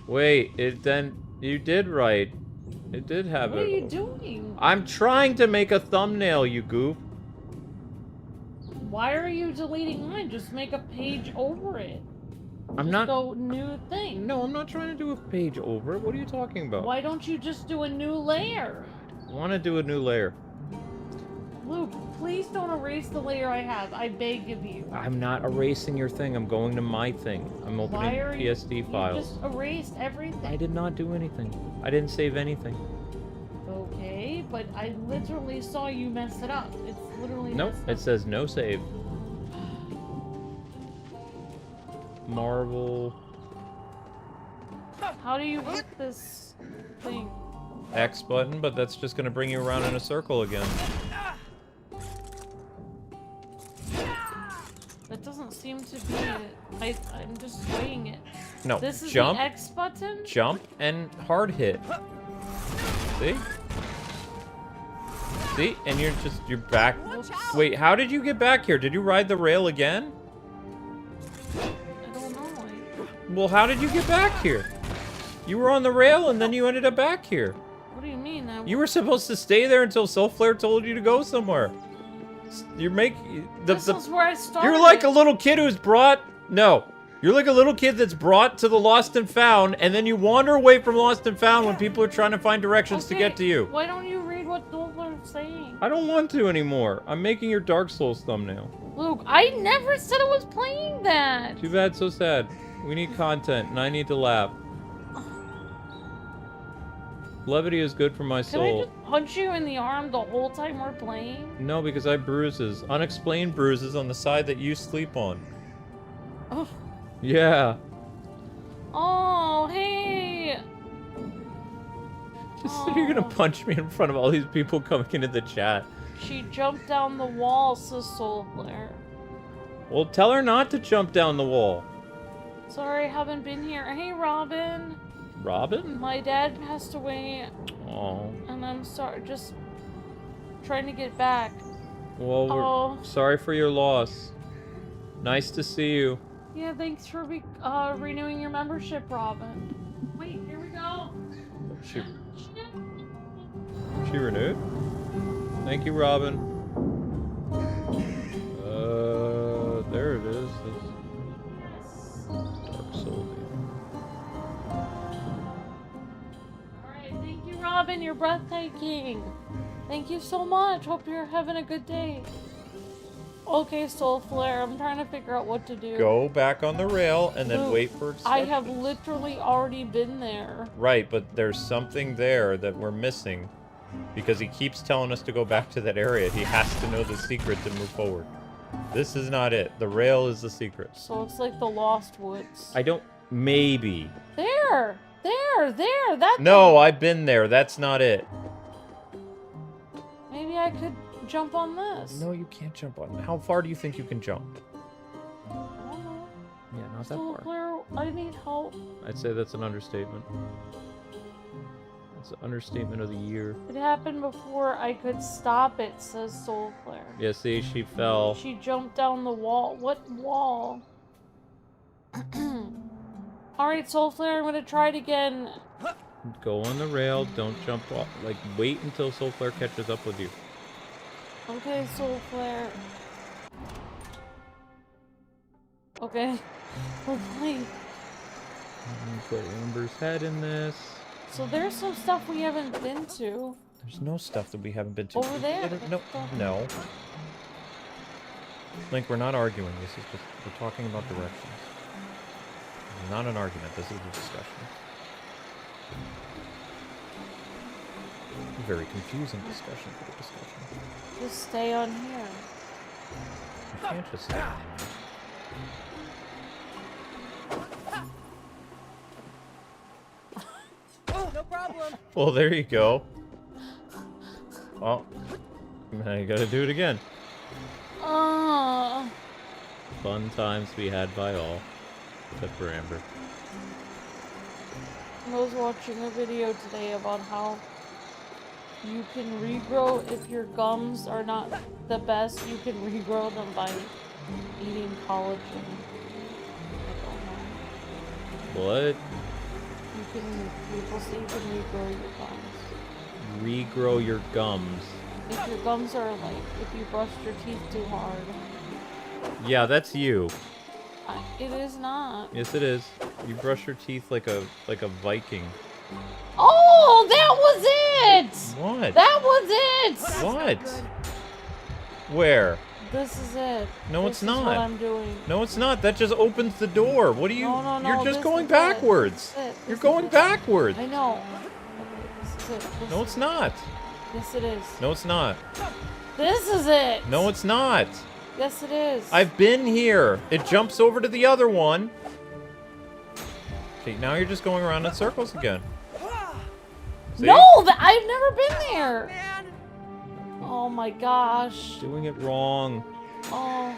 Wait, it then... You did write. It did have What it. are you doing? I'm trying to make a thumbnail, you goof. Why are you deleting mine? Just make a page over it. I'm Just not... go new thing. No, I'm not trying to do a page over it. What are you talking about? Why don't you just do a new layer? I want to do a new layer. Luke, please don't erase the layer I have. I beg of you. I'm not erasing your thing. I'm going to my thing. I'm opening Why are you... PSD files. You just erased everything. I did not do anything. I didn't save anything. Okay, but I literally saw you mess it up. It's literally Nope, messed it up. says no save. Marvel How do you hit this thing? X button, but that's just gonna bring you around in a circle again. That doesn't seem to be it. I'm just weighing it. No, This is jump, the X button? jump, and hard hit. See? See? And you're back. Watch out! Wait, how did you get back here? Did you ride the rail again? I don't know. Well, how did you get back here? You were on the rail and then you ended up back here. What do you mean? You were supposed to stay there until Soul Flare told you to go somewhere. You're This is where I started. You're like a little kid who's brought... No. You're like a little kid that's brought to the Lost and Found, and then you wander away from Lost and Found when people are trying to find directions to get to you. Why don't you read what Doubler's saying? I don't want to anymore. I'm making your Dark Souls thumbnail. Luke, I never said I was playing that. Too bad, so sad. We need content, and I need to laugh. Levity is good for my Can I soul. just punch you in the arm the whole time we're playing? No, because I have bruises. Unexplained bruises on the side that you sleep on. Oh, Yeah. oh hey. Just you're gonna Oh. punch me in front of all these people coming into the chat. She jumped down the wall, says Soul Flare. Well, tell her not to jump down the wall. Sorry, I haven't been here. Hey, Robin. Robin? My dad passed away, Oh. and I'm sorry. Just trying to get back. Well, we're Oh. sorry for your loss. Nice to see you. Yeah, thanks for renewing your membership, Robin. Wait, here we go. She renewed? Thank you, Robin. There it is. It's Dark Souls. Alright, thank you, Robin. You're breathtaking. Thank you so much. Hope you're having a good day. Okay, Soul Flare, I'm trying to figure out what to do. Go back on the rail and then Luke, wait for I instructions. have literally already been there. Right, but there's something there that we're missing. Because he keeps telling us to go back to that area. He has to know the secret to move forward. This is not it. The rail is the secret. So it's like the Lost Woods. I don't... Maybe. There! That's No, I've been there. That's not it. Maybe I could jump on this. No, you can't jump on. How far do you think you can jump? I don't know. Yeah, not that Soul far. Flare, I need help. I'd say that's an understatement. That's an understatement of the year. It happened before I could stop it, says Soul Flare. Yeah, see, she fell. She jumped down the wall. What wall? Alright, Soul Flare, I'm gonna try it again. Go on the rail. Don't jump off. Like, wait until Soul Flare catches up with you. Okay, Soul Flare. Okay. We're playing. Put Amber's head in this. So there's some stuff we haven't been to. There's no stuff that we haven't been to. Over there. No, no. Link, we're not arguing. This is just, we're talking about directions. It's not an argument. This is a discussion. A very confusing discussion for the discussion. Just stay on here. You can't just say problem. Well, there you go. Oh, now you gotta do it again. Fun times we had by all, except for Amber. I was watching a video today about how you can regrow if your gums are not the best. You can regrow them by eating collagen. I don't know. What? People say you can regrow your gums. Regrow your gums. If your gums are like, if you brushed your teeth too hard. Yeah, that's you. It is not. Yes, it is. You brush your teeth like a Viking. Oh, that was it! What? That was it! What? Where? This is it. No, this it's is not. what I'm doing. No, it's not. That just opens the door. What are you? No, You're just this going is it. backwards. This is it. You're This going is it. backwards. I know. Okay, this is it. No, it's not. Yes, it is. No, it's not. This is it. No, it's not. Yes, it is. I've been here. It jumps over to the other one. Okay, now you're just going around in circles again. See? No, I've never been there. Man. Oh my gosh. Doing it wrong. Oh.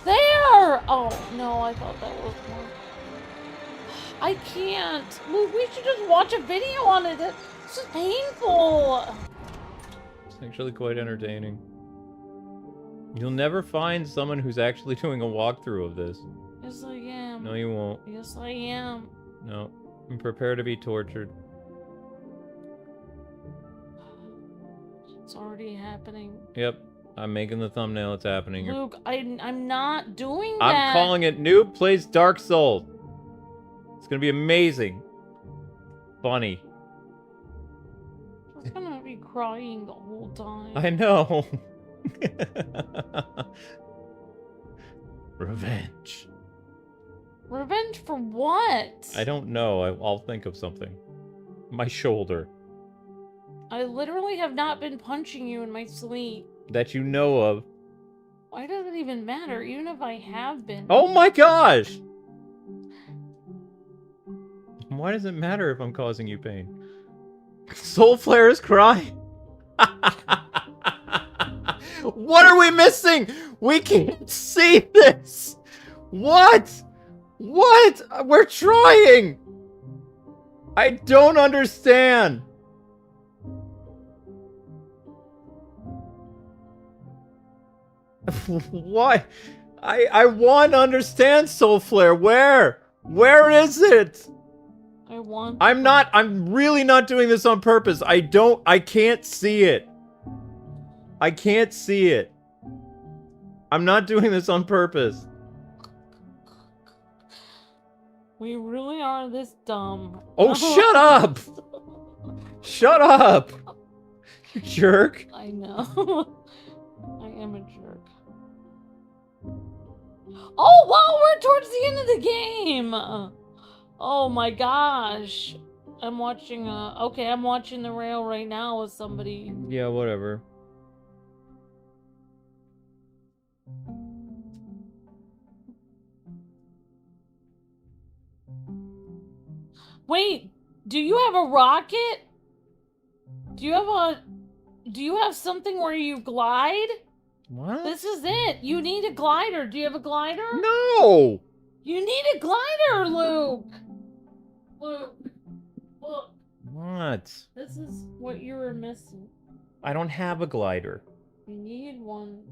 There! Oh, no, I thought that was more. I can't. We should just watch a video on it. It's just painful. It's actually quite entertaining. You'll never find someone who's actually doing a walkthrough of this. Yes, I am. No, you won't. Yes, I am. No. And prepare to be tortured. It's already happening. Yep. I'm making the thumbnail. It's happening. Luke, I'm not doing that. I'm calling it Noob Plays Dark Souls. It's gonna be amazing. Funny. I'm gonna be crying the whole time. I know. Revenge. Revenge for what? I don't know. I'll think of something. My shoulder. I literally have not been punching you in my sleep. That you know of. Why does it even matter, even if I have been? Oh my gosh! Why does it matter if I'm causing you pain? Soul Flare is crying. What are we missing? We can't see this. What? What? We're trying. I don't understand. Why? I want to understand Soul Flare. Where? Where is it? I'm really not doing this on purpose. I can't see it. I can't see it. I'm not doing this on purpose. We really are this dumb. Oh, shut up! Shut up! You jerk. I know. I am a jerk. Oh, wow, we're towards the end of the game! Oh my gosh. I'm watching, okay, I'm watching the rail right now with somebody. Yeah, whatever. Wait, do you have a rocket? Do you have something where you glide? What? This is it. You need a glider. Do you have a glider? No! You need a glider, Luke. Luke, look. What? This is what you were missing. I don't have a glider. You need one.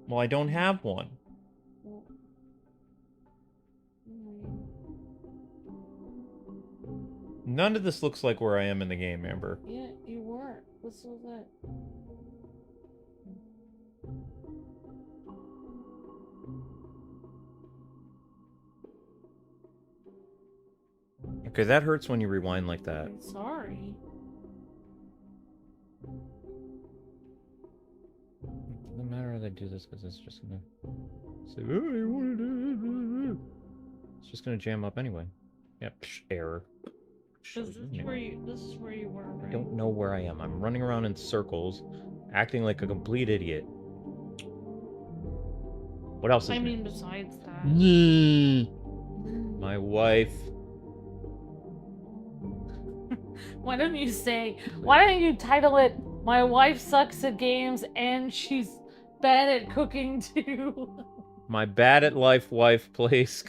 Well, I don't have one. None of this looks like where I am in the game, Amber. Yeah, you were. This was it. Okay, that hurts when you rewind like that. I'm sorry. Doesn't matter how they do this because it's just gonna say, oh, you wanna do it. It's just gonna jam up anyway. Yep, error. This is where you were, right? I don't know where I am. I'm running around in circles, acting like a complete idiot. What else is I new? mean, besides that. My wife. Why don't you title it My Wife Sucks at Games and She's Bad at Cooking Too? My bad at life wife plays...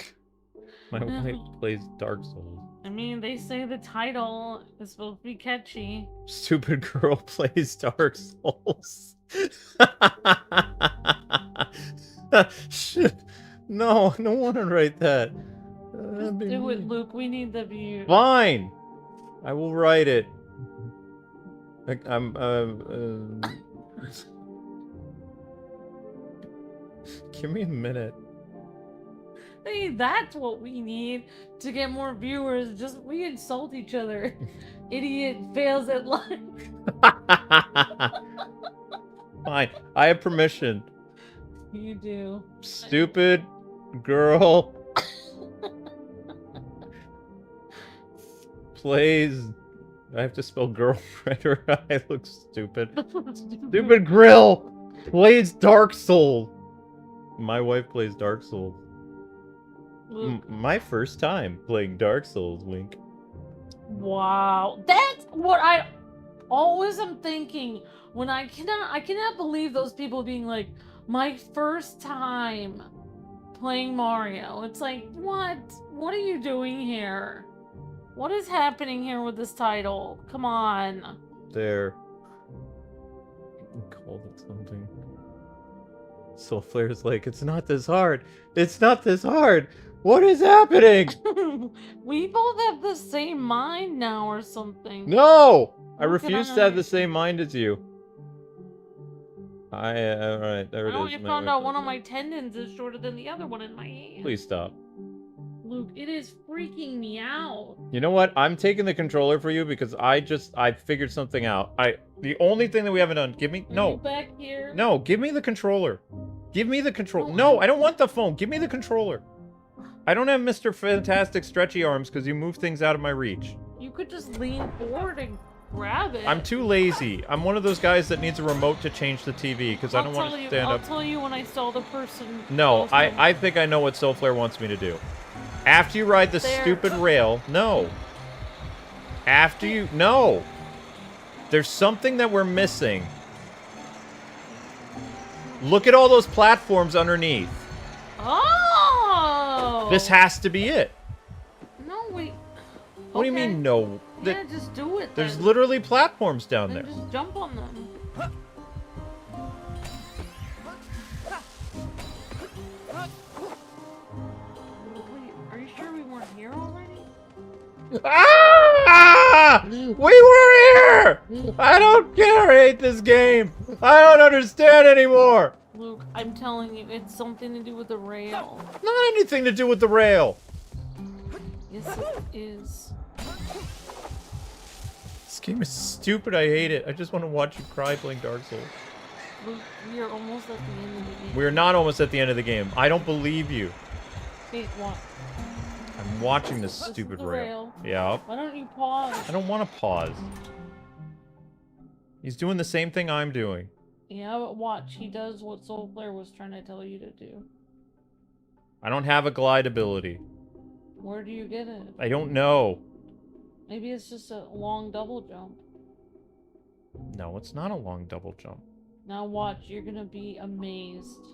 My wife plays Dark Souls. I mean, they say the title is supposed to be catchy. Stupid girl plays Dark Souls. Shit. No, I don't want to write that. Just do it, Luke. We need the view. Fine. I will write it. Give me a minute. Hey, that's what we need to get more viewers. Just we insult each other. Idiot fails at life. Fine. I have permission. You do. Stupid girl plays. I have to spell girl right, or I look stupid. Stupid grill plays Dark Souls. My wife plays Dark Souls. My first time playing Dark Souls, wink. Wow. That's what I always am thinking when I cannot believe those people being like, my first time playing Mario. It's like, what? What are you doing here? What is happening here with this title? Come on. There. Called it something. Soul Flare's like, it's not this hard. It's not this hard. What is happening? We both have the same mind now or something. No! I refuse to have the same mind as you. Alright, there it is. I found out one of my tendons is shorter than the other one in my hand. Please stop. Luke, it is freaking me out. You know what? I'm taking the controller for you because I figured something out. The only thing that we haven't done, give me, Are no. you back here? No, give me the controller. Give me the controller. Oh, No, I don't want the phone. Give me the controller. I don't have Mr. Fantastic stretchy arms because you move things out of my reach. You could just lean forward and grab it. I'm too lazy. I'm one of those guys that needs a remote to change the TV because I don't want to stand up. I'll tell you when I saw the person. No, I think I know what Soul Flare wants me to do. After you ride the stupid rail, no. After you, no. There's something that we're missing. Look at all those platforms underneath. Oh! This has to be it. No, wait. What do you mean, no? Yeah, just do it. There's then. literally platforms down there. Just jump on them. Wait, are you sure we weren't here already? Ah! We were here! I don't care. I hate this game. I don't understand anymore. Luke, I'm telling you, it's something to do with the rail. Not anything to do with the rail. Yes, it is. This game is stupid. I hate it. I just want to watch you cry playing Dark Souls. Luke, we are almost at the end of the game. We're not almost at the end of the game. I don't believe you. Wait, what? I'm watching this stupid the rail. Yeah. Why don't you pause? I don't want to pause. He's doing the same thing I'm doing. Yeah, but watch. He does what Soul Flare was trying to tell you to do. I don't have a glide ability. Where do you get it? I don't know. Maybe it's just a long double jump. No, it's not a long double jump. Now watch. You're gonna be amazed.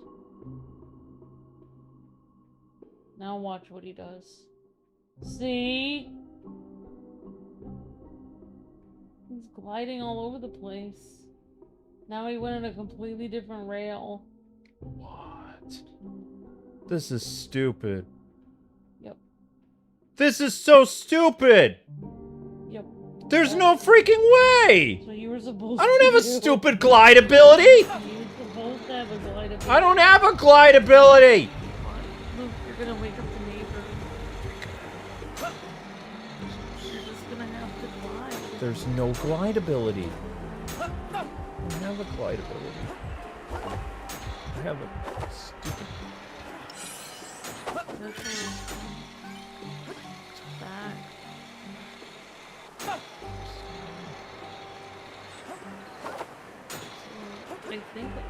Now watch what he does. See? He's gliding all over the place. Now he went on a completely different rail. What? This is stupid. Yep. This is so stupid! Yep. There's no freaking way! So you were supposed I don't to have a do- stupid glide ability! You were supposed to have a glide ability. I don't have a glide ability! Luke, you're gonna wake up the neighbor. You're just gonna have to glide. There's no glide ability. I don't have a glide ability. I have a stupid... That's back. I think that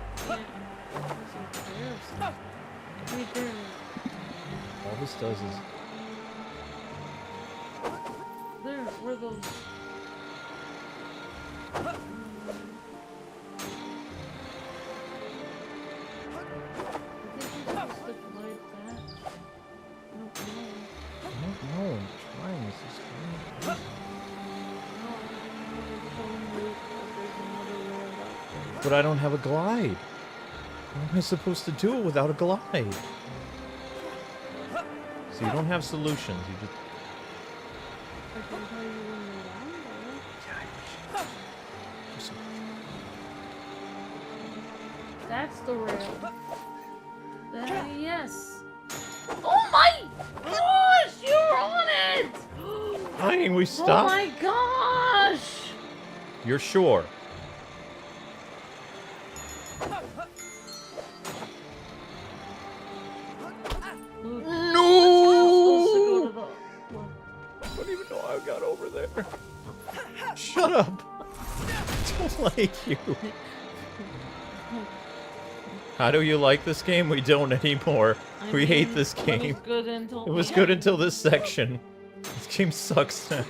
right there. All this does is... There, where those I'm trying. This is fine. But I don't have a glide. How am I supposed to do it without a glide? So you don't have solutions. You just. That's the rail. Yes. Oh my gosh! You're on it! Fine, we stop. Oh my gosh! You're sure? No! I don't even know how I got over there. Shut up! I don't like you. How do you like this game? We don't anymore. We hate this game. It was good until It was good until this section. This game sucks now.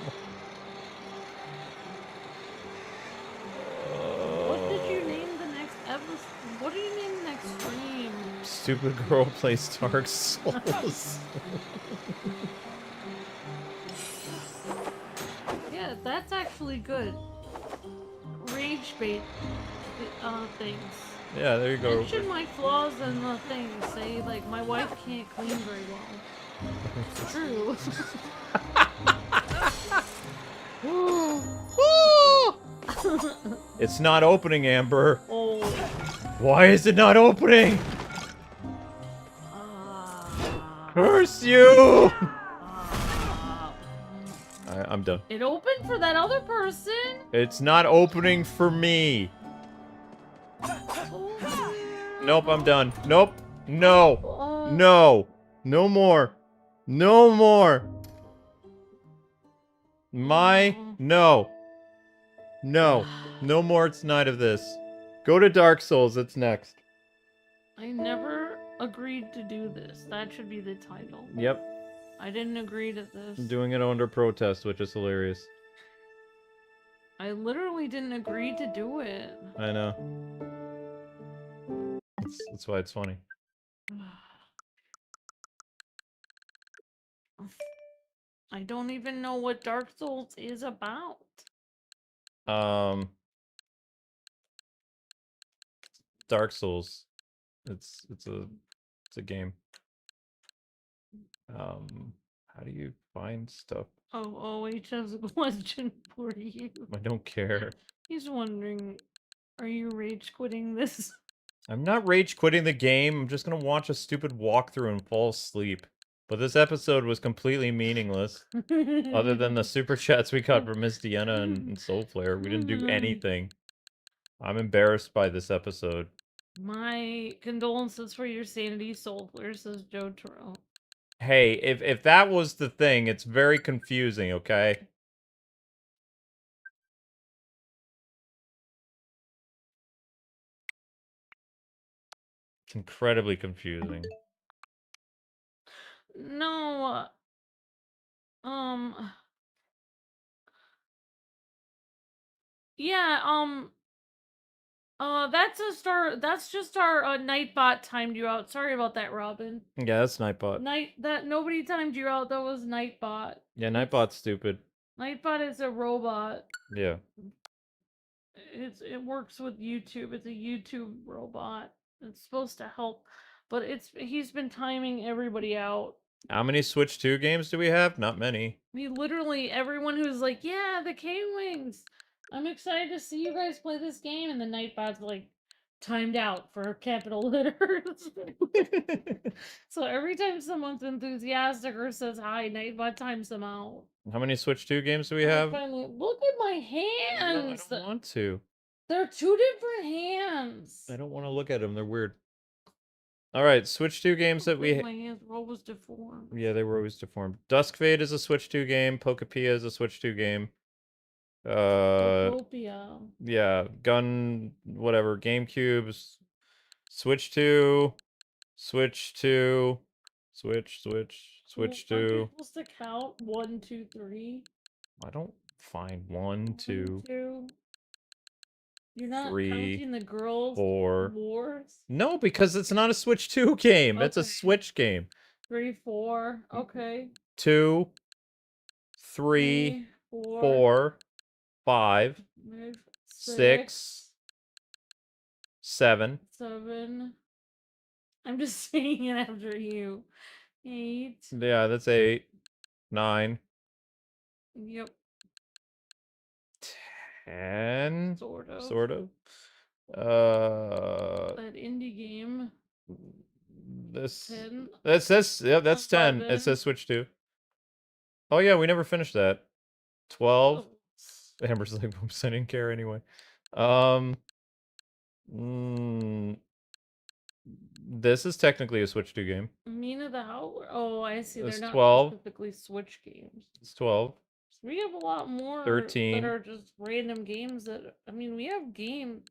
What did you name the next episode? What do you name the next stream? Stupid girl plays Dark Souls. Yeah, that's actually good. Rage bait things. Yeah, there you go. Mention my flaws in the thing. Say, like, my wife can't clean very well. It's true. It's not opening, Amber. Oh. Why is it not opening? Curse you! I'm done. It opened for that other person. It's not opening for me. Nope, I'm done. Nope. No. No. No more. No more. No. No. No more Night of this. Go to Dark Souls, it's next. I never agreed to do this. That should be the title. Yep. I didn't agree to this. I'm doing it under protest, which is hilarious. I literally didn't agree to do it. I know. That's why it's funny. I don't even know what Dark Souls is about. Dark Souls. It's a game. How do you find stuff? Oh, OH has a question for you. I don't care. He's wondering, are you rage quitting this? I'm not rage quitting the game. I'm just gonna watch a stupid walkthrough and fall asleep. But this episode was completely meaningless. Other than the super chats we got from Miss Deanna and Soulflare, we didn't do anything. I'm embarrassed by this episode. My condolences for your sanity, Soulflare, says Joe Turo. Hey, if that was the thing, it's very confusing, okay? It's incredibly confusing. No. Yeah, that's just our Nightbot timed you out. Sorry about that, Robin. Yeah, that's Nightbot. Nobody timed you out. That was Nightbot. Yeah, Nightbot's stupid. Nightbot is a robot. Yeah. It works with YouTube. It's a YouTube robot. It's supposed to help, but he's been timing everybody out. How many Switch 2 games do we have? Not many. Literally everyone who's like, yeah, the Kwings. I'm excited to see you guys play this game, and the Nightbot's like timed out for capital letters. So every time someone's enthusiastic or says hi, Nightbot times them out. How many Switch 2 games do we have? Finally, look at my hands. No, I don't want to. They're two different hands. I don't want to look at them. They're weird. Alright, Switch 2 games that we... My hands were always deformed. Yeah, they were always deformed. DUSKFADE is a Switch 2 game. Pokepia is a Switch 2 game. Pokopia. Yeah, Gun... whatever. GameCube. Switch 2. Switch 2. Switch 2. Aren't you supposed to count 1, 2, 3? I don't find 1, 2. You're not 3, counting the girls' 4. wars? No, because it's not a Switch 2 game. It's a Okay. Switch game. 3, 4. Okay. 2, 3, 3, 4, 4, 5, 5, 6, 7. 7. I'm just saying it after you. 8. Yeah, that's 8, 9, Yep. 10. Sort of. Sort of. That indie game. This 10. that says, yeah, that's 10. It 11. says Switch 2. Oh yeah, we never finished that. 12. Amber's like, oops, I didn't care anyway. This is technically a Switch 2 game. Mina the Howler. Oh, I see. It's They're not 12. specifically Switch games. It's 12. We have a lot more 13. that are just random games that, I mean, we have game.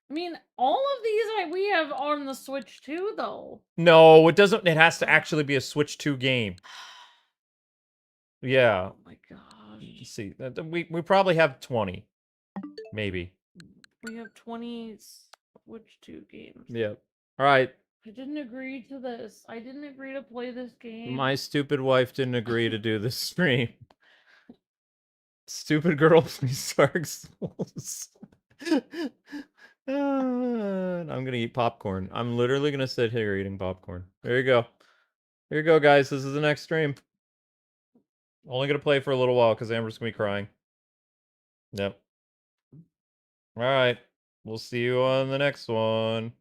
I mean, all of these we have on the Switch too, though. No, it doesn't. It has to actually be a Switch 2 game. Yeah. Oh my gosh. See, we probably have 20. Maybe. We have 20 Switch 2 games. Yep. All right. I didn't agree to this. I didn't agree to play this game. My stupid wife didn't agree to do this stream. Stupid girl, please Dark Souls. I'm gonna eat popcorn. I'm literally gonna sit here eating popcorn. There you go. Here you go, guys. This is the next stream. Only gonna play for a little while because Amber's gonna be crying. Yep. All right. We'll see you on the next one.